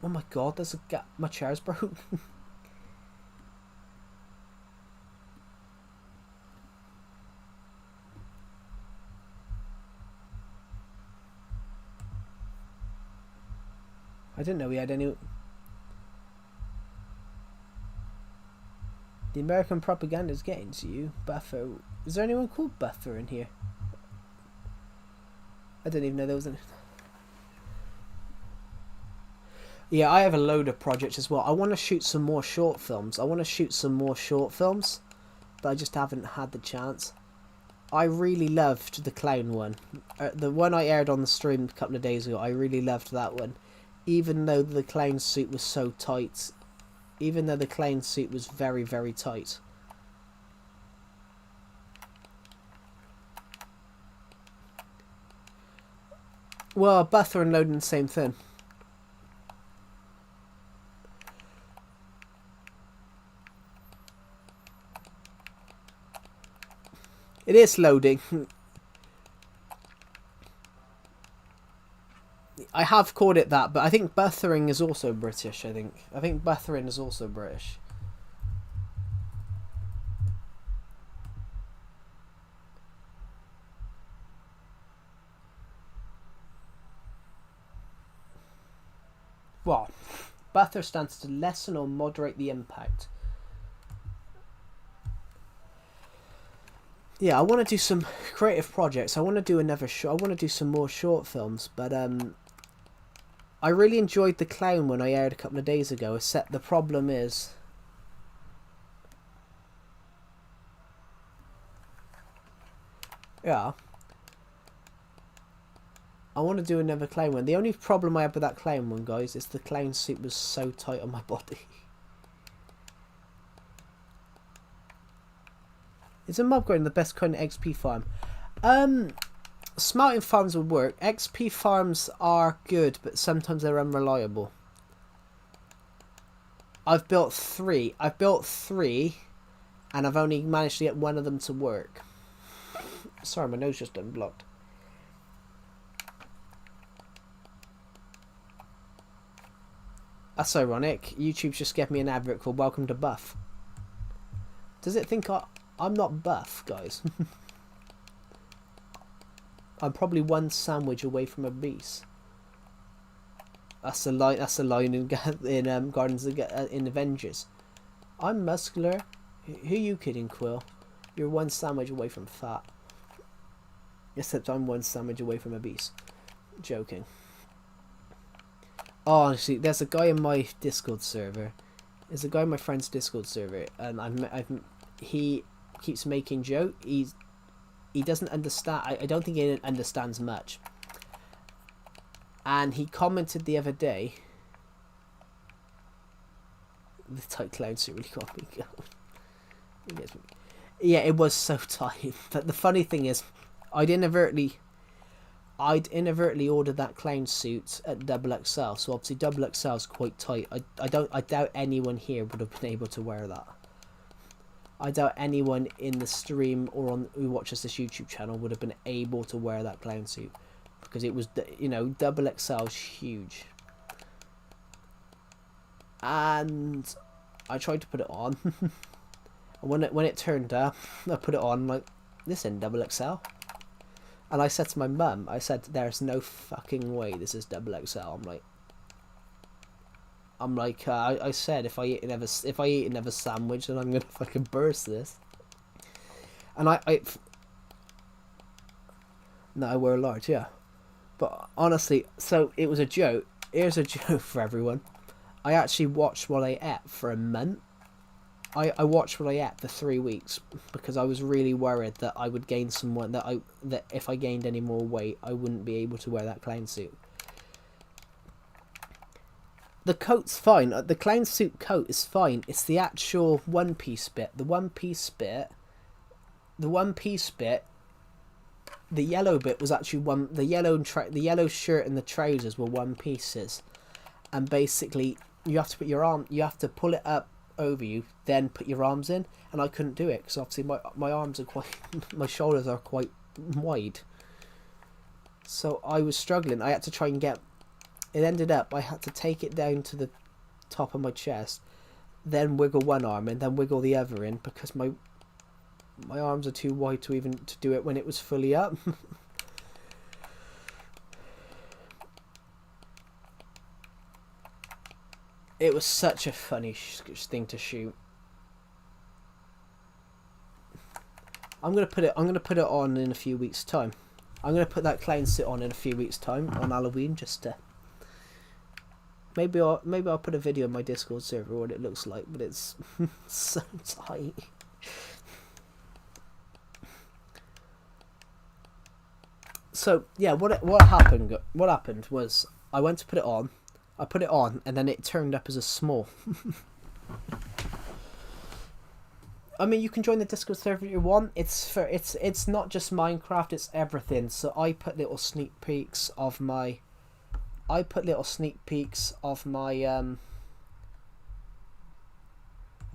Oh my god, there's a gap. My chair's broken. I didn't know we had any... The American propaganda is getting to you. Buffer. Is there anyone called Buffer in here? I didn't even know there was any... Yeah, I have a load of projects as well. I want to shoot some more short films. But I just haven't had the chance. I really loved the clown one. The one I aired on the stream a couple of days ago, I really loved that one. Even though the clown suit was so tight. Even though the clown suit was very, very tight. Well, Buffer and Loading the same thing. It is loading. I have called it that, but I think buffering is also British, I think buffering is also British. Well, buffer stands to lessen or moderate the impact. Yeah, I want to do some creative projects. I want to do another show. I want to do some more short films, but I really enjoyed the clown one I aired a couple of days ago. Except the problem is, yeah, I want to do another clown one. The only problem I have with that clown one, guys, is the clown suit was so tight on my body. Is a mob growing the best kind of XP farm? Smelting farms would work. XP farms are good, but sometimes they're unreliable. I've built three, and I've only managed to get one of them to work. Sorry, my nose just unblocked. That's ironic. YouTube's just gave me an advert called Welcome to Buff. Does it think I'm not buff, guys? I'm probably one sandwich away from obese. That's a line. That's a line in Guardians of in Avengers. I'm muscular. Who you kidding, Quill? You're one sandwich away from fat. Except I'm one sandwich away from obese. Joking. Oh, honestly, there's a guy in my Discord server. There's a guy in my friend's Discord server, and he keeps making jokes. He doesn't understand. I don't think he understands much. And he commented the other day. The tight clown suit really got me going. Yeah, it was so tight. But the funny thing is, I'd inadvertently ordered that clown suit at XXL, so obviously XXL is quite tight. I doubt anyone here would have been able to wear that. I doubt anyone in the stream or who watches this YouTube channel would have been able to wear that clown suit, because it was, you know, XXL is huge. And I tried to put it on, and when it turned up, I put it on, I'm like, this ain't XXL. And I said to my mum, I said, there's no fucking way this is XXL. I said, if I eat another sandwich, then I'm gonna fucking burst this. And no, I wear a large, yeah. But honestly, so it was a joke. Here's a joke for everyone. I actually watched what I ate for a month. I watched what I ate for 3 weeks because I was really worried that I would gain some weight, that if I gained any more weight, I wouldn't be able to wear that clown suit. The coat's fine. The clown suit coat is fine. It's the actual one piece bit. The yellow bit was actually one. The yellow shirt and the trousers were one pieces, and basically you have to put your arm. You have to pull it up over you, then put your arms in, and I couldn't do it because obviously my arms are quite, my shoulders are quite wide. So I was struggling. I had to try and get. It ended up I had to take it down to the top of my chest, then wiggle one arm and then wiggle the other in because my arms are too wide to do it when it was fully up. It was such a funny thing to shoot. I'm gonna put it on in a few weeks' time. I'm gonna put that clown suit on in a few weeks' time on Halloween, just to. Maybe I'll put a video on my Discord server what it looks like, but it's so tight. So yeah, what happened was I went to put it on. I put it on, and then it turned up as a small. I mean, you can join the Discord server if you want. It's not just Minecraft; it's everything. So I put little sneak peeks of my. I put little sneak peeks of my.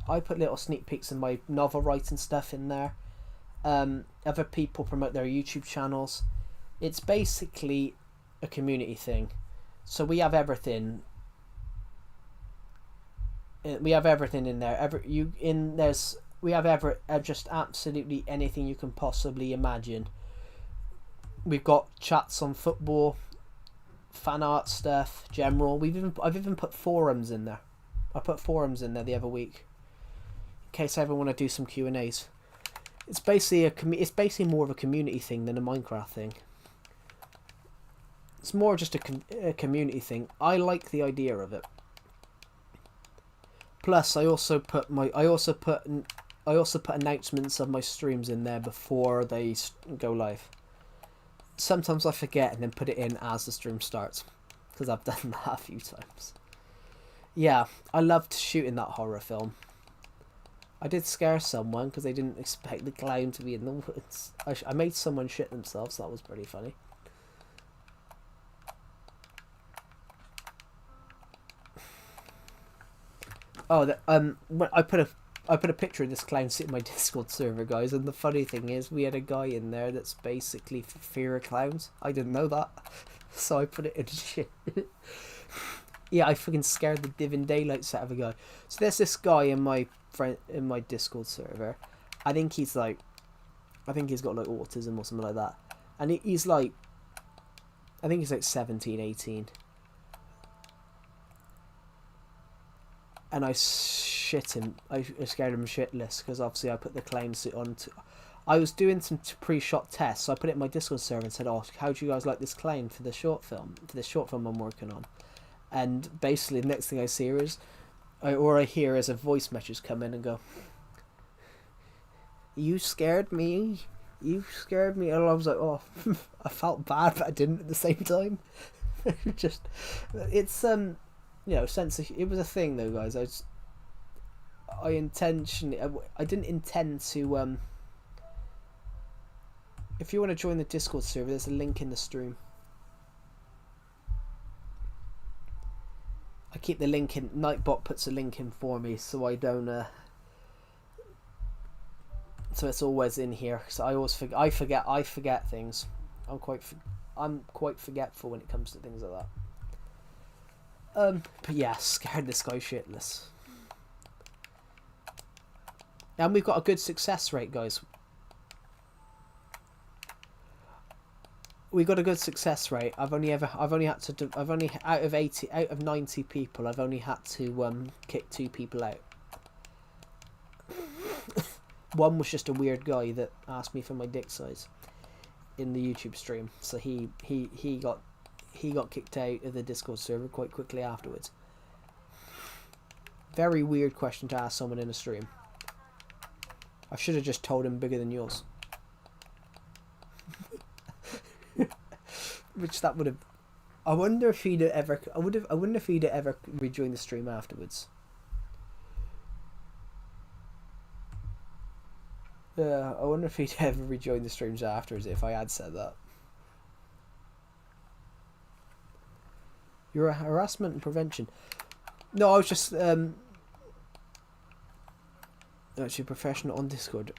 I put little sneak peeks of my novel writing stuff in there. Other people promote their YouTube channels. It's basically a community thing. So we have everything. We have everything in there. We have just absolutely anything you can possibly imagine. We've got chats on football, fan art stuff, general. I've even put forums in there. I put forums in there the other week, in case I ever want to do some Q&As. It's basically more of a community thing than a Minecraft thing. It's more just a community thing. I like the idea of it. Plus, I also put announcements of my streams in there before they go live. Sometimes I forget and then put it in as the stream starts, because I've done that a few times. Yeah, I loved shooting that horror film. I did scare someone because they didn't expect the clown to be in the woods. I made someone shit themselves. So that was pretty funny. Oh, I put a picture of this clown suit in my Discord server, guys, and the funny thing is we had a guy in there that's basically for fear of clowns. I didn't know that, so I put it in shit. Yeah, I fucking scared the living daylights out of a guy. So there's this guy in my Discord server. I think he's like, I think he's got like autism or something like that, and he's like, I think he's like 17, 18. And I shit him. I scared him shitless because obviously I put the claim suit on. I was doing some pre-shot tests, so I put it in my Discord server and said, "Oh, how do you guys like this claim for the short film? For this short film I'm working on?" And basically, the next thing I see is, I hear is a voice message come in and go, "You scared me. You scared me." And I was like, "Oh," I felt bad, but I didn't at the same time. Just, it's you know, sense of, it was a thing though, guys. I intentionally, I didn't intend to. If you want to join the Discord server, there's a link in the stream. I keep the link in. Nightbot puts a link in for me, so I don't. So it's always in here. So I always I forget things. I'm quite forgetful when it comes to things like that. But yeah, scared this guy shitless. And we've got a good success rate, guys. We got a good success rate. I've only out of 90 people, I've only had to kick 2 people out. One was just a weird guy that asked me for my dick size in the YouTube stream, so he got kicked out of the Discord server quite quickly afterwards. Very weird question to ask someone in a stream. I should have just told him bigger than yours. Which that would have. I wonder if he'd ever. I wonder if he'd ever rejoin the stream afterwards. Yeah, I wonder if he'd ever rejoin the streams afterwards if I had said that. You're a harassment and prevention. No, I was just actually professional on Discord.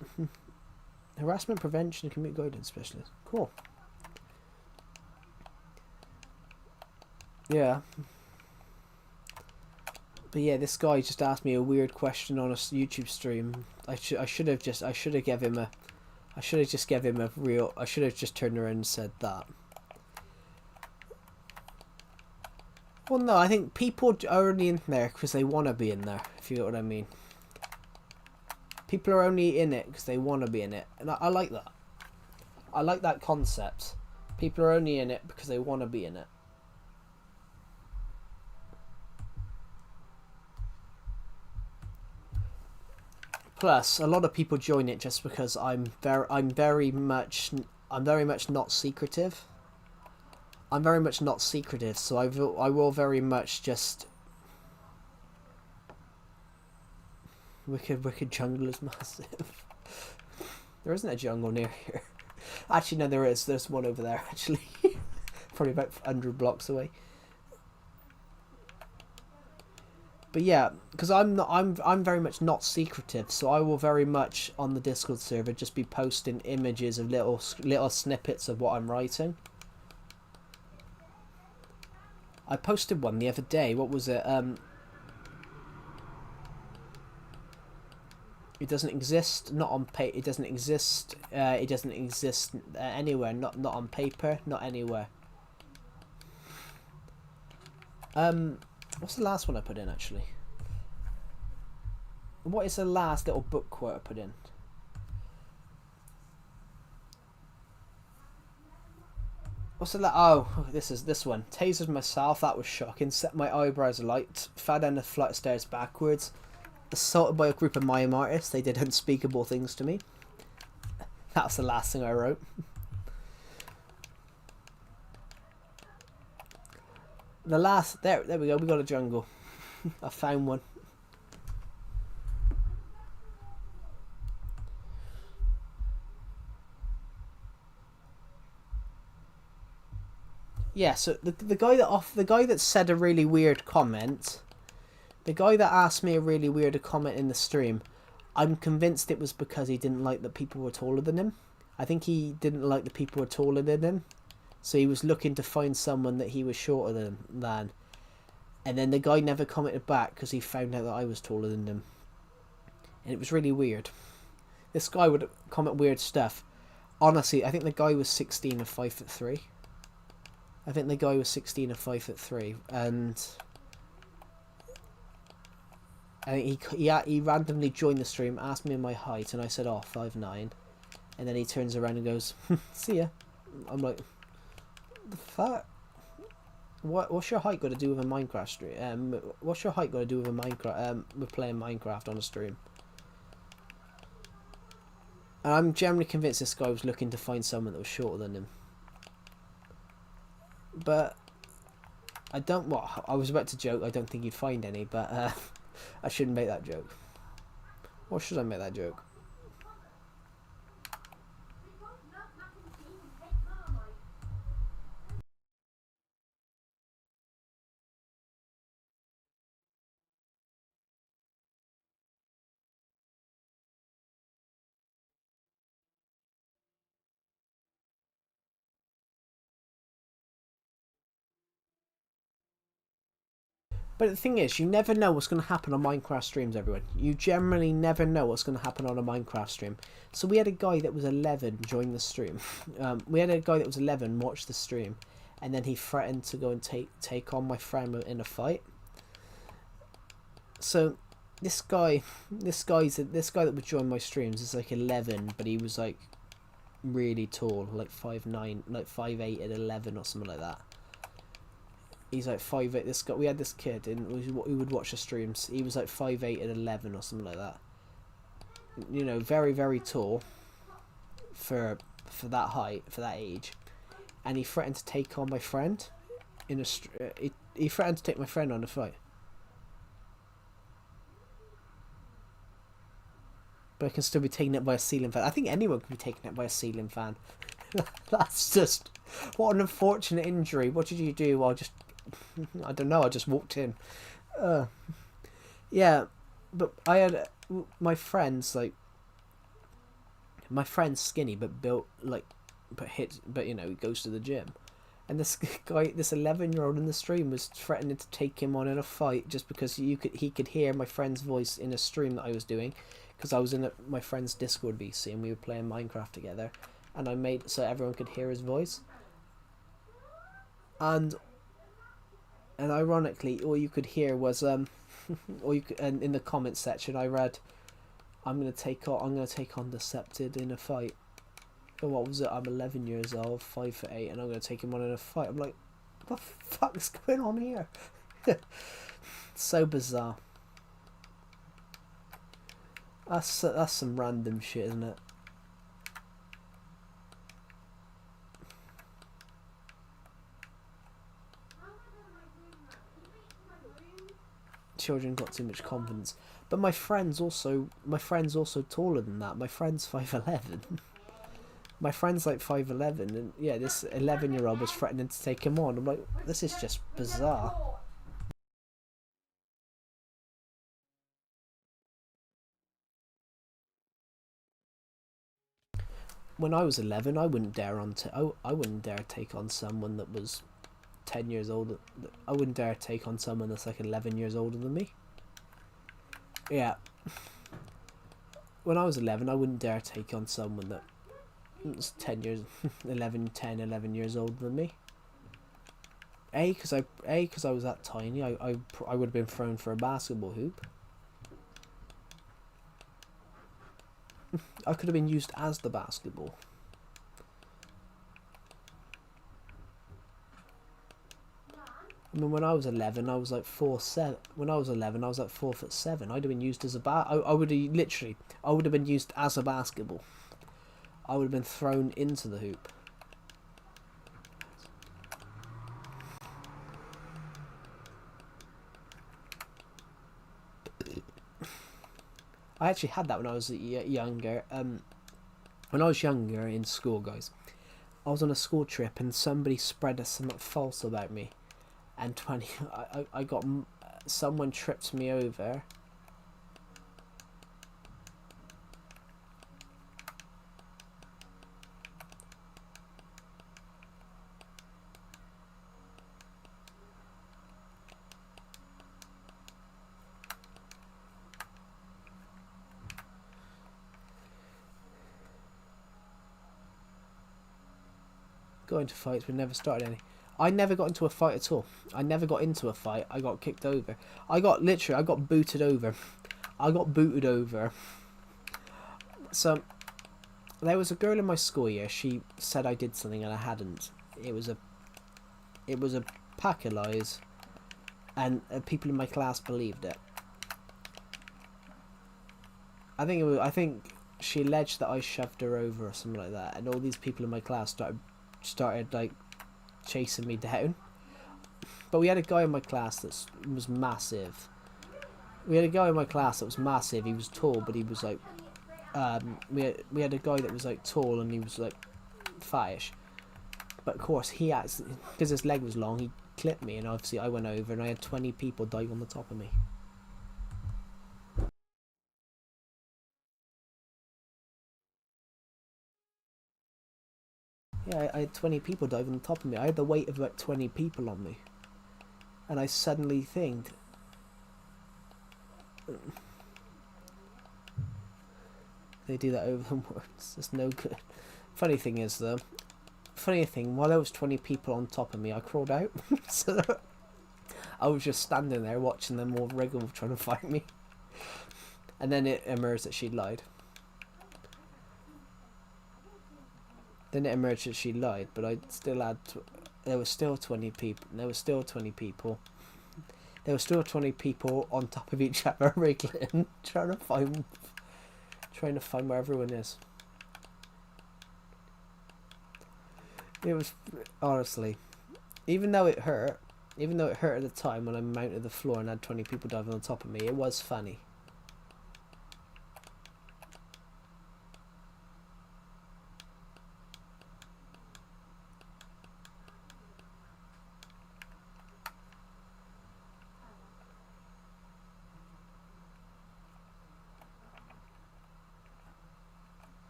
Harassment prevention and community guidance specialist. Cool. Yeah. But yeah, this guy just asked me a weird question on a YouTube stream. I should have just turned around and said that. Well, no, I think people are only in there because they want to be in there, if you know what I mean. People are only in it because they want to be in it, and I like that. I like that concept. People are only in it because they want to be in it. Plus, a lot of people join it just because I'm very much not secretive. I'm very much not secretive, so I will very much just. Wicked jungle is massive. There isn't a jungle near here. Actually, no, there is. There's one over there. Actually, probably about 100 blocks away. But yeah, because I'm very much not secretive, so I will very much on the Discord server just be posting images of little snippets of what I'm writing. I posted one the other day. What was it? It doesn't exist. Not on paper. It doesn't exist. It doesn't exist anywhere. Not on paper. Not anywhere. What's the last one I put in, actually? What is the last little book quote I put in? What's the oh, this one. Tasered myself, that was shocking. Set my eyebrows alight. Fell down a flight of stairs backwards. Assaulted by a group of mime artists. They did unspeakable things to me. That's the last thing I wrote. The last, there we go, we got a jungle. I found one. Yeah, so the guy that said a really weird comment, the guy that asked me a really weird comment in the stream, I'm convinced it was because he didn't like that people were taller than him. I think he didn't like that people were taller than him. So he was looking to find someone that he was shorter than. And then the guy never commented back because he found out that I was taller than him. And it was really weird. This guy would comment weird stuff. Honestly, I think the guy was 16 and 5'3". I think the guy was 16 and 5'3", and he randomly joined the stream, asked me my height, and I said, "Oh, 5'9", and then he turns around and goes, "See ya." I'm like, "The fuck? What's your height got to do with a Minecraft stream? What's your height got to do with a Minecraft? With playing Minecraft on a stream?" And I'm generally convinced this guy was looking to find someone that was shorter than him. But I don't. Well, I was about to joke. I don't think he'd find any, but I shouldn't make that joke. Or should I make that joke? But the thing is, you never know what's going to happen on Minecraft streams, everyone. You generally never know what's going to happen on a Minecraft stream. So we had a guy that was 11 join the stream. We had a guy that was 11 watch the stream, and then he threatened to go and take on my friend in a fight. So this guy that would join my streams is like 11, but he was like really tall, like 5'9", like 5'8" at 11 or something like that. He's like 5'8". This guy, we had this kid, and we would watch the streams. He was like 5'8" at 11 or something like that. You know, very very tall for that height, for that age. And he threatened to take on my friend in a. He threatened to take my friend on a fight. But I can still be taken out by a ceiling fan. I think anyone can be taken out by a ceiling fan. That's just, what an unfortunate injury. What did you do? Well, I don't know. I just walked in. Yeah, but I had my friend's skinny but built but you know, he goes to the gym. And this guy, this 11-year-old in the stream was threatening to take him on in a fight just because he could hear my friend's voice in a stream that I was doing, because I was in my friend's Discord VC and we were playing Minecraft together, and I made it so everyone could hear his voice. And ironically, all you could hear was and in the comments section I read, I'm gonna take on Decepted in a fight. And what was it? I'm 11 years old, 5'8", and I'm gonna take him on in a fight. I'm like, what the fuck is going on here? So bizarre. That's some random shit, isn't it? Children got too much confidence. But my friend's also taller than that. My friend's 5'11". My friend's like 5'11", and yeah, this 11-year-old was threatening to take him on. I'm like, this is just bizarre. When I was 11, I wouldn't dare take on someone that was 10 years older. I wouldn't dare take on someone that's like 11 years older than me. Yeah. When I was 11, I wouldn't dare take on someone that was 10 years, 11 years older than me. Because I was that tiny, I would have been thrown for a basketball hoop. I could have been used as the basketball. I mean, when I was 11, I was like 4'7". When I was 11, I was like 4'7". I'd have been used as I would have been used as a basketball. I would have been thrown into the hoop. I actually had that when I was younger. When I was younger in school, guys, I was on a school trip and somebody spread something false about me, and I got someone tripped me over. Got into fights, but never started any. I never got into a fight at all. I never got into a fight. I got kicked over. I got booted over. I got booted over. So, there was a girl in my school year. She said I did something and I hadn't. It was a pack of lies, and people in my class believed it. I think she alleged that I shoved her over or something like that, and all these people in my class started like chasing me down. But we had a guy in my class that was massive. He was tall, but he was like, we had a guy that was like tall and he was like fattish. But of course he because his leg was long, he clipped me, and obviously I went over and I had 20 people dive on the top of me. Yeah, I had 20 people dive on the top of me. I had the weight of about 20 people on me. And I suddenly think, they do that over the words. It's no good. Funny thing is though, while there was 20 people on top of me, I crawled out. So I was just standing there watching them all wriggle trying to fight me. And then it emerged that she'd lied. But I still had. There were still 20 people. There were still 20 people on top of each other, wriggling, trying to find where everyone is. It was honestly, even though it hurt at the time when I mounted the floor and had 20 people diving on top of me, it was funny.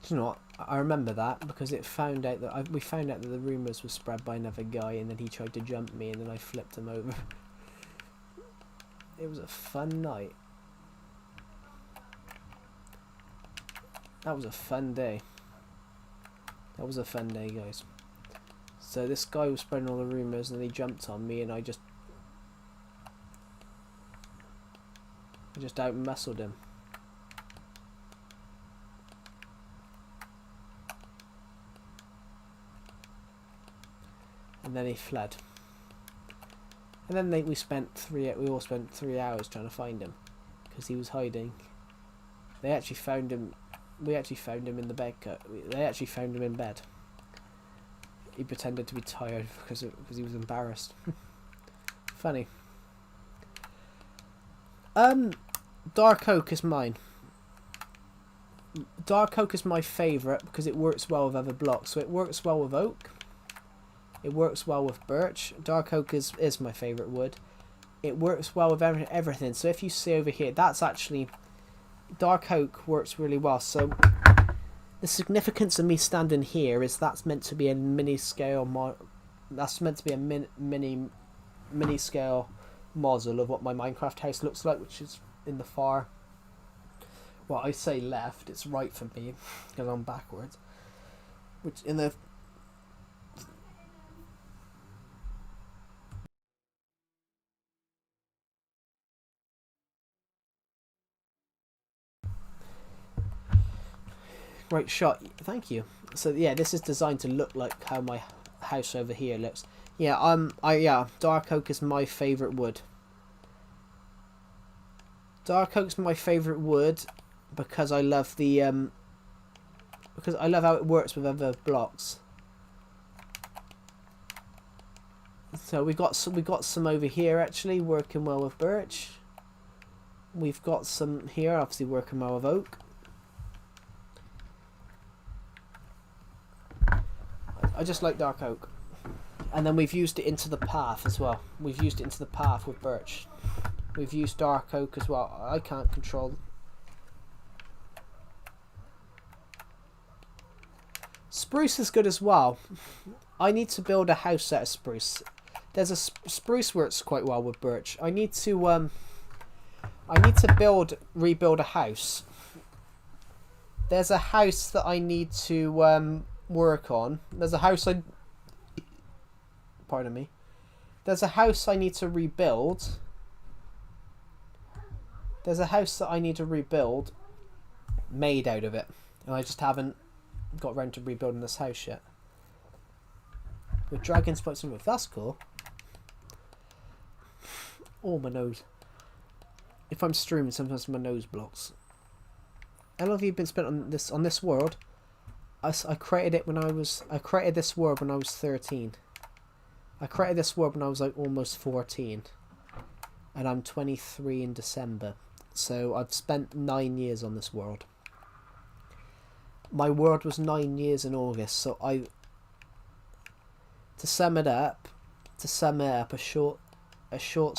You know what? I remember that because we found out that the rumours were spread by another guy, and then he tried to jump me, and then I flipped him over. It was a fun night. That was a fun day. Guys. So this guy was spreading all the rumours, and then he jumped on me, and I just out-muscled him. And then he fled. And then we all spent 3 hours trying to find him because he was hiding. They actually found him. We actually found him in the bed. They actually found him in bed. He pretended to be tired because he was embarrassed. Funny. Dark oak is mine. Dark oak is my favourite because it works well with other blocks. So it works well with oak. It works well with birch. Dark oak is my favourite wood. It works well with everything. So if you see over here, that's actually... Dark oak works really well. So the significance of me standing here is that's meant to be a mini-scale... That's meant to be a mini-scale model of what my Minecraft house looks like, which is in the far... Well, I say left. It's right for me because I'm backwards. Which in the... Right shot, thank you. So yeah, this is designed to look like how my house over here looks. Yeah, dark oak is my favourite wood. Dark oak's my favourite wood because I love the because I love how it works with other blocks. So we got some over here actually working well with birch. We've got some here obviously working well with oak. I just like dark oak. And then we've used it into the path as well. We've used it into the path with birch. We've used dark oak as well. I can't control. Spruce is good as well. I need to build a house out of spruce. There's a spruce works quite well with birch. I need to rebuild a house There's a house that I need to work on. There's a house I... Pardon me. There's a house I need to rebuild. There's a house that I need to rebuild made out of it. And I just haven't got around to rebuilding this house yet. With dragon spikes and roof. That's cool. Oh, my nose. If I'm streaming, sometimes my nose blocks. How long have you been spent on this world? I created it when I created this world when I was 13. I created this world when I was like almost 14. And I'm 23 in December. So I've spent 9 years on this world. My world was 9 years in August, so to sum it up, a short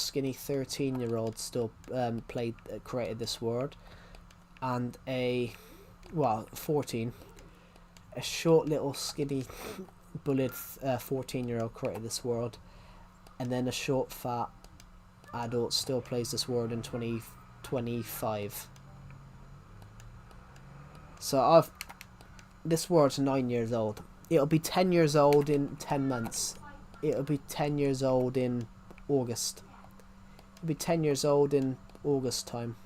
skinny 13-year-old still created this world, and 14, a short little skinny bullied 14-year-old created this world, and then a short fat adult still plays this world in 2025. So this world's 9 years old. It'll be 10 years old in 10 months. It'll be 10 years old in August. It'll be 10 years old in August time.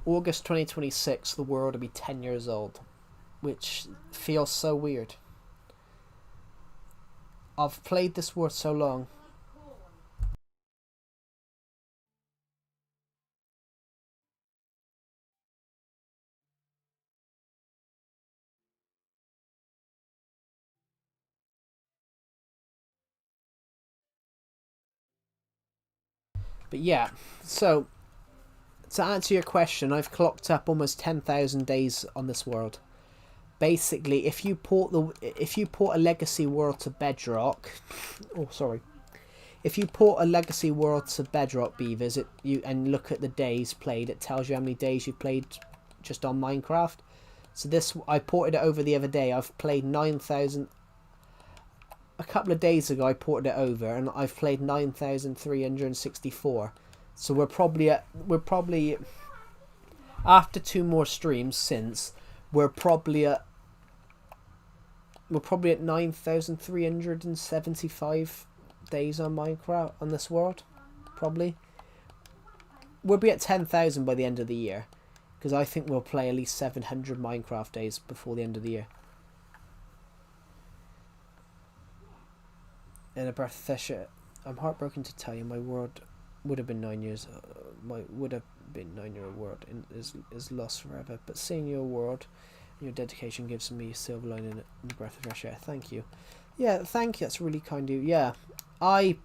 August 2026, the world will be 10 years old. Which feels so weird. I've played this world so long. But yeah, so to answer your question, I've clocked up almost 10,000 days on this world. Basically, if you port a legacy world to Bedrock, if you port a legacy world to Bedrock, Beavers, and look at the days played, it tells you how many days you've played just on Minecraft. So I ported it over the other day. I've played 9,000. A couple of days ago I ported it over, and I've played 9,364. So we're probably after 2 more streams since, we're probably at 9,375 days on Minecraft on this world. Probably we'll be at 10,000 by the end of the year, because I think we'll play at least 700 Minecraft days before the end of the year. In a breath of fresh air, I'm heartbroken to tell you my world would have been 9 years. My would have been 9-year world is lost forever. But seeing your world, and your dedication gives me a silver lining in a breath of fresh air. Thank you. Yeah, thank you. That's really kind of you. Yeah, I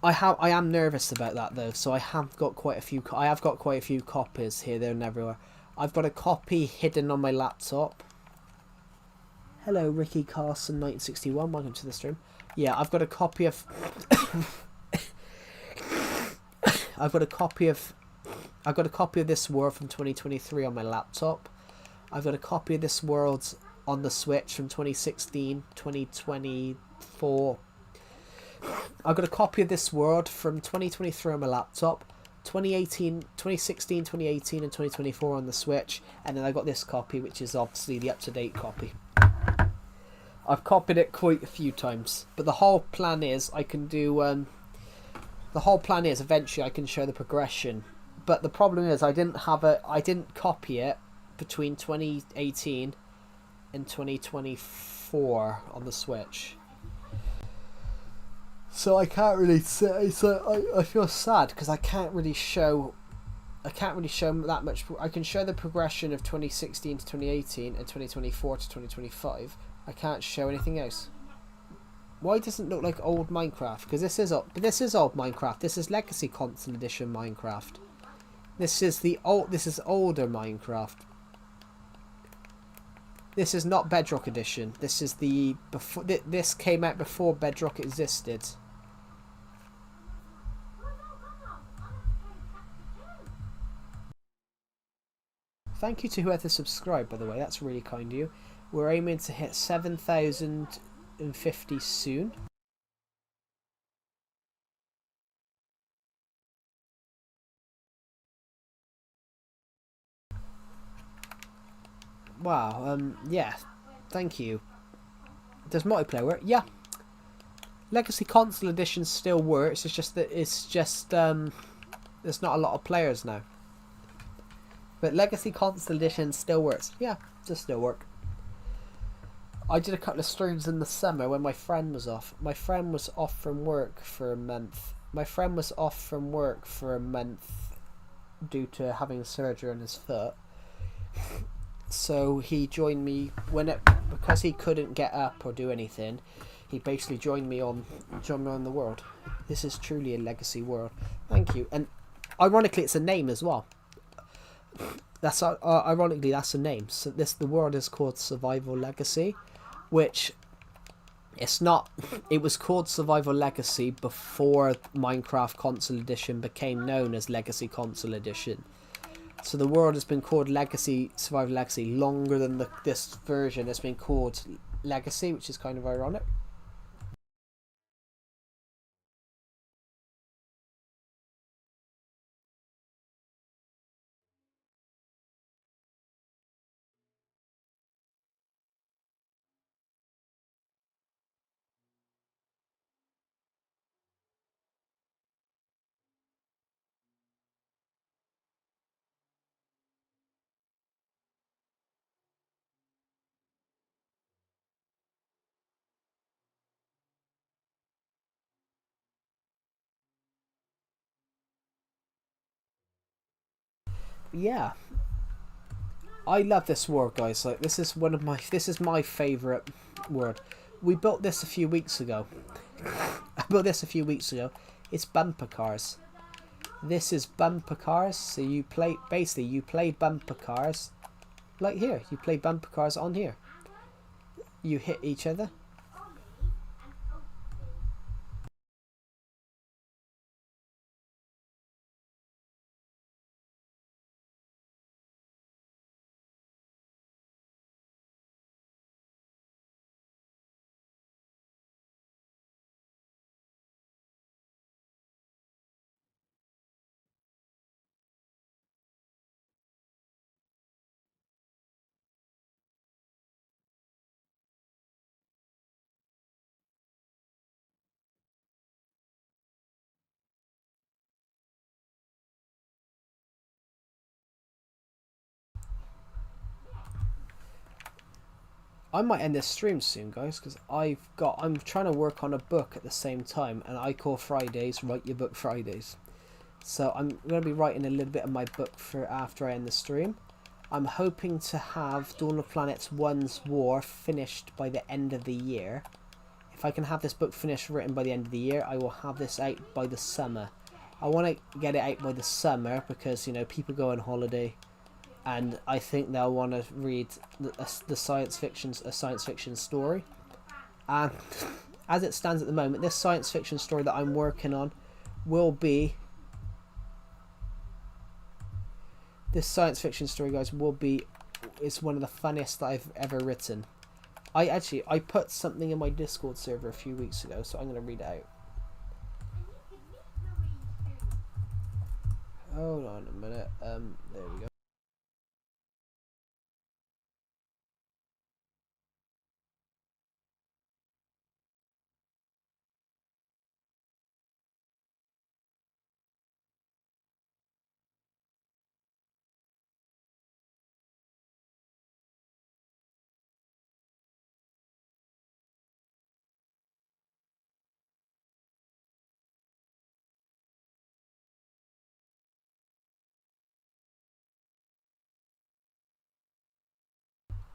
am nervous about that though. So I have got quite a few. I have got quite a few copies here, there, and everywhere. I've got a copy hidden on my laptop. Hello, Ricky Carson 1961. Welcome to the stream. Yeah, I've got a copy of. I've got a copy of this world from 2023 on my laptop. I've got a copy of this world on the Switch from 2016, 2024. I've got a copy of this world from 2023 on my laptop, 2016, 2018, and 2024 on the Switch, and then I got this copy, which is obviously the up-to-date copy. I've copied it quite a few times, but the whole plan is eventually I can show the progression. But the problem is I didn't copy it between 2018 and 2024 on the Switch. So I can't really say. So I feel sad because I can't really show that much. I can show the progression of 2016 to 2018 and 2024 to 2025. I can't show anything else. Why doesn't it look like old Minecraft? Because this is old Minecraft. This is Legacy Console Edition Minecraft. This is older Minecraft. This is not Bedrock Edition. This is this came out before Bedrock existed. Thank you to whoever subscribed, by the way. That's really kind of you. We're aiming to hit 7,050 soon. Wow. Yeah. Thank you. Does multiplayer work? Yeah. Legacy Console Edition still works. It's just that there's not a lot of players now. But Legacy Console Edition still works. Yeah, does still work. I did a couple of streams in the summer when my friend was off. My friend was off from work for a month. My friend was off from work for a month due to having surgery on his foot. So he joined me because he couldn't get up or do anything. He basically joined me on the world. This is truly a legacy world. Thank you. And ironically, it's a name as well. That's ironically that's a name. So the world is called Survival Legacy, which it's not. It was called Survival Legacy before Minecraft Console Edition became known as Legacy Console Edition. So the world has been called Legacy Survival Legacy longer than this version has been called Legacy, which is kind of ironic. Yeah, I love this world, guys. Like this is my favorite world. We built this a few weeks ago. I built this a few weeks ago. It's bumper cars. This is bumper cars. So you play bumper cars. Like here, you play bumper cars on here. You hit each other. I might end this stream soon, guys, because I'm trying to work on a book at the same time, and I call Fridays Write Your Book Fridays. So I'm going to be writing a little bit of my book for after I end the stream. I'm hoping to have Dawn of Planets 1's War finished by the end of the year. If I can have this book finished written by the end of the year, I will have this out by the summer. I want to get it out by the summer because, you know, people go on holiday, and I think they'll want to read a science fiction story. And as it stands at the moment, this science fiction story that I'm working on will be this science fiction story, guys, is one of the funniest that I've ever written. I put something in my Discord server a few weeks ago, so I'm going to read it out. Hold on a minute. There we go.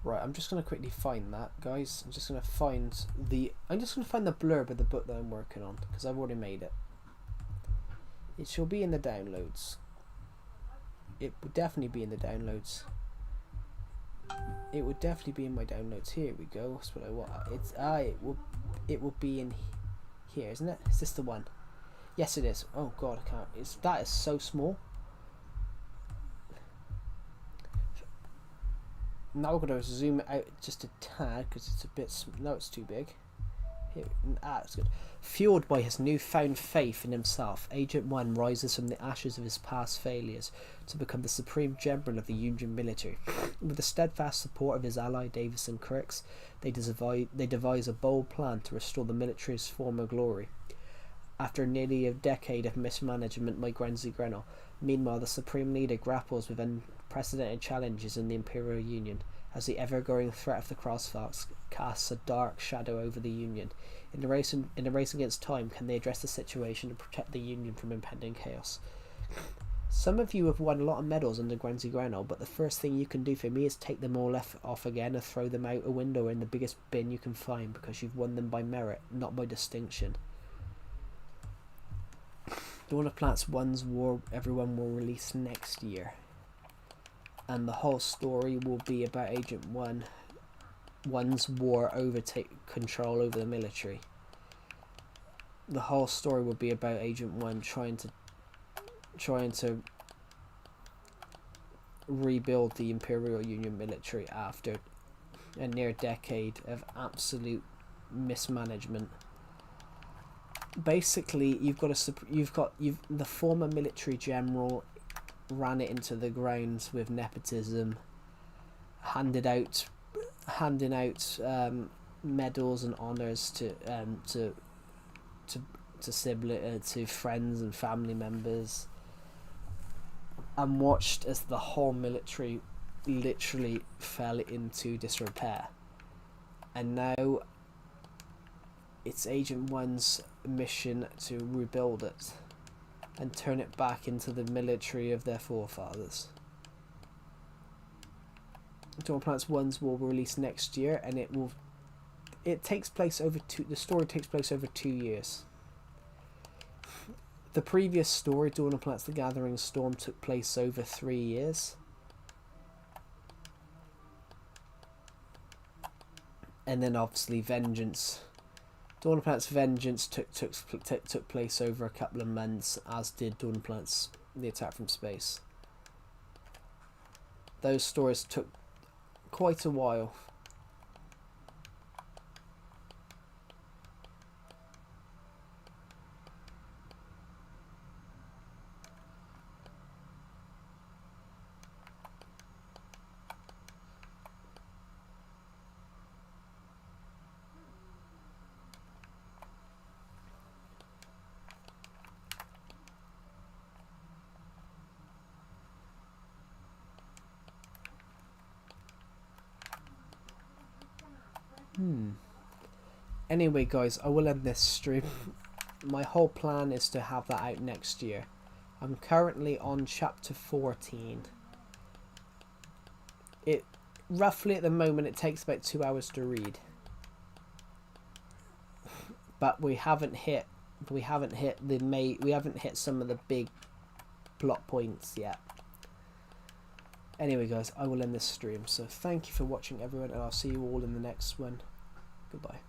Right, I'm just gonna quickly find that, guys. I'm just gonna find the blurb of the book that I'm working on because I've already made it. It shall be in the downloads. It would definitely be in the downloads. It would definitely be in my downloads. Here we go. That's what I want. It will be in here, isn't it? Is this the one? Yes, it is. Oh God, I can't. That is so small. Now we're going to zoom it out just a tad because it's a bit. No, it's too big. That's good. Fueled by his newfound faith in himself, Agent 1 rises from the ashes of his past failures to become the supreme general of the Union military. With the steadfast support of his ally Davison Crooks, they devise a bold plan to restore the military's former glory. After nearly a decade of mismanagement by Grenzy Grenell, meanwhile the Supreme Leader grapples with unprecedented challenges in the Imperial Union, as the ever-growing threat of the Crossfox casts a dark shadow over the Union. In the race against time, can they address the situation and protect the Union from impending chaos? Some of you have won a lot of medals under Grenzy Grenell, but the first thing you can do for me is take them all off again and throw them out a window in the biggest bin you can find, because you've won them by merit, not by distinction. Dawn of Planets 1's War, everyone will release next year. And the whole story will be about Agent 1's war control over the military. The whole story will be about Agent 1 trying to rebuild the Imperial Union military after a near decade of absolute mismanagement. Basically, the former military general ran it into the ground with nepotism, handing out medals and honors to friends and family members, and watched as the whole military literally fell into disrepair. And now it's Agent 1's mission to rebuild it and turn it back into the military of their forefathers. Dawn of Planets 1's will release next year, and the story takes place over 2 years. The previous story, Dawn of Planets: The Gathering Storm, took place over 3 years. And then obviously Dawn of Planets Vengeance took place over a couple of months, as did Dawn of Planets: The Attack from Space. Those stories took quite a while. Anyway, guys, I will end this stream. My whole plan is to have that out next year. I'm currently on chapter 14. Roughly at the moment it takes about 2 hours to read. But we haven't hit some of the big plot points yet. Anyway, guys, I will end this stream. So thank you for watching, everyone, and I'll see you all in the next one. Goodbye.